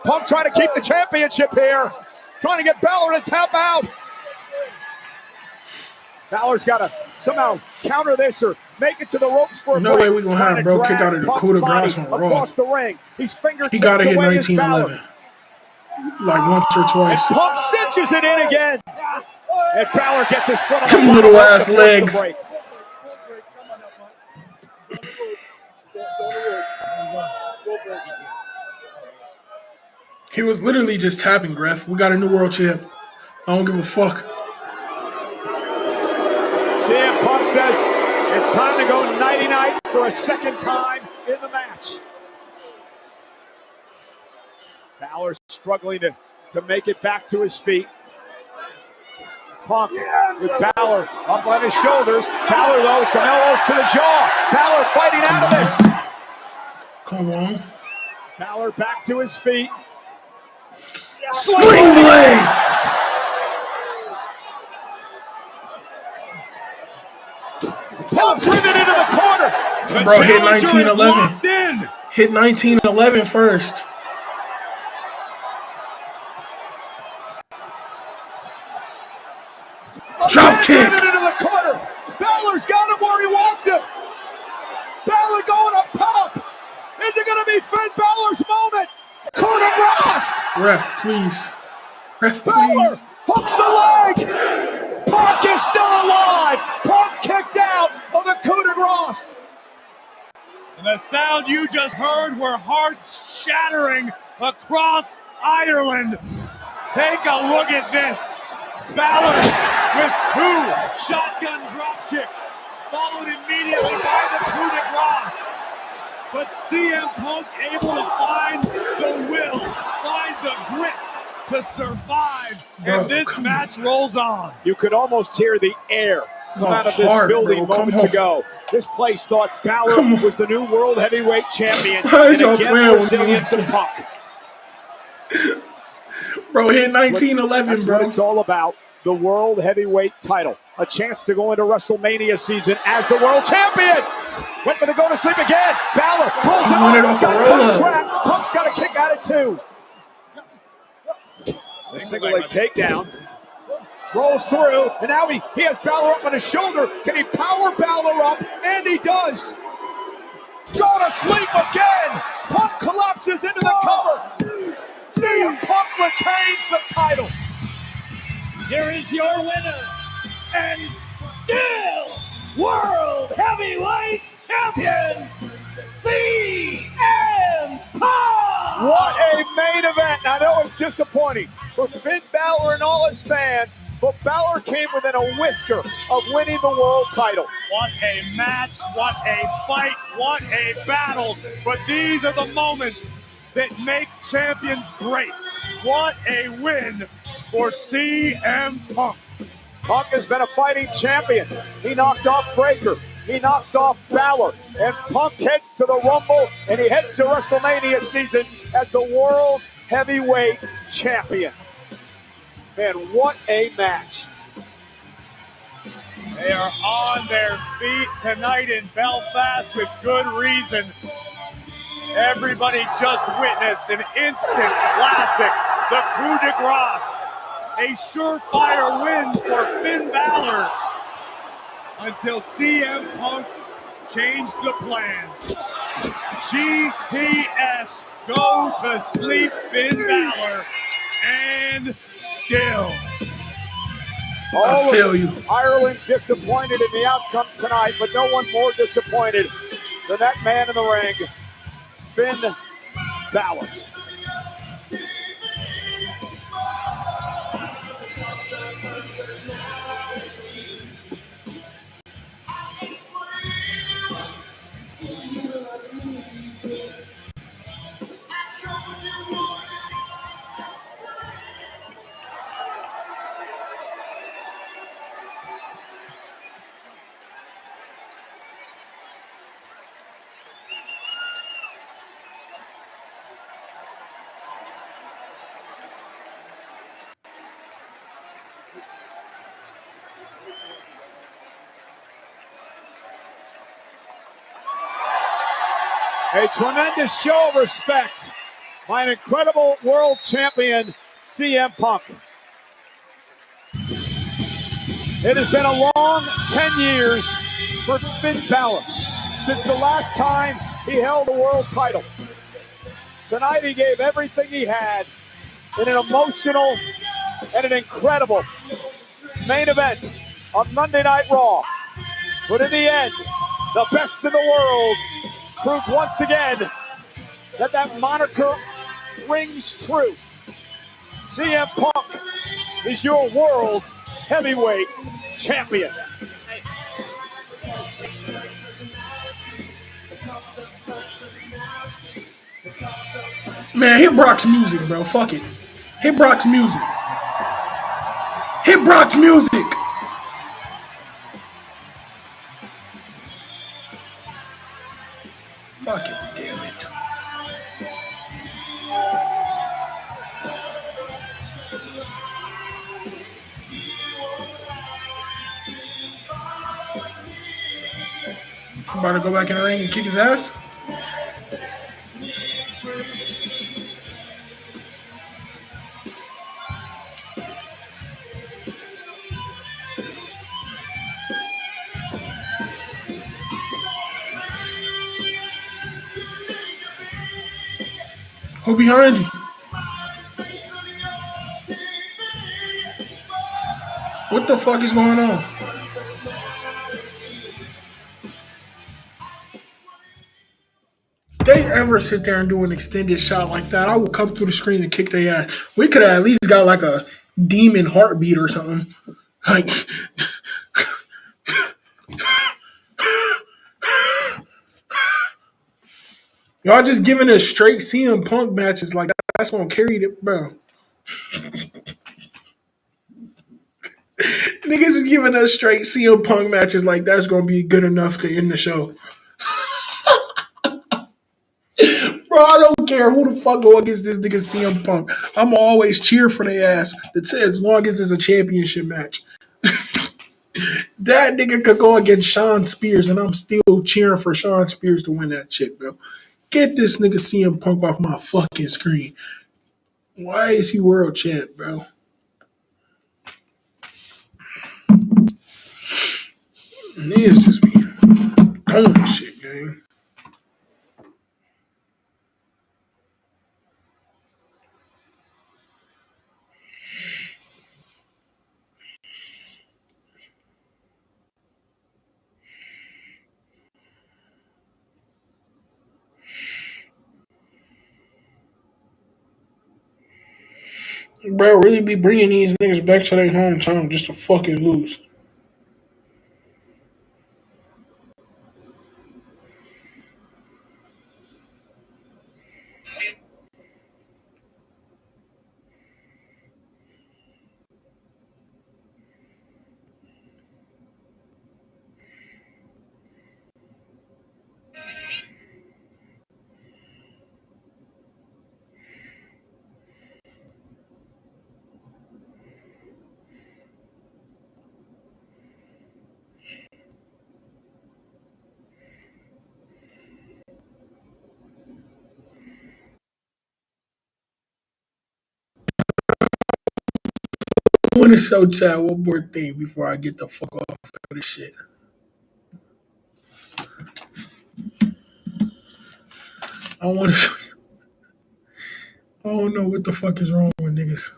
Punk trying to keep the championship here. Trying to get Balor to tap out. Balor's got to somehow counter this or make it to the ropes for a No break. way we gonna have Trying to bro kick drag out of the Punk's coup de body grace on Raw. across the ring. He's fingertips He got to hit away as Balor. 1911. Like once or twice. Punk cinches it in again. And Balor gets his foot on the Them bottom little rope ass to force the legs. break. He was literally just tapping, Griff. We got a new world champ. I don't give a fuck. CM Punk says it's time to go nighty-night for a second time in the match. Balor struggling to make it back to his feet. Punk with Balor up on his shoulders. Balor, though, some elbows to the jaw. Balor fighting out of this. Come on. Balor back to his feet. Sling blade! The Bro, hit challenger is 19-11. locked in. Hit 19-11 first. Drop kick. Into the corner. Balor's got him where he wants him. Balor going up top. Is it going to be Finn Balor's moment? Corner Ross. Ref, please. Ref, Balor please. hooks the leg. Punk is still alive. Punk kicked out of the coup de grace. And the sound you just heard were hearts shattering across Ireland. Take a look at this. Balor with 2 shotgun drop kicks, followed immediately by the coup de grace. But CM Punk able to find the will, find the grit to survive, and this match rolls on. You could almost hear the air come out of this building moments ago. This place thought Balor was the new World Heavyweight Champion. Why is and y'all again, playing the with me? resilience of Punk. Bro, hit 19-11, That's bro. what it's all about. The World Heavyweight title. A chance to go into WrestleMania season as the World Champion. Went for the go to sleep again. Balor pulls He him wanted up. off a Got roll-up. Punk's wrap. Punk's got a kick out of 2. A single leg takedown. Rolls through, and now he has Balor up on his shoulder. Can he power Balor up? And he does. Go to sleep again. Punk collapses into the cover. CM Punk retains the title. Here is your winner, and still World Heavyweight Champion, CM Punk! What a main event. I know it's disappointing for Finn Balor and all his fans, but Balor came within a whisker of winning the world title. What a match, what a fight, what a battle. But these are the moments that make champions great. What a win for CM Punk. Punk has been a fighting champion. He knocked off Breakker. He knocks off Balor. And Punk heads to the Rumble, and he heads to WrestleMania season as the World Heavyweight Champion. Man, what a match. They are on their feet tonight in Belfast with good reason. Everybody just witnessed an instant classic, the coup de grace. A surefire win for Finn Balor until CM Punk changed the plans. GTS, go to sleep, Finn Balor, and still. I feel you. Ireland disappointed in the outcome tonight, but no one more disappointed than that man in the ring, Finn Balor. A tremendous show of respect by an incredible world champion, CM Punk. It has been a long 10 years for Finn Balor since the last time he held a world title. Tonight he gave everything he had in an emotional and an incredible main event on Monday Night Raw. But in the end, the best in the world proved once again that that moniker rings true. CM Punk is your world heavyweight champion. Man, hit Brock's music, bro. Fuck it. Hit Brock's music. Hit Brock's music. Fuck it, damn it. About to go back in the ring and kick his ass. Who behind you? What the fuck is going on? If they ever sit there and do an extended shot like that, I will come through the screen and kick their ass. We could have at least got like a demon heartbeat or something. Like, y'all just giving us straight CM Punk matches like that's gonna carry it, bro. Niggas is giving us straight CM Punk matches like that's gonna be good enough to end the show. Bro, I don't care who the fuck go against this nigga CM Punk. I'm always cheer for their ass. As long as it's a championship match. That nigga could go against Shawn Spears, and I'm still cheering for Shawn Spears to win that shit, bro. Get this nigga CM Punk off my fucking screen. Why is he world champ, bro? Niggas just be doing shit, gang. Bro, really be bringing these niggas back to their hometown just to fucking lose. I want to show Chad one more thing before I get the fuck off of this shit. I want to show you. I don't know what the fuck is wrong with niggas.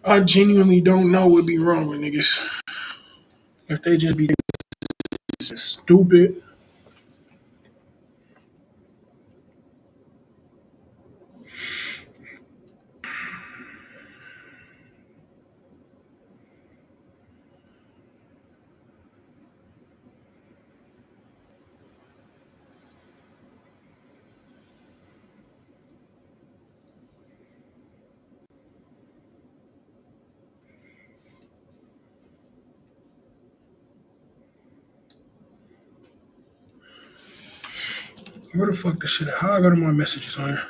I genuinely don't know what be wrong with niggas. If they just be just stupid. Where the fuck this shit at? How I go to my messages on here?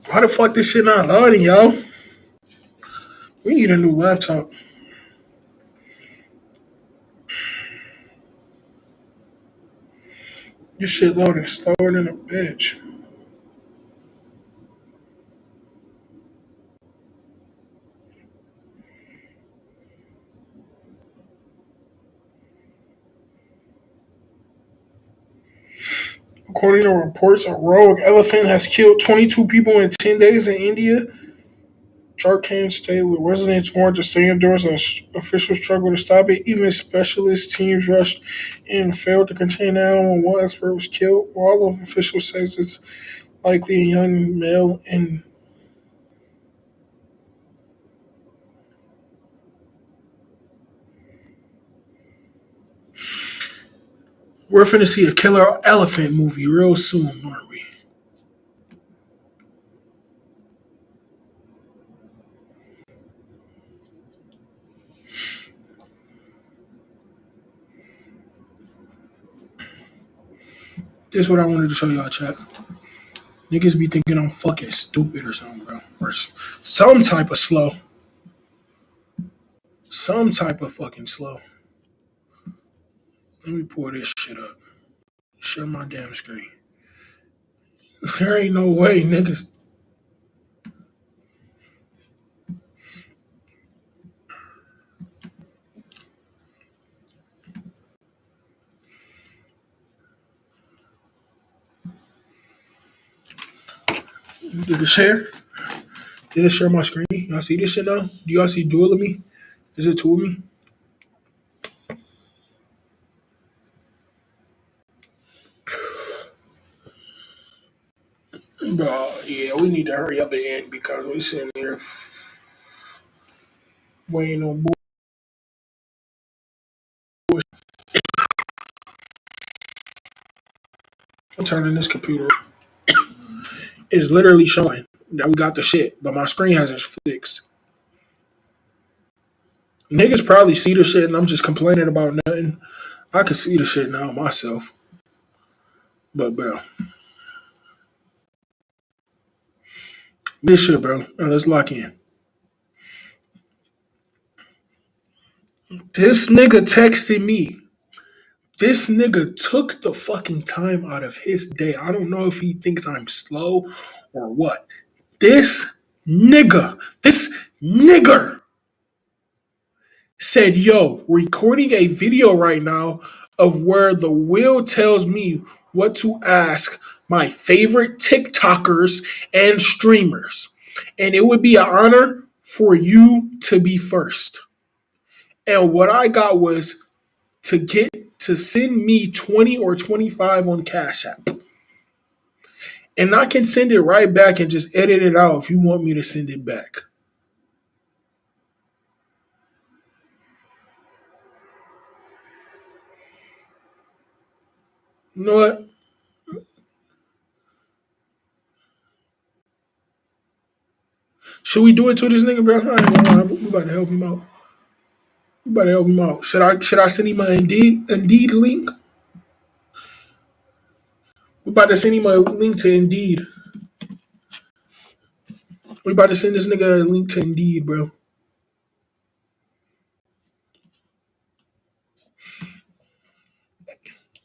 Why the fuck this shit not loading, yo? We need a new laptop. This shit loading slower than a bitch. According to reports, a rogue elephant has killed 22 people in 10 days in India. Jharkhand state with residents warned to stay indoors as officials struggle to stop it. Even specialist teams rushed in and failed to contain the animal. One expert was killed. While the official says it's likely a young male and we're finna see a killer elephant movie real soon, aren't we? This is what I wanted to show y'all, chat. Niggas be thinking I'm fucking stupid or something, bro. Or some type of slow. Some type of fucking slow. Let me pull this shit up. Share my damn screen. There ain't no way, niggas. Did it share? Did it share my screen? Y'all see this shit now? Do y'all see dual of me? Is it two of me? Bro, yeah, we need to hurry up and end because we sitting here waiting on bull. I'm turning this computer. It's literally showing that we got the shit, but my screen hasn't fixed. Niggas probably see the shit and I'm just complaining about nothing. I can see the shit now myself. But, bro. This shit, bro. Now let's lock in. This nigga texted me. This nigga took the fucking time out of his day. I don't know if he thinks I'm slow or what. This nigger said, yo, recording a video right now of where the wheel tells me what to ask my favorite TikTokers and streamers. And it would be an honor for you to be first. And what I got was to send me 20 or 25 on Cash App. And I can send it right back and just edit it out if you want me to send it back. You know what? Should we do it to this nigga, bro? I ain't gonna lie. We about to help him out. We about to help him out. Should I send him an Indeed link? We about to send him a link to Indeed. We about to send this nigga a link to Indeed, bro.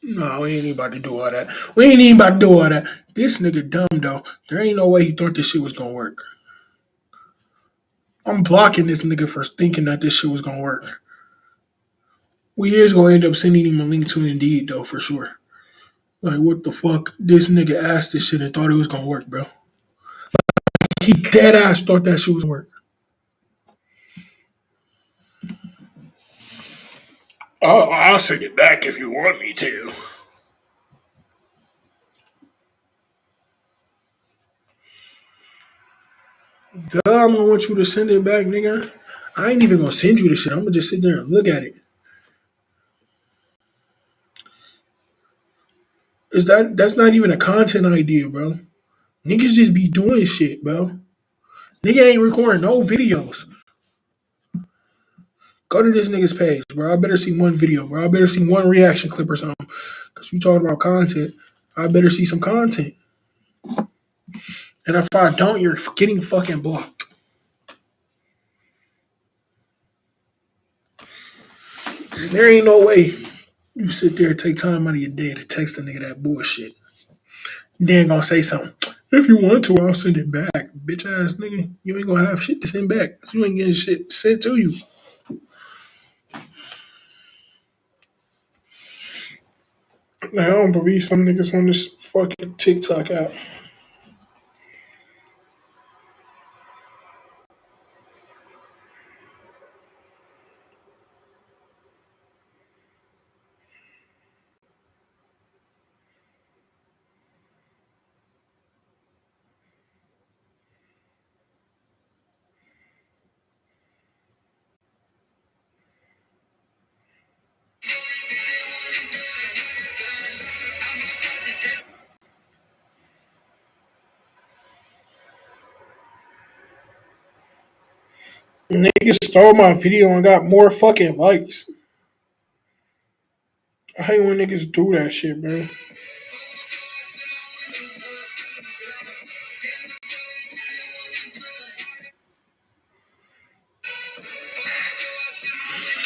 No, we ain't even about to do all that. We ain't even about to do all that. This nigga dumb, though. There ain't no way he thought this shit was gonna work. I'm blocking this nigga for thinking that this shit was gonna work. We is gonna end up sending him a link to Indeed, though, for sure. Like, what the fuck? This nigga asked this shit and thought it was gonna work, bro. He dead ass thought that shit was gonna work. I'll send it back if you want me to. Duh, I'm gonna want you to send it back, nigga. I ain't even gonna send you the shit. I'm gonna just sit there and look at it. That's not even a content idea, bro. Niggas just be doing shit, bro. Nigga ain't recording no videos. Go to this nigga's page, bro. I better see one video, bro. I better see one reaction clip or something. Because you talking about content. I better see some content. And if I don't, you're getting fucking blocked. There ain't no way you sit there and take time out of your day to text a nigga that bullshit. Then gonna say something. If you want to, I'll send it back. Bitch ass nigga, you ain't gonna have shit to send back. You ain't getting shit sent to you. Now, I don't believe some niggas on this fucking TikTok app. Niggas stole my video and got more fucking likes. I hate when niggas do that shit, man.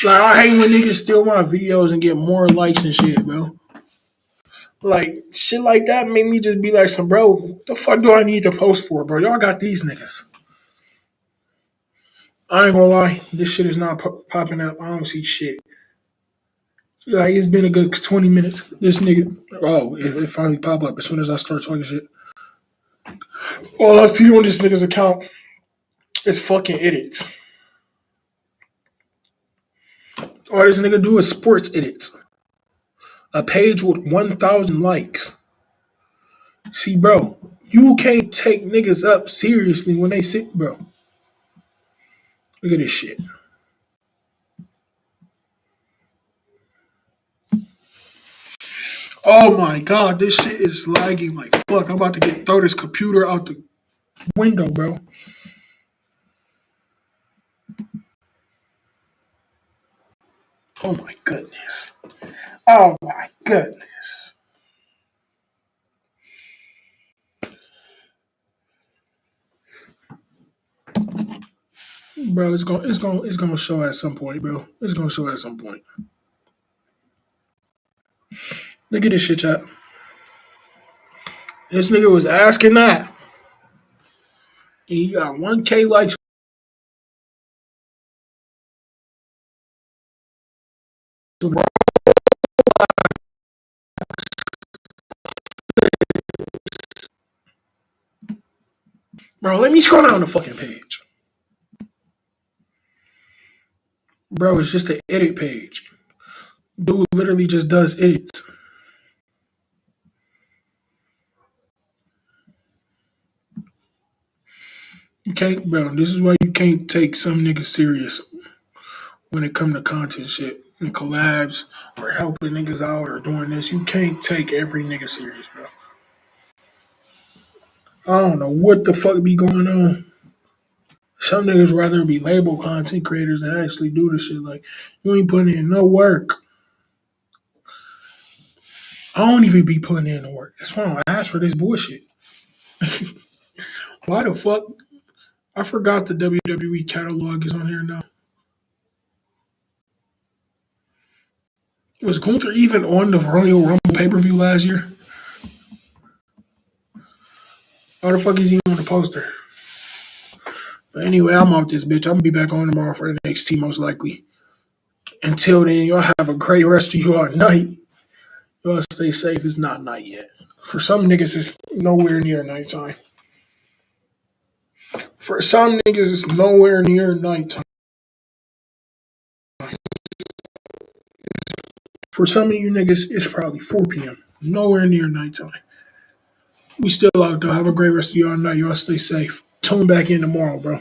Like, I hate when niggas steal my videos and get more likes and shit, bro. Like, shit like that made me just be like, some bro, what the fuck do I need to post for, bro? Y'all got these niggas. I ain't gonna lie, this shit is not popping up. I don't see shit. Like, it's been a good 20 minutes. This nigga, it finally pop up as soon as I start talking shit. All I see on this nigga's account is fucking edits. All this nigga do is sports edits. A page with 1,000 likes. See, bro, you can't take niggas up seriously when they sit, bro. Look at this shit. Oh my god, this shit is lagging like fuck. I'm about to throw this computer out the window, bro. Oh my goodness. Oh my goodness. Bro, it's gonna show at some point, bro. It's gonna show at some point. Look at this shit, chat. This nigga was asking that. He got 1K likes. Bro, let me scroll down the fucking page. Bro, it's just an edit page. Dude literally just does edits. You can't, bro, this is why you can't take some niggas serious when it come to content shit and collabs or helping niggas out or doing this. You can't take every nigga serious, bro. I don't know what the fuck be going on. Some niggas rather be label content creators than actually do the shit. Like, you ain't putting in no work. I don't even be putting in the work. That's why I ask for this bullshit. Why the fuck? I forgot the WWE catalog is on here now. Was Gunther even on the Royal Rumble pay-per-view last year? How the fuck is he on the poster? But anyway, I'm out this bitch. I'm gonna be back on tomorrow for NXT most likely. Until then, y'all have a great rest of your night. Y'all stay safe. It's not night yet. For some niggas, it's nowhere near nighttime. For some niggas, it's nowhere near nighttime. For some of you niggas, it's probably 4 p.m. Nowhere near nighttime. We still out though. Have a great rest of y'all night. Y'all stay safe. Tune back in tomorrow, bro.